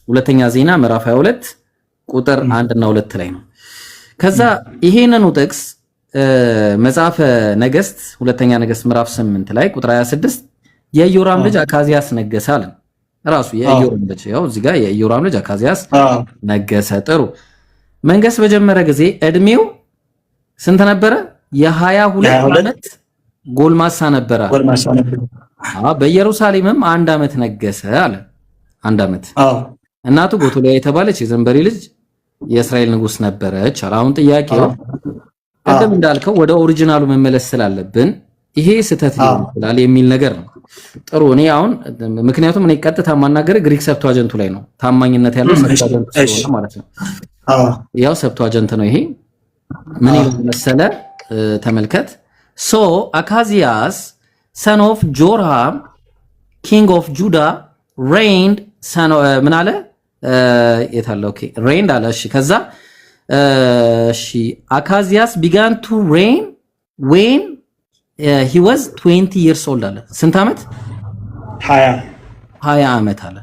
ሁለተኛ ዜና ምዕራፍ 22 ቁጥር 1 እና 2 ላይ ነው። ከዛ ይሄንኑ ጥቅስ መጽሐፈ ነገስት ሁለተኛ ነገስት ምዕራፍ 8 ላይ ቁጥር 26 የኢዮራም ልጅ አካዝያስ ነገሰ አለ። ራሱ የኢዮራም ልጅ ያው እዚህ ጋር የኢዮራም ልጅ አካዝያስ ነገሰ። ጥሩ። መንገስ በጀመረ ጊዜ እድሜው ስንት ነበረ? የ22 ዓመት ጎልማሳ ነበረ። በኢየሩሳሌምም 1 ዓመት ነገሰ አለ። 1 ዓመት። እናቱ ጎቶሊያ የተባለች የዘንበሪ ልጅ የእስራኤል ንጉስ ነበረች አለ። አሁን ጥያቄው ቀደም እንዳልከው ወደ ኦሪጂናሉ መመለስ ስላለብን ይሄ ስህተት ሊሆን ይችላል የሚል ነገር ነው። ጥሩ። እኔ አሁን ምክንያቱም እኔ ቀጥታ ማናገር ግሪክ ሰብቷጀንቱ ላይ ነው። ታማኝነት ያለው ሰብቷጀንቱ ስለሆነ ማለት ነው። ያው ሰብቷጀንት ነው። ይሄ ምን ይላል መሰለ? ተመልከት። So Achazias, son of Joram, king of Judah, reigned ምን አለ? የታለ? ኦኬ reigned አለ። እሺ ከዛ Achazias began to reign when he was 20 years old አለ። ስንት ዓመት? 20 ዓመት አለ።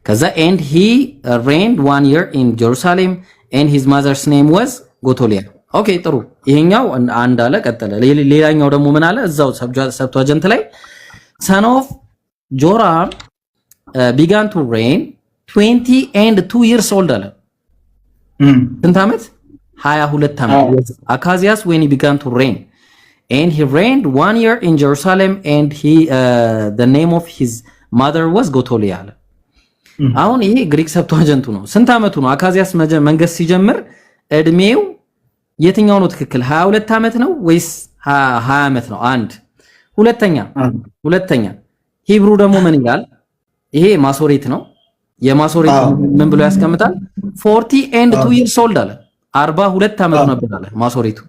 ከዛ and he reigned 1 year in Jerusalem and his mother's name was Gotolia. ኦኬ ጥሩ። ይሄኛው አንድ አለ ቀጠለ። ሌላኛው ደግሞ ምን አለ? እዛው ሰብቷጀንት ላይ son of Joram began to reign 20 and 2 years old አለ። ስንት ዓመት? 22 ዓመት። Achazias when he began to reign and he reigned 1 year in Jerusalem and he the name of his mother was Gotolia አለ። አሁን ይሄ ግሪክ ሰብቷጀንቱ ነው። ስንት ዓመቱ ነው? አካዚያስ መንገስ ሲጀምር እድሜው የትኛው ነው ትክክል? 22 ዓመት ነው ወይስ 20 ዓመት ነው? አንድ ሁለተኛ ሂብሩ ደግሞ ምን ይላል? ይሄ ማሶሬት ነው። የማሶሬት ምን ብሎ ያስቀምጣል? 40 and 2 years old አለ። 42 ዓመት ነበር አለ ማሶሬቱ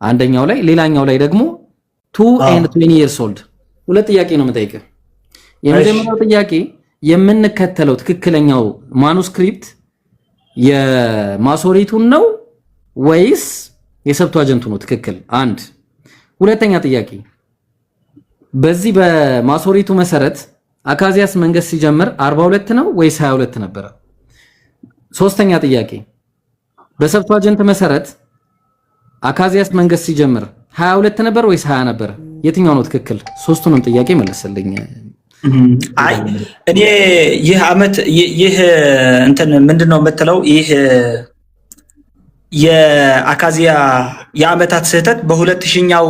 አንደኛው ላይ። ሌላኛው ላይ ደግሞ 2 and 20 years old። ሁለት ጥያቄ ነው የምጠይቀው። የመጀመሪያው ጥያቄ የምንከተለው ትክክለኛው ማኑስክሪፕት የማሶሬቱን ነው ወይስ የሰብቷጀንቱ ነው ትክክል? አንድ ሁለተኛ ጥያቄ በዚህ በማሶሬቱ መሰረት አካዚያስ መንገስ ሲጀምር 42 ነው ወይስ 22 ነበረ? ሶስተኛ ጥያቄ በሰብቷጀንት መሰረት አካዚያስ መንገስ ሲጀምር 22 ነበር ወይስ 20 ነበር? የትኛው ነው ትክክል? ሶስቱንም ጥያቄ መለሰልኝ። አይ እኔ ይህ አመት ይህ እንትን ምንድነው የምትለው ይህ የአካዚያ የአመታት ስህተት በ2000ኛው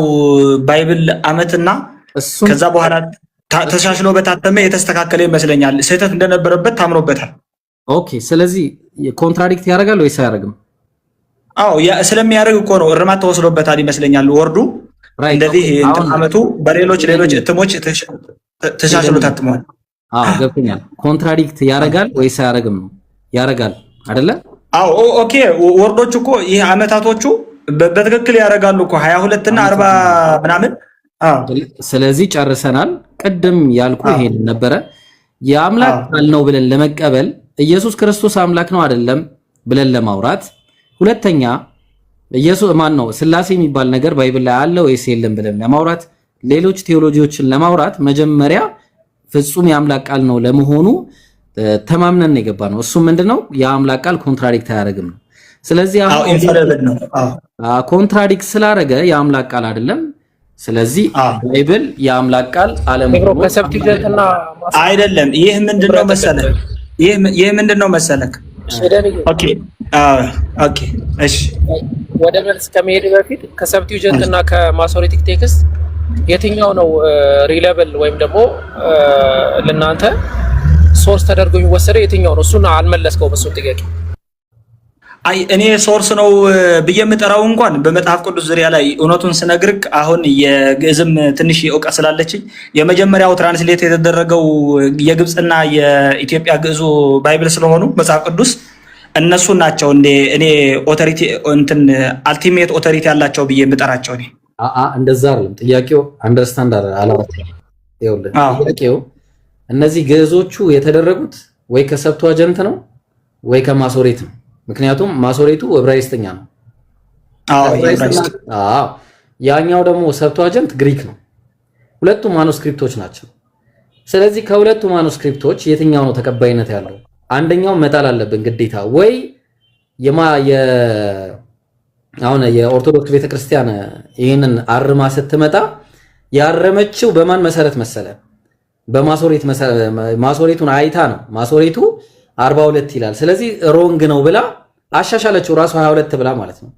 ባይብል አመትና ከዛ በኋላ ተሻሽሎ በታተመ የተስተካከለ ይመስለኛል። ስህተት እንደነበረበት ታምኖበታል። ኦኬ፣ ስለዚህ ኮንትራዲክት ያደርጋል ወይስ አያደርግም? አዎ ስለሚያደርግ እኮ ነው እርማት ተወስዶበታል ይመስለኛል። ወርዱ እንደዚህ እንትን አመቱ በሌሎች እትሞች ተሻሽሎ ታትሟል። አዎ ገብቶኛል። ኮንትራዲክት ያደርጋል ወይስ አያደርግም ነው? ያደርጋል አይደለ? አዎ ኦኬ። ወርዶች እኮ ይህ አመታቶቹ በትክክል ያደርጋሉ እኮ 22 እና 40 ምናምን። ስለዚህ ጨርሰናል። ቅድም ያልኩ ይሄን ነበረ። የአምላክ ቃል ነው ብለን ለመቀበል ኢየሱስ ክርስቶስ አምላክ ነው አይደለም ብለን ለማውራት፣ ሁለተኛ ኢየሱስ ማን ነው ስላሴ የሚባል ነገር ባይብል ላይ አለ ወይስ የለም ብለን ለማውራት፣ ሌሎች ቴዎሎጂዎችን ለማውራት መጀመሪያ ፍጹም የአምላክ ቃል ነው ለመሆኑ ተማምነን የገባ ነው። እሱ ምንድነው የአምላክ ቃል ኮንትራዲክት አያደርግም ነው። ስለዚህ ኮንትራዲክት ስላደረገ የአምላክ ቃል አይደለም። ስለዚህ ባይብል የአምላክ ቃል አለመሆኑ አይደለም። ይህ ምንድነው መሰለክ? ኦኬ እሺ፣ ወደ መልስ ከመሄድ በፊት ከሰብቲጀንት እና ከማሶሬቲክ ቴክስት የትኛው ነው ሪሌብል ወይም ደግሞ ለናንተ ሶርስ ተደርጎ የሚወሰደው የትኛው ነው? እሱን አልመለስከውም። እሱን ጥያቄ አይ እኔ ሶርስ ነው ብዬ የምጠራው እንኳን በመጽሐፍ ቅዱስ ዙሪያ ላይ እውነቱን ስነግርክ አሁን የግዕዝም ትንሽ እውቀት ስላለችኝ የመጀመሪያው ትራንስሌት የተደረገው የግብፅና የኢትዮጵያ ግዕዙ ባይብል ስለሆኑ መጽሐፍ ቅዱስ እነሱ ናቸው እኔ ኦቶሪቲ እንትን አልቲሜት ኦቶሪቲ ያላቸው ብዬ የምጠራቸው እኔ። እንደዛ አይደለም ጥያቄው። አንደርስታንድ አላወጣም። ይኸውልህ ጥያቄው እነዚህ ግዕዞቹ የተደረጉት ወይ ከሰብቷጀንት ነው ወይ ከማሶሬት ነው። ምክንያቱም ማሶሬቱ ዕብራይስጥኛ ነው። ያኛው ደግሞ ሰብቷጀንት ግሪክ ነው። ሁለቱም ማኑስክሪፕቶች ናቸው። ስለዚህ ከሁለቱ ማኑስክሪፕቶች የትኛው ነው ተቀባይነት ያለው? አንደኛው መጣል አለብን ግዴታ። ወይ አሁን የኦርቶዶክስ ቤተክርስቲያን ይህንን አርማ ስትመጣ ያረመችው በማን መሰረት መሰለ? በማሶሬት ማሶሬቱን አይታ ነው። ማሶሬቱ 42 ይላል። ስለዚህ ሮንግ ነው ብላ አሻሻለችው ራሱ 22 ብላ ማለት ነው።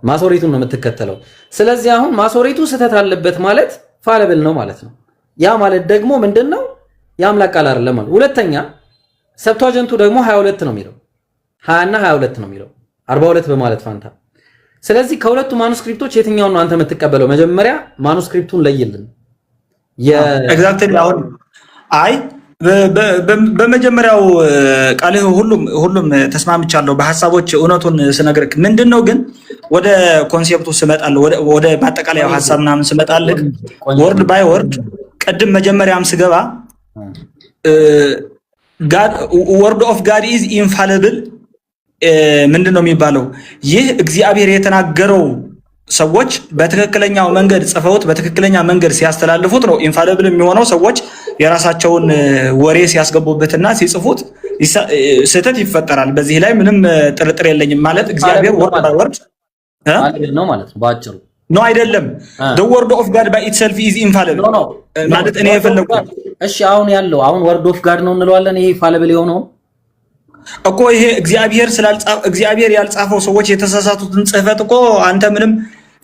ማሶሬቱን ነው የምትከተለው። ስለዚህ አሁን ማሶሬቱ ስህተት አለበት ማለት ፋለብል ነው ማለት ነው። ያ ማለት ደግሞ ምንድነው? የአምላክ ቃል አይደለም ማለት። ሁለተኛ ሰብቷጀንቱ ደግሞ 22 ነው የሚለው 20 እና 22 ነው የሚለው 42 በማለት ፋንታ። ስለዚህ ከሁለቱ ማኑስክሪፕቶች የትኛውን ነው አንተ የምትቀበለው? መጀመሪያ ማኑስክሪፕቱን ለይልን። ኤግዛክትሊ አሁን አይ በመጀመሪያው ቃልህ ሁሉም ተስማምቻለሁ በሐሳቦች እውነቱን ስነግርህ። ምንድነው ግን ወደ ኮንሴፕቱ ስመጣለህ ወደ ማጠቃለያው ሐሳብ ምናምን ስመጣለህ ወርድ ባይ ወርድ ቀድም መጀመሪያም ስገባ ወርድ ኦፍ ጋድ ኢዝ ኢንፋሊብል ምንድነው የሚባለው? ይህ እግዚአብሔር የተናገረው ሰዎች በትክክለኛው መንገድ ጽፈውት በትክክለኛ መንገድ ሲያስተላልፉት ነው ኢንፋሊብል የሚሆነው። ሰዎች የራሳቸውን ወሬ ሲያስገቡበትና ሲጽፉት ስህተት ይፈጠራል። በዚህ ላይ ምንም ጥርጥር የለኝም። ማለት እግዚአብሔር ወርድ ባይ ወርድ ነው ማለት ነው ባጭሩ። ነው አይደለም? the word of God by itself is infallible ማለት እኔ የፈለኩት። እሺ አሁን ያለው ወርድ ኦፍ ጋድ ነው እንለዋለን። ይሄ ኢንፋሊብል የሆነው እኮ ይሄ እግዚአብሔር ያልጻፈው ሰዎች የተሳሳቱትን ጽሕፈት እኮ አንተ ምንም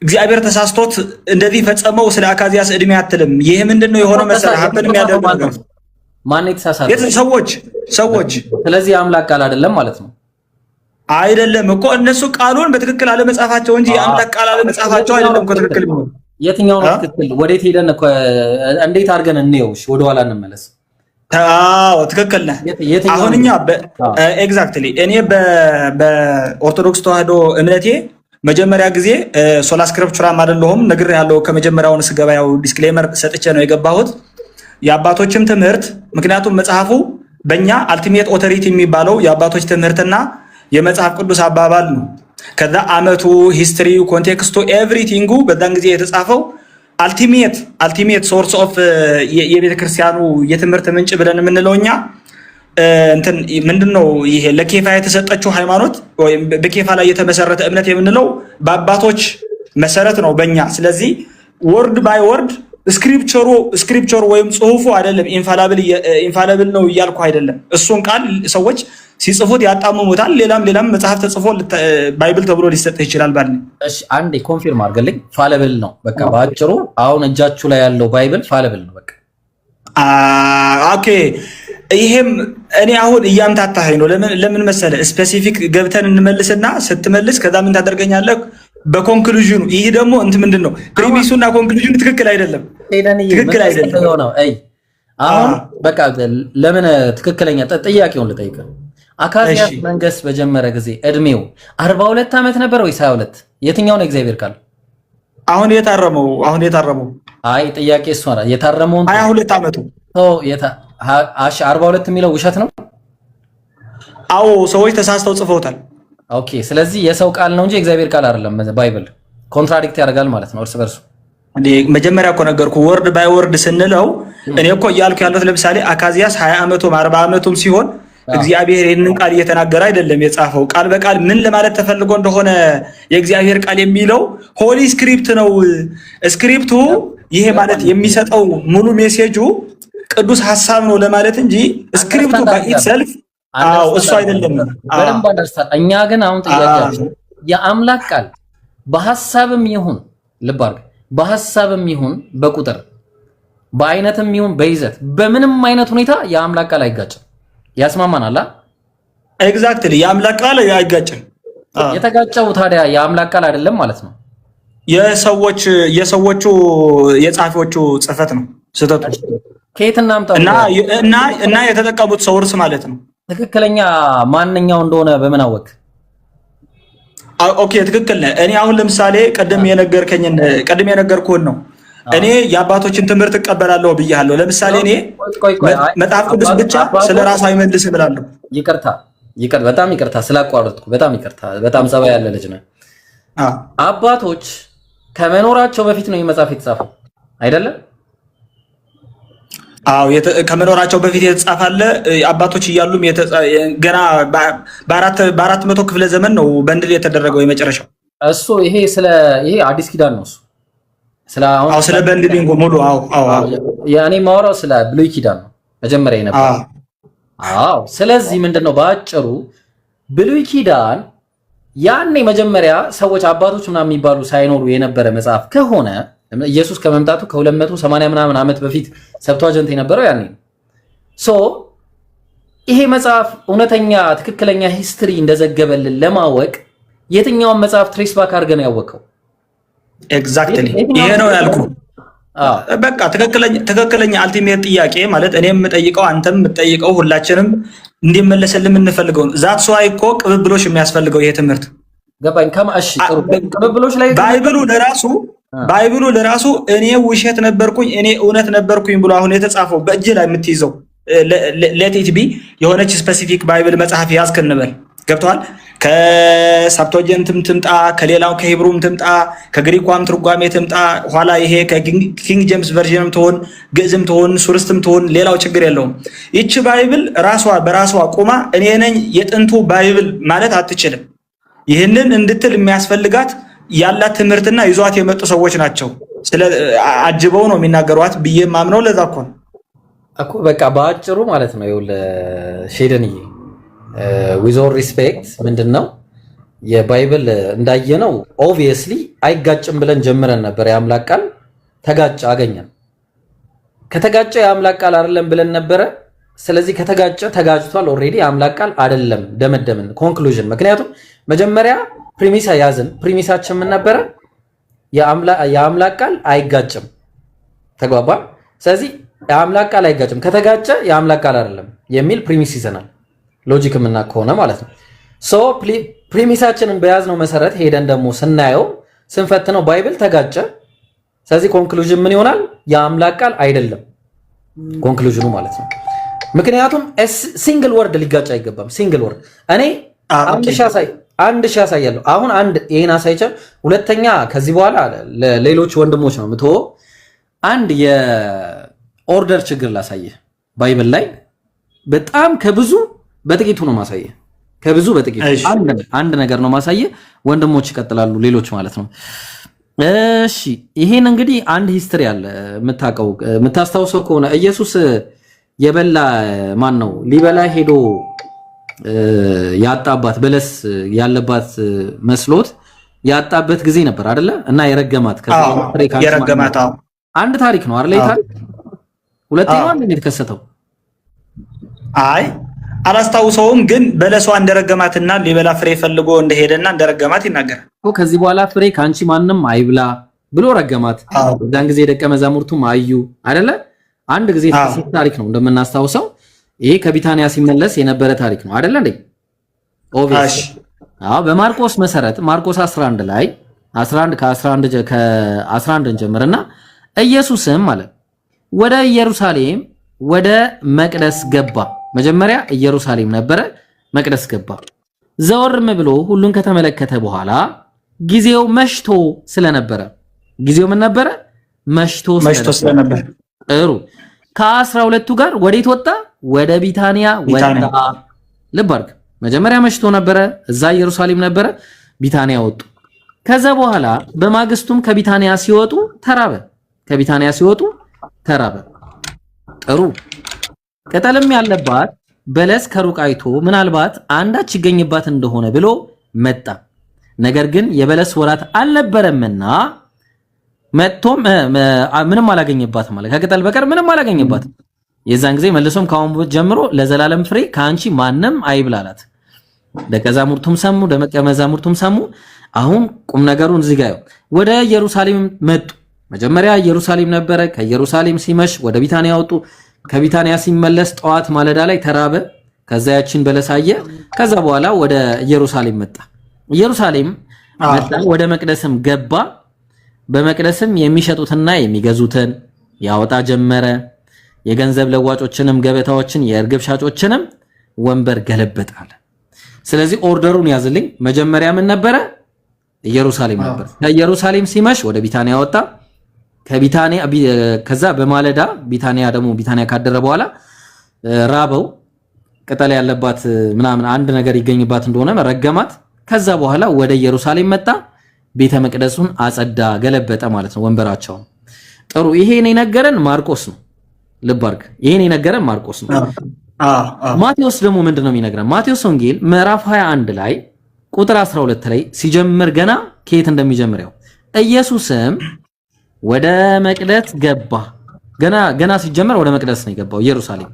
እግዚአብሔር ተሳስቶት እንደዚህ ፈጸመው ስለ አካዚያስ እድሜ አትልም። ይሄ ምንድነው የሆነው መሰለህ? ሀብን የሚያደርገው ነገር ማን የተሳሳተው? ሰዎች። ስለዚህ የአምላክ ቃል አይደለም ማለት ነው። አይደለም እኮ እነሱ ቃሉን በትክክል አለመጻፋቸው እንጂ የአምላክ ቃል አለመጻፋቸው አይደለም እኮ ትክክል። የትኛው ነው ትክክል? ወዴት ሄደን እኮ እንዴት አድርገን እንየው? እሺ ወደ ኋላ እንመለስ። አዎ ትክክል ነህ። አሁን እኛ ኤግዛክትሊ እኔ በኦርቶዶክስ ተዋህዶ እምነቴ መጀመሪያ ጊዜ ሶላ ስክሪፕቹራም አይደለሁም ነግሬሃለሁ። ከመጀመሪያውን ስገባ ያው ዲስክሌመር ሰጥቼ ነው የገባሁት። የአባቶችም ትምህርት ምክንያቱም መጽሐፉ በእኛ አልቲሜት ኦቶሪቲ የሚባለው የአባቶች ትምህርትና የመጽሐፍ ቅዱስ አባባል ነው። ከዛ አመቱ፣ ሂስትሪው፣ ኮንቴክስቱ ኤቭሪቲንጉ በዛን ጊዜ የተጻፈው አልቲሜት ሶርስ ኦፍ የቤተክርስቲያኑ የትምህርት ምንጭ ብለን የምንለው እኛ እንትን ምንድነው ይሄ ለኬፋ የተሰጠችው ሃይማኖት ወይም በኬፋ ላይ የተመሰረተ እምነት የምንለው በአባቶች መሰረት ነው በእኛ። ስለዚህ ወርድ ባይ ወርድ ስክሪፕቸሩ ወይም ጽሁፉ አይደለም ኢንፋላብል ነው እያልኩ አይደለም። እሱን ቃል ሰዎች ሲጽፉት ያጣምሙታል። ሌላም መጽሐፍ ተጽፎ ባይብል ተብሎ ሊሰጥ ይችላል ባል። እሺ አንዴ ኮንፊርም አድርገልኝ። ፋለብል ነው በቃ በአጭሩ አሁን እጃችሁ ላይ ያለው ባይብል ፋለብል ነው በቃ። ኦኬ ይሄም እኔ አሁን እያምታታኸኝ ነው። ለምን መሰለ ስፔሲፊክ ገብተን እንመልስና ስትመልስ ከዛ ምን ታደርገኛለህ በኮንክሉዥኑ። ይሄ ደግሞ እንት ምንድነው ፕሪሚሱና ኮንክሉዥኑ ትክክል አይደለም። ትክክል አይደለም። አሁን በቃ ለምን ትክክለኛ ጥያቄውን ልጠይቅህ። አካዚያስ መንገስ በጀመረ ጊዜ እድሜው 42 ዓመት ነበር ወይስ 22? የትኛው ነው እግዚአብሔር ቃል? አሁን የታረመው አይ ጥያቄ እሱ ነው። የታረመውን 22 ዓመቱ አሽ 42 የሚለው ውሸት ነው? አዎ ሰዎች ተሳስተው ጽፈውታል። ኦኬ ስለዚህ የሰው ቃል ነው እንጂ እግዚአብሔር ቃል አይደለም። ባይብል ኮንትራዲክት ያደርጋል ማለት ነው እርስ በርሱ። መጀመሪያ እኮ ነገርኩ ወርድ ባይ ወርድ ስንለው እኔ እኮ እያልኩ ያለሁት ለምሳሌ አካዚያስ 20 ዓመቱም 40 ዓመቱም ሲሆን እግዚአብሔር ይህንን ቃል እየተናገረ አይደለም የጻፈው። ቃል በቃል ምን ለማለት ተፈልጎ እንደሆነ የእግዚአብሔር ቃል የሚለው ሆሊ ስክሪፕት ነው። ስክሪፕቱ ይሄ ማለት የሚሰጠው ሙሉ ሜሴጁ ቅዱስ ሐሳብ ነው ለማለት እንጂ ስክሪፕቱ በኢትሰልፍ እሱ አይደለም። በደንብ አንደርስታንድ። እኛ ግን አሁን ጥያቄያችን የአምላክ ቃል በሐሳብም ይሁን ልብ አድርግ፣ በሐሳብም ይሁን በቁጥር በአይነትም ይሁን በይዘት በምንም አይነት ሁኔታ የአምላክ ቃል አይጋጭም። ያስማማናል። ኤግዛክትሊ የአምላክ ቃል አይጋጭም። የተጋጨው ታዲያ የአምላክ ቃል አይደለም ማለት ነው። የሰዎቹ የጻፊዎቹ ጽፈት ነው ስህተቱ። ከየት እናምጣው እና የተጠቀሙት ሰውርስ ማለት ነው። ትክክለኛ ማንኛው እንደሆነ በምን አወቅ? ኦኬ ትክክል ነህ። እኔ አሁን ለምሳሌ ቀደም የነገርኩህን ነው። እኔ የአባቶችን ትምህርት እቀበላለሁ ብያለሁ። ለምሳሌ እኔ መጽሐፍ ቅዱስ ብቻ ስለራሱ አይመልስም ብላለሁ። በጣም ይቅርታ ስላቋረጥኩ፣ በጣም ይቅርታ። በጣም ጸባይ ያለ ልጅ ነህ። አባቶች ከመኖራቸው በፊት ነው መጽሐፍ የተጻፈው አይደለም? አዎ ከመኖራቸው በፊት የተጻፈ አለ። አባቶች እያሉም ገና በአራት መቶ ክፍለ ዘመን ነው በእንድል የተደረገው የመጨረሻው። እሱ ይሄ አዲስ ኪዳን ነው። ስለ በእንድሊንጎ ሙሉ እኔ ማወራው ስለ ብሉይ ኪዳን ነው መጀመሪያ የነበረው። ስለዚህ ምንድነው በአጭሩ ብሉይ ኪዳን ያኔ መጀመሪያ ሰዎች አባቶች ምናምን የሚባሉ ሳይኖሩ የነበረ መጽሐፍ ከሆነ ኢየሱስ ከመምጣቱ ከ280 ምናምን ዓመት በፊት ሰብቷጀንት የነበረው ያኔ ነው። ይሄ መጽሐፍ እውነተኛ ትክክለኛ ሂስትሪ እንደዘገበልን ለማወቅ የትኛውን መጽሐፍ ትሬስ ባክ አድርገን ያወቀው? ኤግዛክትሊ ይሄ ነው ያልኩ። በቃ ትክክለኛ አልቲሜት ጥያቄ ማለት እኔ የምጠይቀው አንተም የምጠይቀው ሁላችንም እንዲመለስልን የምንፈልገው ዛትስ ዋይ እኮ ቅብብሎሽ የሚያስፈልገው ይሄ ትምህርት ገባኝ። ከማሽ ጥሩ ቅብብሎሽ ላይ ባይብሉ ለራሱ እኔ ውሸት ነበርኩኝ እኔ እውነት ነበርኩኝ ብሎ አሁን የተጻፈው በእጅ ላይ የምትይዘው ሌት ቢ የሆነች ስፔሲፊክ ባይብል መጽሐፍ ያዝክ እንበል ገብቷል። ከሳብቶጀንትም ትምጣ ከሌላው ከሂብሩም ትምጣ ከግሪኳም ትርጓሜ ትምጣ ኋላ ይሄ ከኪንግ ጄምስ ቨርዥንም ትሆን ግዕዝም ትሆን ሱርስትም ትሆን ሌላው ችግር የለውም። ይቺ ባይብል በራሷ ቆማ እኔ ነኝ የጥንቱ ባይብል ማለት አትችልም። ይህንን እንድትል የሚያስፈልጋት ያላት ትምህርትና ይዟት የመጡ ሰዎች ናቸው። አጅበው ነው የሚናገሯት ብዬ ማምነው ለዛ እኮ በቃ በአጭሩ ማለት ነው። ይኸውልህ ሼደንዬ ዊዝ ኦል ሪስፔክት ምንድነው የባይብል እንዳየነው ኦብቪየስሊ አይጋጭም ብለን ጀምረን ነበር። የአምላክ ቃል ተጋጨ አገኘን። ከተጋጨ የአምላክ ቃል አይደለም ብለን ነበረ። ስለዚህ ከተጋጨ ተጋጭቷል ኦልሬዲ የአምላክ ቃል አይደለም ደመደምን ኮንክሉዥን። ምክንያቱም መጀመሪያ ፕሪሚስ ያዝን። ፕሪሚሳችን ምን ነበረ? የአምላክ ቃል አይጋጭም። ተግባባ? ስለዚህ የአምላክ ቃል አይጋጭም፣ ከተጋጨ የአምላክ ቃል አይደለም የሚል ፕሪሚስ ይዘናል። ሎጂክ ምና ከሆነ ማለት ነው። ፕሪሚሳችንን በያዝነው መሰረት ሄደን ደግሞ ስናየው ስንፈትነው ባይብል ተጋጨ። ስለዚህ ኮንክሉዥን ምን ይሆናል? የአምላክ ቃል አይደለም ኮንክሉዥኑ ማለት ነው። ምክንያቱም ሲንግል ወርድ ሊጋጭ አይገባም። ሲንግል ወርድ እኔ አንድ ሺህ ያሳያለሁ። አሁን አንድ ይሄን አሳይቼ ሁለተኛ ከዚህ በኋላ ለሌሎች ወንድሞች ነው ምትወ አንድ የኦርደር ችግር ላሳየህ። ባይብል ላይ በጣም ከብዙ በጥቂቱ ነው ማሳየህ። ከብዙ በጥቂቱ አንድ ነገር ነው ማሳየህ። ወንድሞች ይቀጥላሉ፣ ሌሎች ማለት ነው። እሺ ይሄን እንግዲህ አንድ ሂስትሪ አለ የምታስታውሰው ከሆነ ኢየሱስ የበላ ማን ነው ሊበላ ሄዶ ያጣባት በለስ ያለባት መስሎት ያጣበት ጊዜ ነበር አይደለ? እና የረገማት የረገማት አንድ ታሪክ ነው አይደለ? ታሪክ ሁለተኛው አንድ ነው የተከሰተው። አይ አላስታውሰውም፣ ግን በለሷ እንደረገማትና ሊበላ ፍሬ ፈልጎ እንደሄደና እንደረገማት ይናገራል። ከዚህ በኋላ ፍሬ ካንቺ ማንም አይብላ ብሎ ረገማት። በዛን ጊዜ ደቀ መዛሙርቱም አዩ አይደለ? አንድ ጊዜ የተከሰተ ታሪክ ነው እንደምናስታውሰው። ይሄ ከቢታንያ ሲመለስ የነበረ ታሪክ ነው አይደለ እንዴ? ኦቪየስ። በማርቆስ መሰረት ማርቆስ 11 ላይ 11 ከ11 እንጀምርና ኢየሱስም ማለት ወደ ኢየሩሳሌም ወደ መቅደስ ገባ። መጀመሪያ ኢየሩሳሌም ነበረ፣ መቅደስ ገባ። ዘወርም ብሎ ሁሉን ከተመለከተ በኋላ ጊዜው መሽቶ ስለነበረ፣ ጊዜው ምን ነበረ? መሽቶ ስለነበረ ጥሩ ከ12ቱ ጋር ወዴት ወጣ? ወደ ቢታንያ ወጣ። ልብ አድርግ፣ መጀመሪያ መሽቶ ነበረ፣ እዛ ኢየሩሳሌም ነበረ፣ ቢታንያ ወጡ። ከዛ በኋላ በማግስቱም ከቢታንያ ሲወጡ ተራበ። ከቢታንያ ሲወጡ ተራበ። ጥሩ ቅጠልም ያለባት በለስ ከሩቅ አይቶ ምናልባት አንዳች ይገኝባት እንደሆነ ብሎ መጣ። ነገር ግን የበለስ ወራት አልነበረምና መጥቶም ምንም አላገኘባትም ማለት ከቅጠል በቀር ምንም አላገኘባትም። የዛን ጊዜ መልሶም ከአሁን ጀምሮ ለዘላለም ፍሬ ከአንቺ ማንም አይብላላት። ደቀ መዛሙርቱም ሰሙ። አሁን ቁም ነገሩን እዚህ ጋር ወደ ኢየሩሳሌም መጡ። መጀመሪያ ኢየሩሳሌም ነበረ። ከኢየሩሳሌም ሲመሽ ወደ ቢታንያ ወጡ። ከቢታንያ ሲመለስ ጠዋት ማለዳ ላይ ተራበ። ከዛ ያችን በለስ አየ። ከዛ በኋላ ወደ ኢየሩሳሌም መጣ። ኢየሩሳሌም መጣ፣ ወደ መቅደስም ገባ። በመቅደስም የሚሸጡትና የሚገዙትን ያወጣ ጀመረ። የገንዘብ ለዋጮችንም ገበታዎችን፣ የእርግብ ሻጮችንም ወንበር ገለበጣል። ስለዚህ ኦርደሩን ያዝልኝ። መጀመሪያ ምን ነበረ? ኢየሩሳሌም ነበር። ከኢየሩሳሌም ሲመሽ ወደ ቢታንያ ወጣ። ከቢታንያ ከዛ በማለዳ ቢታንያ ካደረ በኋላ ራበው። ቅጠል ያለባት ምናምን አንድ ነገር ይገኝባት እንደሆነ ረገማት። ከዛ በኋላ ወደ ኢየሩሳሌም መጣ። ቤተ መቅደሱን አጸዳ፣ ገለበጠ ማለት ነው ወንበራቸውን። ጥሩ ይሄን የነገረን ማርቆስ ነው። ልብ አድርግ፣ ይሄን የነገረን ማርቆስ ነው። ማቴዎስ ደግሞ ምንድነው የሚነግረን? ማቴዎስ ወንጌል ምዕራፍ 21 ላይ ቁጥር 12 ላይ ሲጀምር ገና ከየት እንደሚጀምረው ኢየሱስም ወደ መቅደስ ገባ። ገና ሲጀመር ወደ መቅደስ ነው የገባው ኢየሩሳሌም።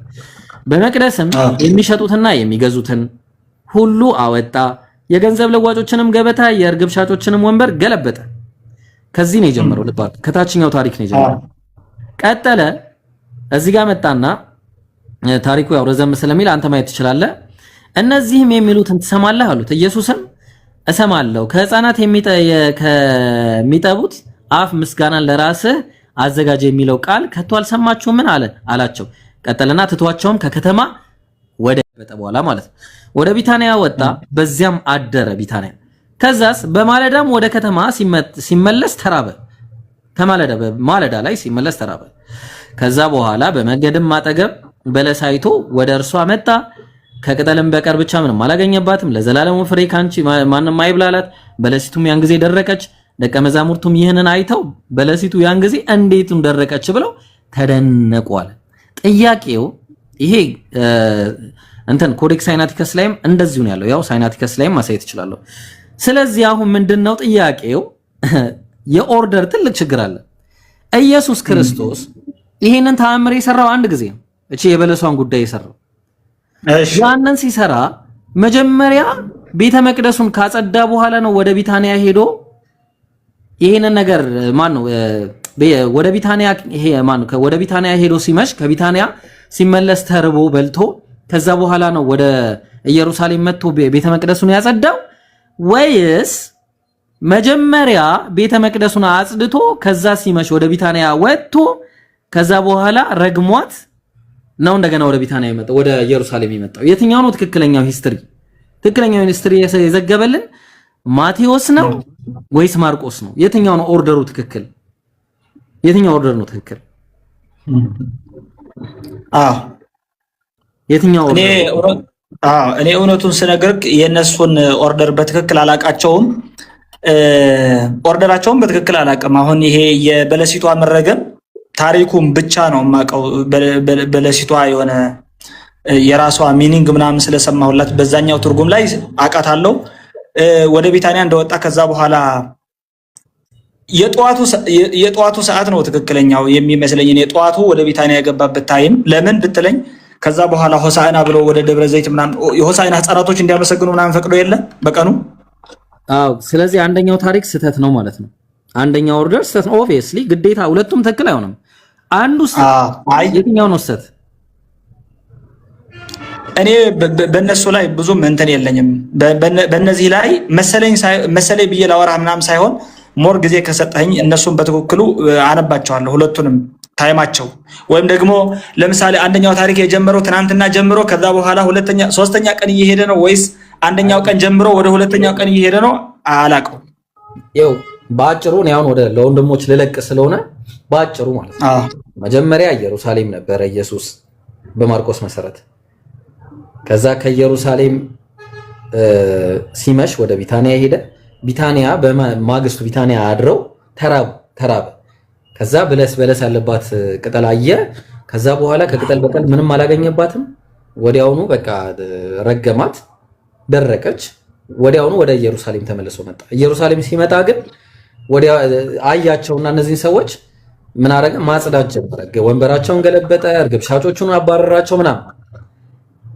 በመቅደስም የሚሸጡትና የሚገዙትን ሁሉ አወጣ። የገንዘብ ለዋጮችንም ገበታ፣ የእርግብ ሻጮችንም ወንበር ገለበጠ። ከዚህ ነው የጀመረው። ልብ አድርግ፣ ከታችኛው ታሪክ ነው የጀመረው። ቀጠለ። እዚህ ጋር መጣና ታሪኩ ያው ረዘም ስለሚል አንተ ማየት ትችላለህ። እነዚህም የሚሉትን ትሰማለህ አሉት። ኢየሱስም እሰማለሁ፣ ከሕፃናት ከሚጠቡት አፍ ምስጋናን ለራስህ አዘጋጀ የሚለው ቃል ከቶ አልሰማችሁም? ምን አላቸው። ቀጠለና ትቷቸውም ከከተማ ወደ በኋላ ማለት ነው ወደ ቢታንያ ወጣ፣ በዚያም አደረ። ቢታንያ ከዛስ በማለዳም ወደ ከተማ ሲመለስ ተራበ። ማለዳ ላይ ሲመለስ ተራበ። ከዛ በኋላ በመንገድም አጠገብ በለስ አይቶ ወደ እርሷ መጣ። ከቅጠልም በቀር ብቻ ምንም አላገኘባትም። ለዘላለሙ ፍሬ ካንቺ ማንም አይብላላት። በለሲቱም ያን ጊዜ ደረቀች። ደቀ መዛሙርቱም ይህንን አይተው በለሲቱ ያን ጊዜ እንዴትም ደረቀች ብለው ተደነቁ አለ። ጥያቄው ይሄ እንትን ኮዴክስ ሳይናቲከስ ላይም እንደዚሁ ነው ያለው። ያው ሳይናቲከስ ላይም ማሳየት እችላለሁ። ስለዚህ አሁን ምንድነው ጥያቄው? የኦርደር ትልቅ ችግር አለ። ኢየሱስ ክርስቶስ ይሄንን ተአምር የሰራው አንድ ጊዜ ነው። እቺ የበለሷን ጉዳይ የሰራው ያንን ሲሰራ መጀመሪያ ቤተ መቅደሱን ካጸዳ በኋላ ነው ወደ ቢታንያ ሄዶ ይሄንን ነገር ወደ ቢታንያ ሄዶ ሲመሽ ከቢታንያ ሲመለስ ተርቦ በልቶ ከዛ በኋላ ነው ወደ ኢየሩሳሌም መጥቶ ቤተ መቅደሱን ያጸዳው? ወይስ መጀመሪያ ቤተ መቅደሱን አጽድቶ ከዛ ሲመሽ ወደ ቢታንያ ወጥቶ ከዛ በኋላ ረግሟት ነው እንደገና ወደ ቢታንያ የመጣው ወደ ኢየሩሳሌም የመጣው? የትኛው ነው ትክክለኛው ሂስትሪ? ትክክለኛው ሂስትሪ የዘገበልን ማቴዎስ ነው ወይስ ማርቆስ ነው? የትኛው ነው ኦርደሩ ትክክል? የትኛው ኦርደር ነው ትክክል? የትኛው እኔ እውነቱን ስነግርህ የነሱን ኦርደር በትክክል አላቃቸውም። ኦርደራቸውን በትክክል አላቅም። አሁን ይሄ የበለሲቷ መረገም ታሪኩን ብቻ ነው የማውቀው። በለሲቷ የሆነ የራሷ ሚኒንግ ምናምን ስለሰማሁላት በዛኛው ትርጉም ላይ አውቃታለሁ። ወደ ቢታንያ እንደወጣ ከዛ በኋላ የጠዋቱ ሰዓት ነው ትክክለኛው የሚመስለኝ። እኔ ጠዋቱ ወደ ቢታንያ የገባበት ታይም ለምን ብትለኝ ከዛ በኋላ ሆሳዕና ብሎ ወደ ደብረ ዘይት ምናምን የሆሳዕና ህፃናቶች እንዲያመሰግኑ ምናምን ፈቅዶ የለ በቀኑ። አዎ፣ ስለዚህ አንደኛው ታሪክ ስህተት ነው ማለት ነው። አንደኛው ኦርደር ስህተት ነው። ኦብቪየስሊ ግዴታ ሁለቱም ትክክል አይሆንም። አንዱ ስህተት፣ የትኛው ነው ስህተት? እኔ በእነሱ ላይ ብዙም እንትን የለኝም። በእነዚህ ላይ መሰለኝ ብዬ ላወራ ምናምን ሳይሆን ሞር ጊዜ ከሰጠኝ እነሱን በትክክሉ አነባቸዋለሁ ሁለቱንም ታይማቸው። ወይም ደግሞ ለምሳሌ አንደኛው ታሪክ የጀመረው ትናንትና ጀምሮ ከዛ በኋላ ሶስተኛ ቀን እየሄደ ነው ወይስ አንደኛው ቀን ጀምሮ ወደ ሁለተኛው ቀን እየሄደ ነው አላውቀው። ይኸው በአጭሩ እኔ አሁን ወደ ለወንድሞች ልለቅ ስለሆነ በአጭሩ ማለት ነው። መጀመሪያ ኢየሩሳሌም ነበረ ኢየሱስ በማርቆስ መሰረት። ከዛ ከኢየሩሳሌም ሲመሽ ወደ ቢታንያ ሄደ። ቢታንያ በማግስቱ ቢታንያ አድረው ተራበ። ከዛ በለስ ያለባት ቅጠል አየ። ከዛ በኋላ ከቅጠል በቀል ምንም አላገኘባትም። ወዲያውኑ በቃ ረገማት፣ ደረቀች። ወዲያውኑ ወደ ኢየሩሳሌም ተመልሶ መጣ። ኢየሩሳሌም ሲመጣ ግን ወዲያ አያቸውና እነዚህ ሰዎች ምን አረገ? ማጽዳት ጀመረ። ወንበራቸውን ገለበጠ፣ እርግብ ሻጮቹን አባረራቸው ምናምን።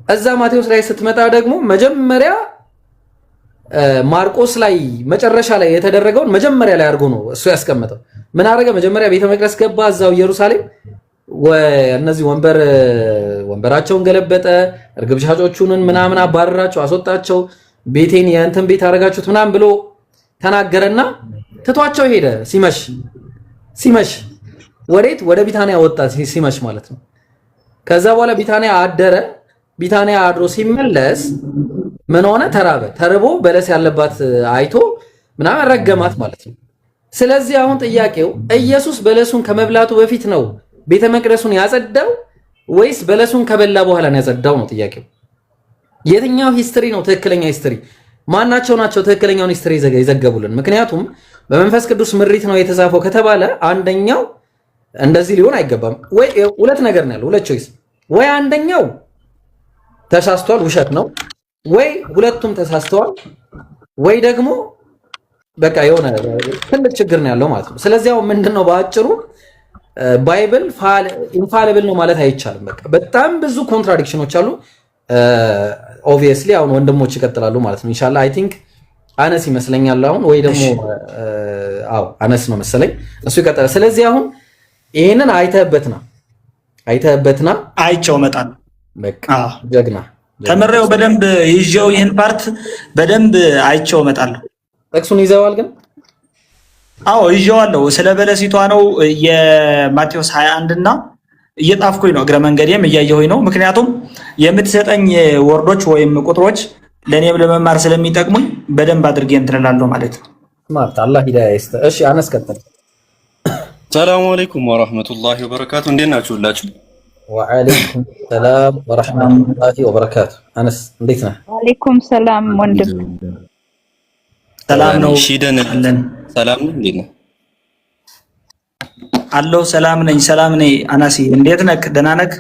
እዛ ማቴዎስ ላይ ስትመጣ ደግሞ መጀመሪያ ማርቆስ ላይ መጨረሻ ላይ የተደረገውን መጀመሪያ ላይ አድርጎ ነው እሱ ያስቀመጠው። ምን አረገ? መጀመሪያ ቤተ መቅደስ ገባ፣ እዛው ኢየሩሳሌም እነዚህ ወንበራቸውን ገለበጠ፣ እርግብ ሻጮቹን ምናምን አባረራቸው፣ አስወጣቸው። ቤቴን የእንትን ቤት አደረጋችሁት ምናምን ብሎ ተናገረና ትቷቸው ሄደ። ሲመሽ ወዴት? ወደ ቢታንያ ወጣ። ሲመሽ ማለት ነው። ከዛ በኋላ ቢታንያ አደረ። ቢታንያ አድሮ ሲመለስ ምን ሆነ? ተርቦ በለስ ያለባት አይቶ ምናምን ረገማት ማለት ነው። ስለዚህ አሁን ጥያቄው ኢየሱስ በለሱን ከመብላቱ በፊት ነው ቤተ መቅደሱን ያጸዳው ወይስ በለሱን ከበላ በኋላ ነው ያጸዳው ነው ጥያቄው። የትኛው ሂስትሪ ነው ትክክለኛ ሂስትሪ? ማናቸው ናቸው ትክክለኛውን ሂስትሪ ይዘገቡልን? ምክንያቱም በመንፈስ ቅዱስ ምሪት ነው የተጻፈው ከተባለ አንደኛው እንደዚህ ሊሆን አይገባም። ወይ ሁለት ነገር ነው ያለው፣ ሁለት ቾይስ። ወይ አንደኛው ተሳስቷል፣ ውሸት ነው፣ ወይ ሁለቱም ተሳስተዋል፣ ወይ ደግሞ በቃ የሆነ ትልቅ ችግር ነው ያለው ማለት ነው። ስለዚህ አሁን ምንድነው በአጭሩ ባይብል ኢንፋሊብል ነው ማለት አይቻልም። በቃ በጣም ብዙ ኮንትራዲክሽኖች አሉ። ኦብቪየስሊ አሁን ወንድሞች ይቀጥላሉ ማለት ነው። ኢንሻአላህ አይ ቲንክ አነስ ይመስለኛል አሁን ወይ ደግሞ አነስ ነው መሰለኝ እሱ ይቀጥላል። ስለዚህ አሁን ይሄንን አይተህበትና አይቼው መጣል በቃ ጀግና ተመረው በደንብ ይዤው ይሄን ፓርት በደንብ አይቼው መጣለሁ። ጥቅሱን ይዘዋል ግን? አዎ ይዤዋለሁ። ስለ በለሲቷ ነው የማቴዎስ 21 እና እየጣፍኩኝ ነው፣ እግረ መንገዴም እያየሁኝ ነው። ምክንያቱም የምትሰጠኝ ወርዶች ወይም ቁጥሮች ለኔም ለመማር ስለሚጠቅሙኝ በደንብ አድርጌ እንትን እላለሁ ማለት ነው። ማርታ አላህ ሂዳያ ይስጥ። እሺ አነስ ቀጥል። ሰላም አለይኩም ወራህመቱላሂ ወበረካቱ። እንዴት ናችሁ ሁላችሁ? ወአለይኩም ሰላም ወራህመቱላሂ ወበረካቱ። አነስ እንዴት ነህ? ወአለይኩም ሰላም ወንድም። ሰላም ነው። ሺደን ሰላም ነው። እንዴት ነህ? አለው ሰላም ነኝ። ሰላም ነኝ። አናሲ እንዴት ነህ? ደህና ነህ?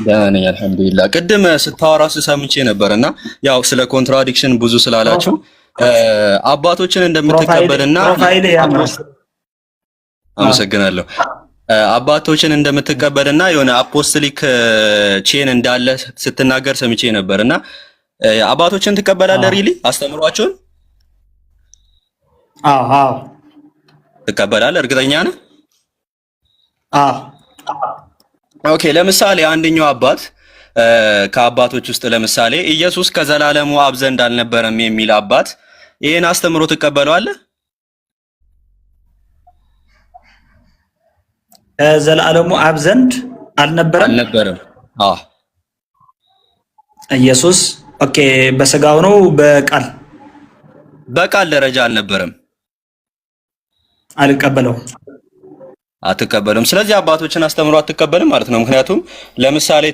ደህና ነኝ አልሐምዱሊላህ። ቅድም ስታወራ ሰምቼ ነበርና ያው ስለ ኮንትራዲክሽን ብዙ ስላላችሁ አባቶችን እንደምትቀበልና ፕሮፋይል ያምራል። አመሰግናለሁ። አባቶችን እንደምትቀበልና የሆነ አፖስቶሊክ ቼን እንዳለ ስትናገር ሰምቼ ነበርና አባቶችን ትቀበላለህ? ሪሊ አስተምሯቸውን? አዎ ትቀበላለህ? እርግጠኛ ነህ? አዎ። ኦኬ። ለምሳሌ አንደኛው አባት ከአባቶች ውስጥ ለምሳሌ ኢየሱስ ከዘላለሙ አብ ዘንድ አልነበረም የሚል አባት ይሄን አስተምሮ ትቀበለዋለህ? ከዘላለሙ አብ ዘንድ አልነበረም። ኢየሱስ ኦኬ በስጋው ነው በቃል ደረጃ አልነበረም። አልቀበለው አትቀበልም። ስለዚህ አባቶችን አስተምሮ አትቀበልም ማለት ነው። ምክንያቱም ለምሳሌ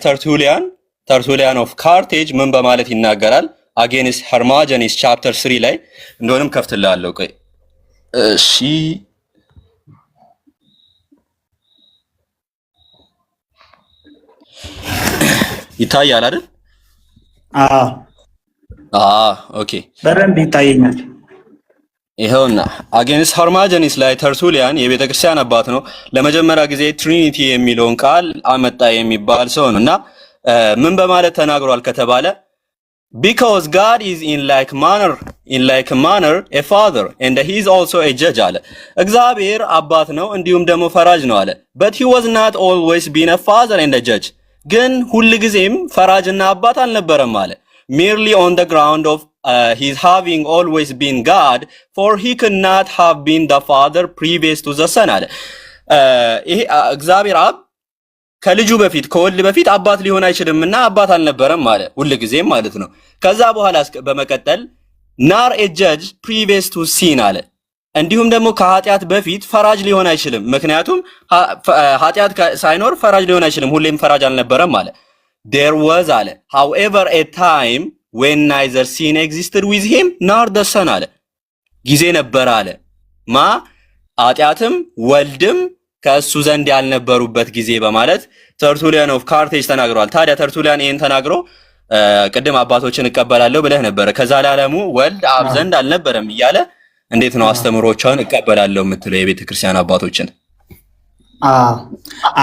ተርቱሊያን ኦፍ ካርቴጅ ምን በማለት ይናገራል? አጌንስት ሄርሞጀኒስ ቻፕተር 3 ላይ እንደሆነም ከፍትልሃለሁ። ቆይ እሺ ይታያል አይደል? ኦኬ በደንብ ይታየኛል። ይኸውና አጌንስት ሄርሞጀኒስ ላይ ተርቱሊያን የቤተ ክርስቲያን አባት ነው። ለመጀመሪያ ጊዜ ትሪኒቲ የሚለውን ቃል አመጣ የሚባል ሰው ነው እና ምን በማለት ተናግሯል ከተባለ because God is in like manner a father and he is also a judge አለ። እግዚአብሔር አባት ነው እንዲሁም ደግሞ ፈራጅ ነው አለ። but he was not always been a father and a judge ግን ሁልጊዜም ፈራጅና አባት አልነበረም አለ። merely on the ground of his having always been God for he could not have been the father previous to the son አለ። ይሄ እግዚአብሔር አብ ከልጁ በፊት ከወልድ በፊት አባት ሊሆን አይችልምና አባት አልነበረም አለ ሁልጊዜም ማለት ነው። ከዛ በኋላ በመቀጠል nor a judge previous to sin አለ። እንዲሁም ደግሞ ከኃጢአት በፊት ፈራጅ ሊሆን አይችልም። ምክንያቱም ኃጢአት ሳይኖር ፈራጅ ሊሆን አይችልም። ሁሌም ፈራጅ አልነበረም አለ። there was አለ however a time when neither sin existed with him nor the son አለ። ጊዜ ነበር አለ ኃጢአትም ወልድም ከእሱ ዘንድ ያልነበሩበት ጊዜ በማለት ተርቱሊያን ኦፍ ካርቴጅ ተናግሯል። ታዲያ ተርቱሊያን ይሄን ተናግሮ ቅድም አባቶችን እቀበላለሁ ብለህ ነበር። ከዘላለሙ ወልድ አብ ዘንድ አልነበረም እያለ እንዴት ነው አስተምሮቻውን እቀበላለሁ የምትለው የቤተ ክርስቲያን አባቶችን?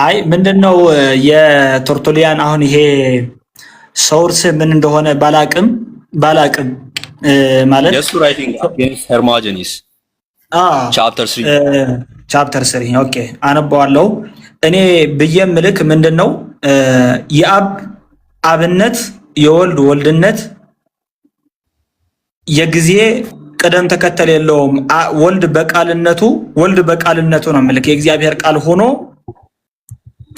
አይ ምንድነው የተርቱሊያን አሁን ይሄ ሶርስ ምን እንደሆነ ባላቅም ማለት የሱ ራይቲንግ አጌንስት ሄርሞጀኒስ ቻፕተር 3 ኦኬ አነባዋለሁ። እኔ ብዬም ምልክ ምንድነው የአብ አብነት የወልድ ወልድነት የጊዜ ቅደም ተከተል የለውም። ወልድ በቃልነቱ ነው ምልክ የእግዚአብሔር ቃል ሆኖ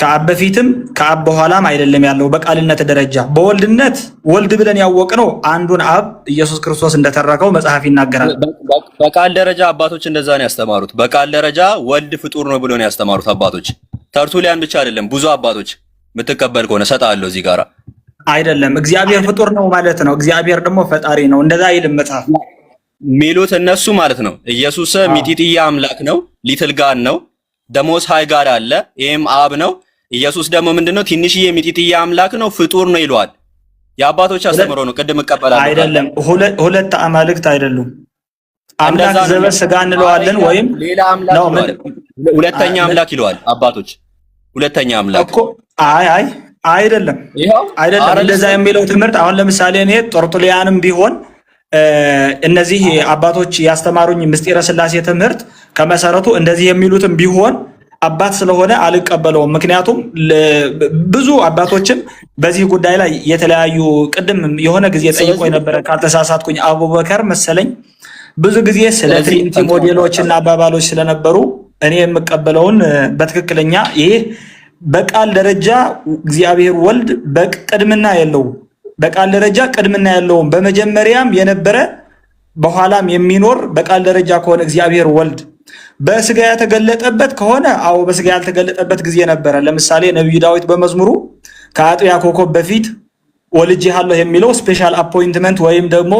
ከአብ በፊትም ከአብ በኋላም አይደለም ያለው በቃልነት ደረጃ። በወልድነት ወልድ ብለን ያወቅነው አንዱን አብ ኢየሱስ ክርስቶስ እንደተረከው መጽሐፍ ይናገራል። በቃል ደረጃ አባቶች እንደዛ ነው ያስተማሩት። በቃል ደረጃ ወልድ ፍጡር ነው ብሎ ነው ያስተማሩት አባቶች። ተርቱሊያን ብቻ አይደለም ብዙ አባቶች የምትቀበል ከሆነ ሰጣለሁ እዚህ ጋራ አይደለም እግዚአብሔር ፍጡር ነው ማለት ነው። እግዚአብሔር ደግሞ ፈጣሪ ነው እንደዛ አይልም መጽሐፍ ሚሉት እነሱ ማለት ነው። ኢየሱስ ሚጢጥያ አምላክ ነው፣ ሊትል ጋድ ነው፣ ደሞስ ሃይ ጋድ አለ፣ ይሄም አብ ነው። ኢየሱስ ደግሞ ምንድነው ትንሽዬ ሚጢጥያ አምላክ ነው፣ ፍጡር ነው ይሏል። የአባቶች አስተምሮ ነው። ቅድም እቀበላለሁ አይደለም ሁለት አማልክት አይደሉም። አምላክ ዘበስጋ እንለዋለን ወይም ሌላ አምላክ ነው። ሁለተኛ አምላክ ይለዋል አባቶች። ሁለተኛ አምላክ እኮ አይደለም እንደዛ የሚለው ትምህርት አሁን ለምሳሌ እኔ ተርቱሊያንም ቢሆን እነዚህ አባቶች ያስተማሩኝ ምስጢረ ሥላሴ ትምህርት ከመሰረቱ እንደዚህ የሚሉትም ቢሆን አባት ስለሆነ አልቀበለውም። ምክንያቱም ብዙ አባቶችም በዚህ ጉዳይ ላይ የተለያዩ ቅድም የሆነ ጊዜ ጠይቆ የነበረ ካልተሳሳትኩኝ አቡበከር መሰለኝ ብዙ ጊዜ ስለ ትሪኒቲ ሞዴሎችና አባባሎች ስለነበሩ እኔ የምቀበለውን በትክክለኛ ይሄ በቃል ደረጃ እግዚአብሔር ወልድ በቅድምና የለውም። በቃል ደረጃ ቅድምና ያለውም በመጀመሪያም የነበረ በኋላም የሚኖር በቃል ደረጃ ከሆነ እግዚአብሔር ወልድ በስጋ ያተገለጠበት ከሆነ በስጋ ያልተገለጠበት ጊዜ ነበረ። ለምሳሌ ነብዩ ዳዊት በመዝሙሩ ከአጥቢያ ኮከብ በፊት ወልጄሃለሁ የሚለው ስፔሻል አፖይንትመንት ወይም ደግሞ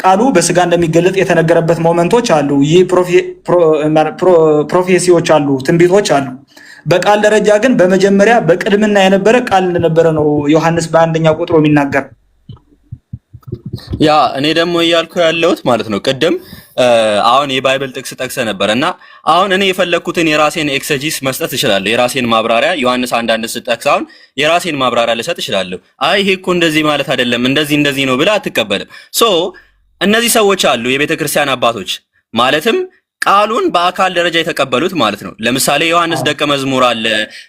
ቃሉ በስጋ እንደሚገለጥ የተነገረበት ሞመንቶች አሉ። ይህ ፕሮፌሲዎች አሉ፣ ትንቢቶች አሉ። በቃል ደረጃ ግን በመጀመሪያ በቅድምና የነበረ ቃል እንደነበረ ነው ዮሐንስ በአንደኛው ቁጥሩ የሚናገር። ያ እኔ ደግሞ እያልኩ ያለሁት ማለት ነው ቅድም አሁን የባይብል ጥቅስ ጠቅሰ ነበር እና አሁን እኔ የፈለኩትን የራሴን ኤክሰጂስ መስጠት እችላለሁ። የራሴን ማብራሪያ ዮሐንስ አንዳንድ ስጠቅስ አሁን የራሴን ማብራሪያ ልሰጥ እችላለሁ። አይ ይሄ እኮ እንደዚህ ማለት አይደለም እንደዚህ ነው ብላ አትቀበልም። እነዚህ ሰዎች አሉ የቤተክርስቲያን አባቶች ማለትም ቃሉን በአካል ደረጃ የተቀበሉት ማለት ነው። ለምሳሌ ዮሐንስ ደቀ መዝሙር አለ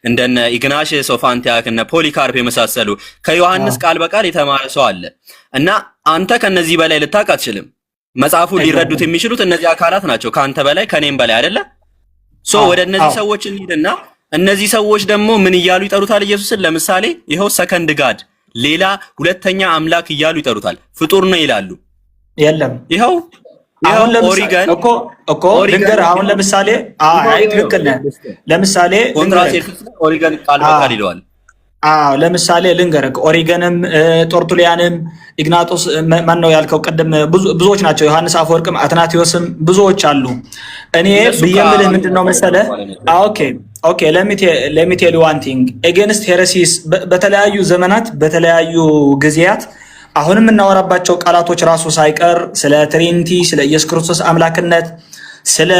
እንደነ ኢግናሽየስ ኦፍ አንቲያክ እና ፖሊካርፕ የመሳሰሉ ከዮሐንስ ቃል በቃል የተማረ ሰው አለ እና አንተ ከነዚህ በላይ ልታውቅ አትችልም። መጽሐፉ ሊረዱት የሚችሉት እነዚህ አካላት ናቸው። ካንተ በላይ ከኔም በላይ አይደለ? ወደ እነዚህ ሰዎች እንሂድና እነዚህ ሰዎች ደግሞ ምን እያሉ ይጠሩታል ኢየሱስን? ለምሳሌ ይኸው ሰከንድ ጋድ ሌላ ሁለተኛ አምላክ እያሉ ይጠሩታል። ፍጡር ነው ይላሉ። የለም ይኸው አሁን ኦሪገን እኮ ልንገርህ። አሁን ለምሳሌ አይ ትክክል ነህ። ለምሳሌ ኦሪገን ቃል በቃል ይለዋል። ለምሳሌ ልንገርህ፣ ኦሪገንም ጦርቱሊያንም ኢግናጦስ ማን ነው ያልከው ቅድም ብዙዎች ናቸው። ዮሐንስ አፈወርቅም አትናቴዎስም ብዙዎች አሉ። እኔ ብየምልህ ምንድነው መሰለህ? ኦኬ let me tell you one thing against heresies በተለያዩ ዘመናት በተለያዩ ጊዜያት አሁንም እናወራባቸው ቃላቶች ራሱ ሳይቀር ስለ ትሪኒቲ፣ ስለ ኢየሱስ ክርስቶስ አምላክነት፣ ስለ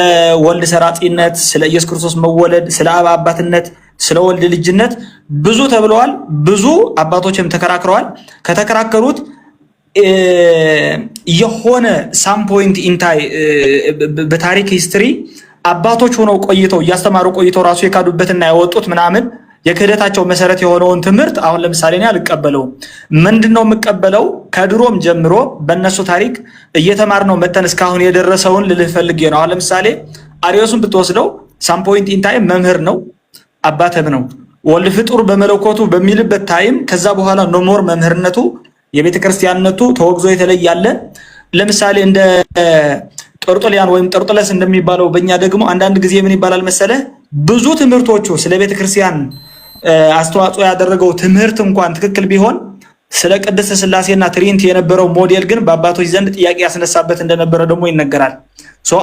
ወልድ ሰራጺነት፣ ስለ ኢየሱስ ክርስቶስ መወለድ፣ ስለ አብ አባትነት፣ ስለ ወልድ ልጅነት ብዙ ተብለዋል። ብዙ አባቶችም ተከራክረዋል። ከተከራከሩት የሆነ ሳም ፖይንት ኢንታይ በታሪክ ሂስትሪ አባቶች ሆነው ቆይተው እያስተማሩ ቆይተው ራሱ የካዱበትና ያወጡት ምናምን የክህደታቸው መሰረት የሆነውን ትምህርት አሁን ለምሳሌ እኔ አልቀበለውም። ምንድነው የምቀበለው? ከድሮም ጀምሮ በእነሱ ታሪክ እየተማርነው መተን እስካሁን የደረሰውን ልልህ ፈልጌ ነው። አሁን ለምሳሌ አሪዮስን ብትወስደው ሳም ፖይንት ኢን ታይም መምህር ነው፣ አባትም ነው። ወልድ ፍጡር በመለኮቱ በሚልበት ታይም ከዛ በኋላ ኖሞር መምህርነቱ የቤተ ክርስቲያንነቱ ተወግዞ የተለያለ። ለምሳሌ እንደ ጦርጦሊያን ወይም ጦርጦለስ እንደሚባለው በእኛ ደግሞ አንዳንድ ጊዜ ምን ይባላል መሰለህ? ብዙ ትምህርቶቹ ስለ ቤተ ክርስቲያን አስተዋጽኦ ያደረገው ትምህርት እንኳን ትክክል ቢሆን ስለ ቅድስት ሥላሴና ትሪኒቲ የነበረው ሞዴል ግን በአባቶች ዘንድ ጥያቄ ያስነሳበት እንደነበረ ደግሞ ይነገራል።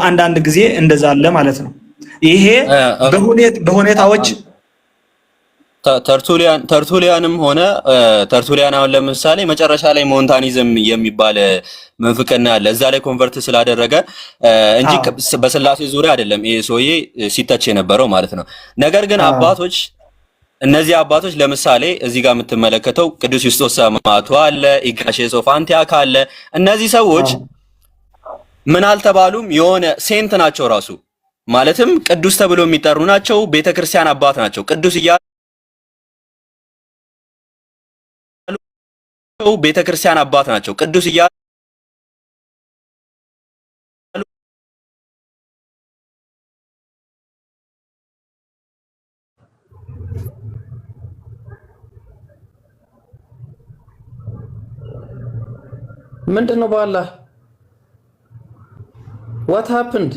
አንዳንድ ጊዜ እንደዛ አለ ማለት ነው። ይሄ በሁኔታዎች ተርቱሊያንም ሆነ ተርቱሊያን አሁን ለምሳሌ መጨረሻ ላይ ሞንታኒዝም የሚባል መንፍቅና አለ። እዛ ላይ ኮንቨርት ስላደረገ እንጂ በስላሴ ዙሪያ አይደለም ይሄ ሰውዬ ሲተች የነበረው ማለት ነው። ነገር ግን አባቶች እነዚህ አባቶች ለምሳሌ እዚህ ጋር የምትመለከተው ቅዱስ ዩስጦስ ሰማዕቱ አለ፣ ኢግናሽየስ ኦፍ አንቲዮክ አለ። እነዚህ ሰዎች ምን አልተባሉም፣ የሆነ ሴንት ናቸው ራሱ ማለትም ቅዱስ ተብሎ የሚጠሩ ናቸው። ቤተክርስቲያን አባት ናቸው። ቅዱስ እያሉ ቤተክርስቲያን አባት ናቸው። ቅዱስ እያሉ ምንድነው በአላህ what happened?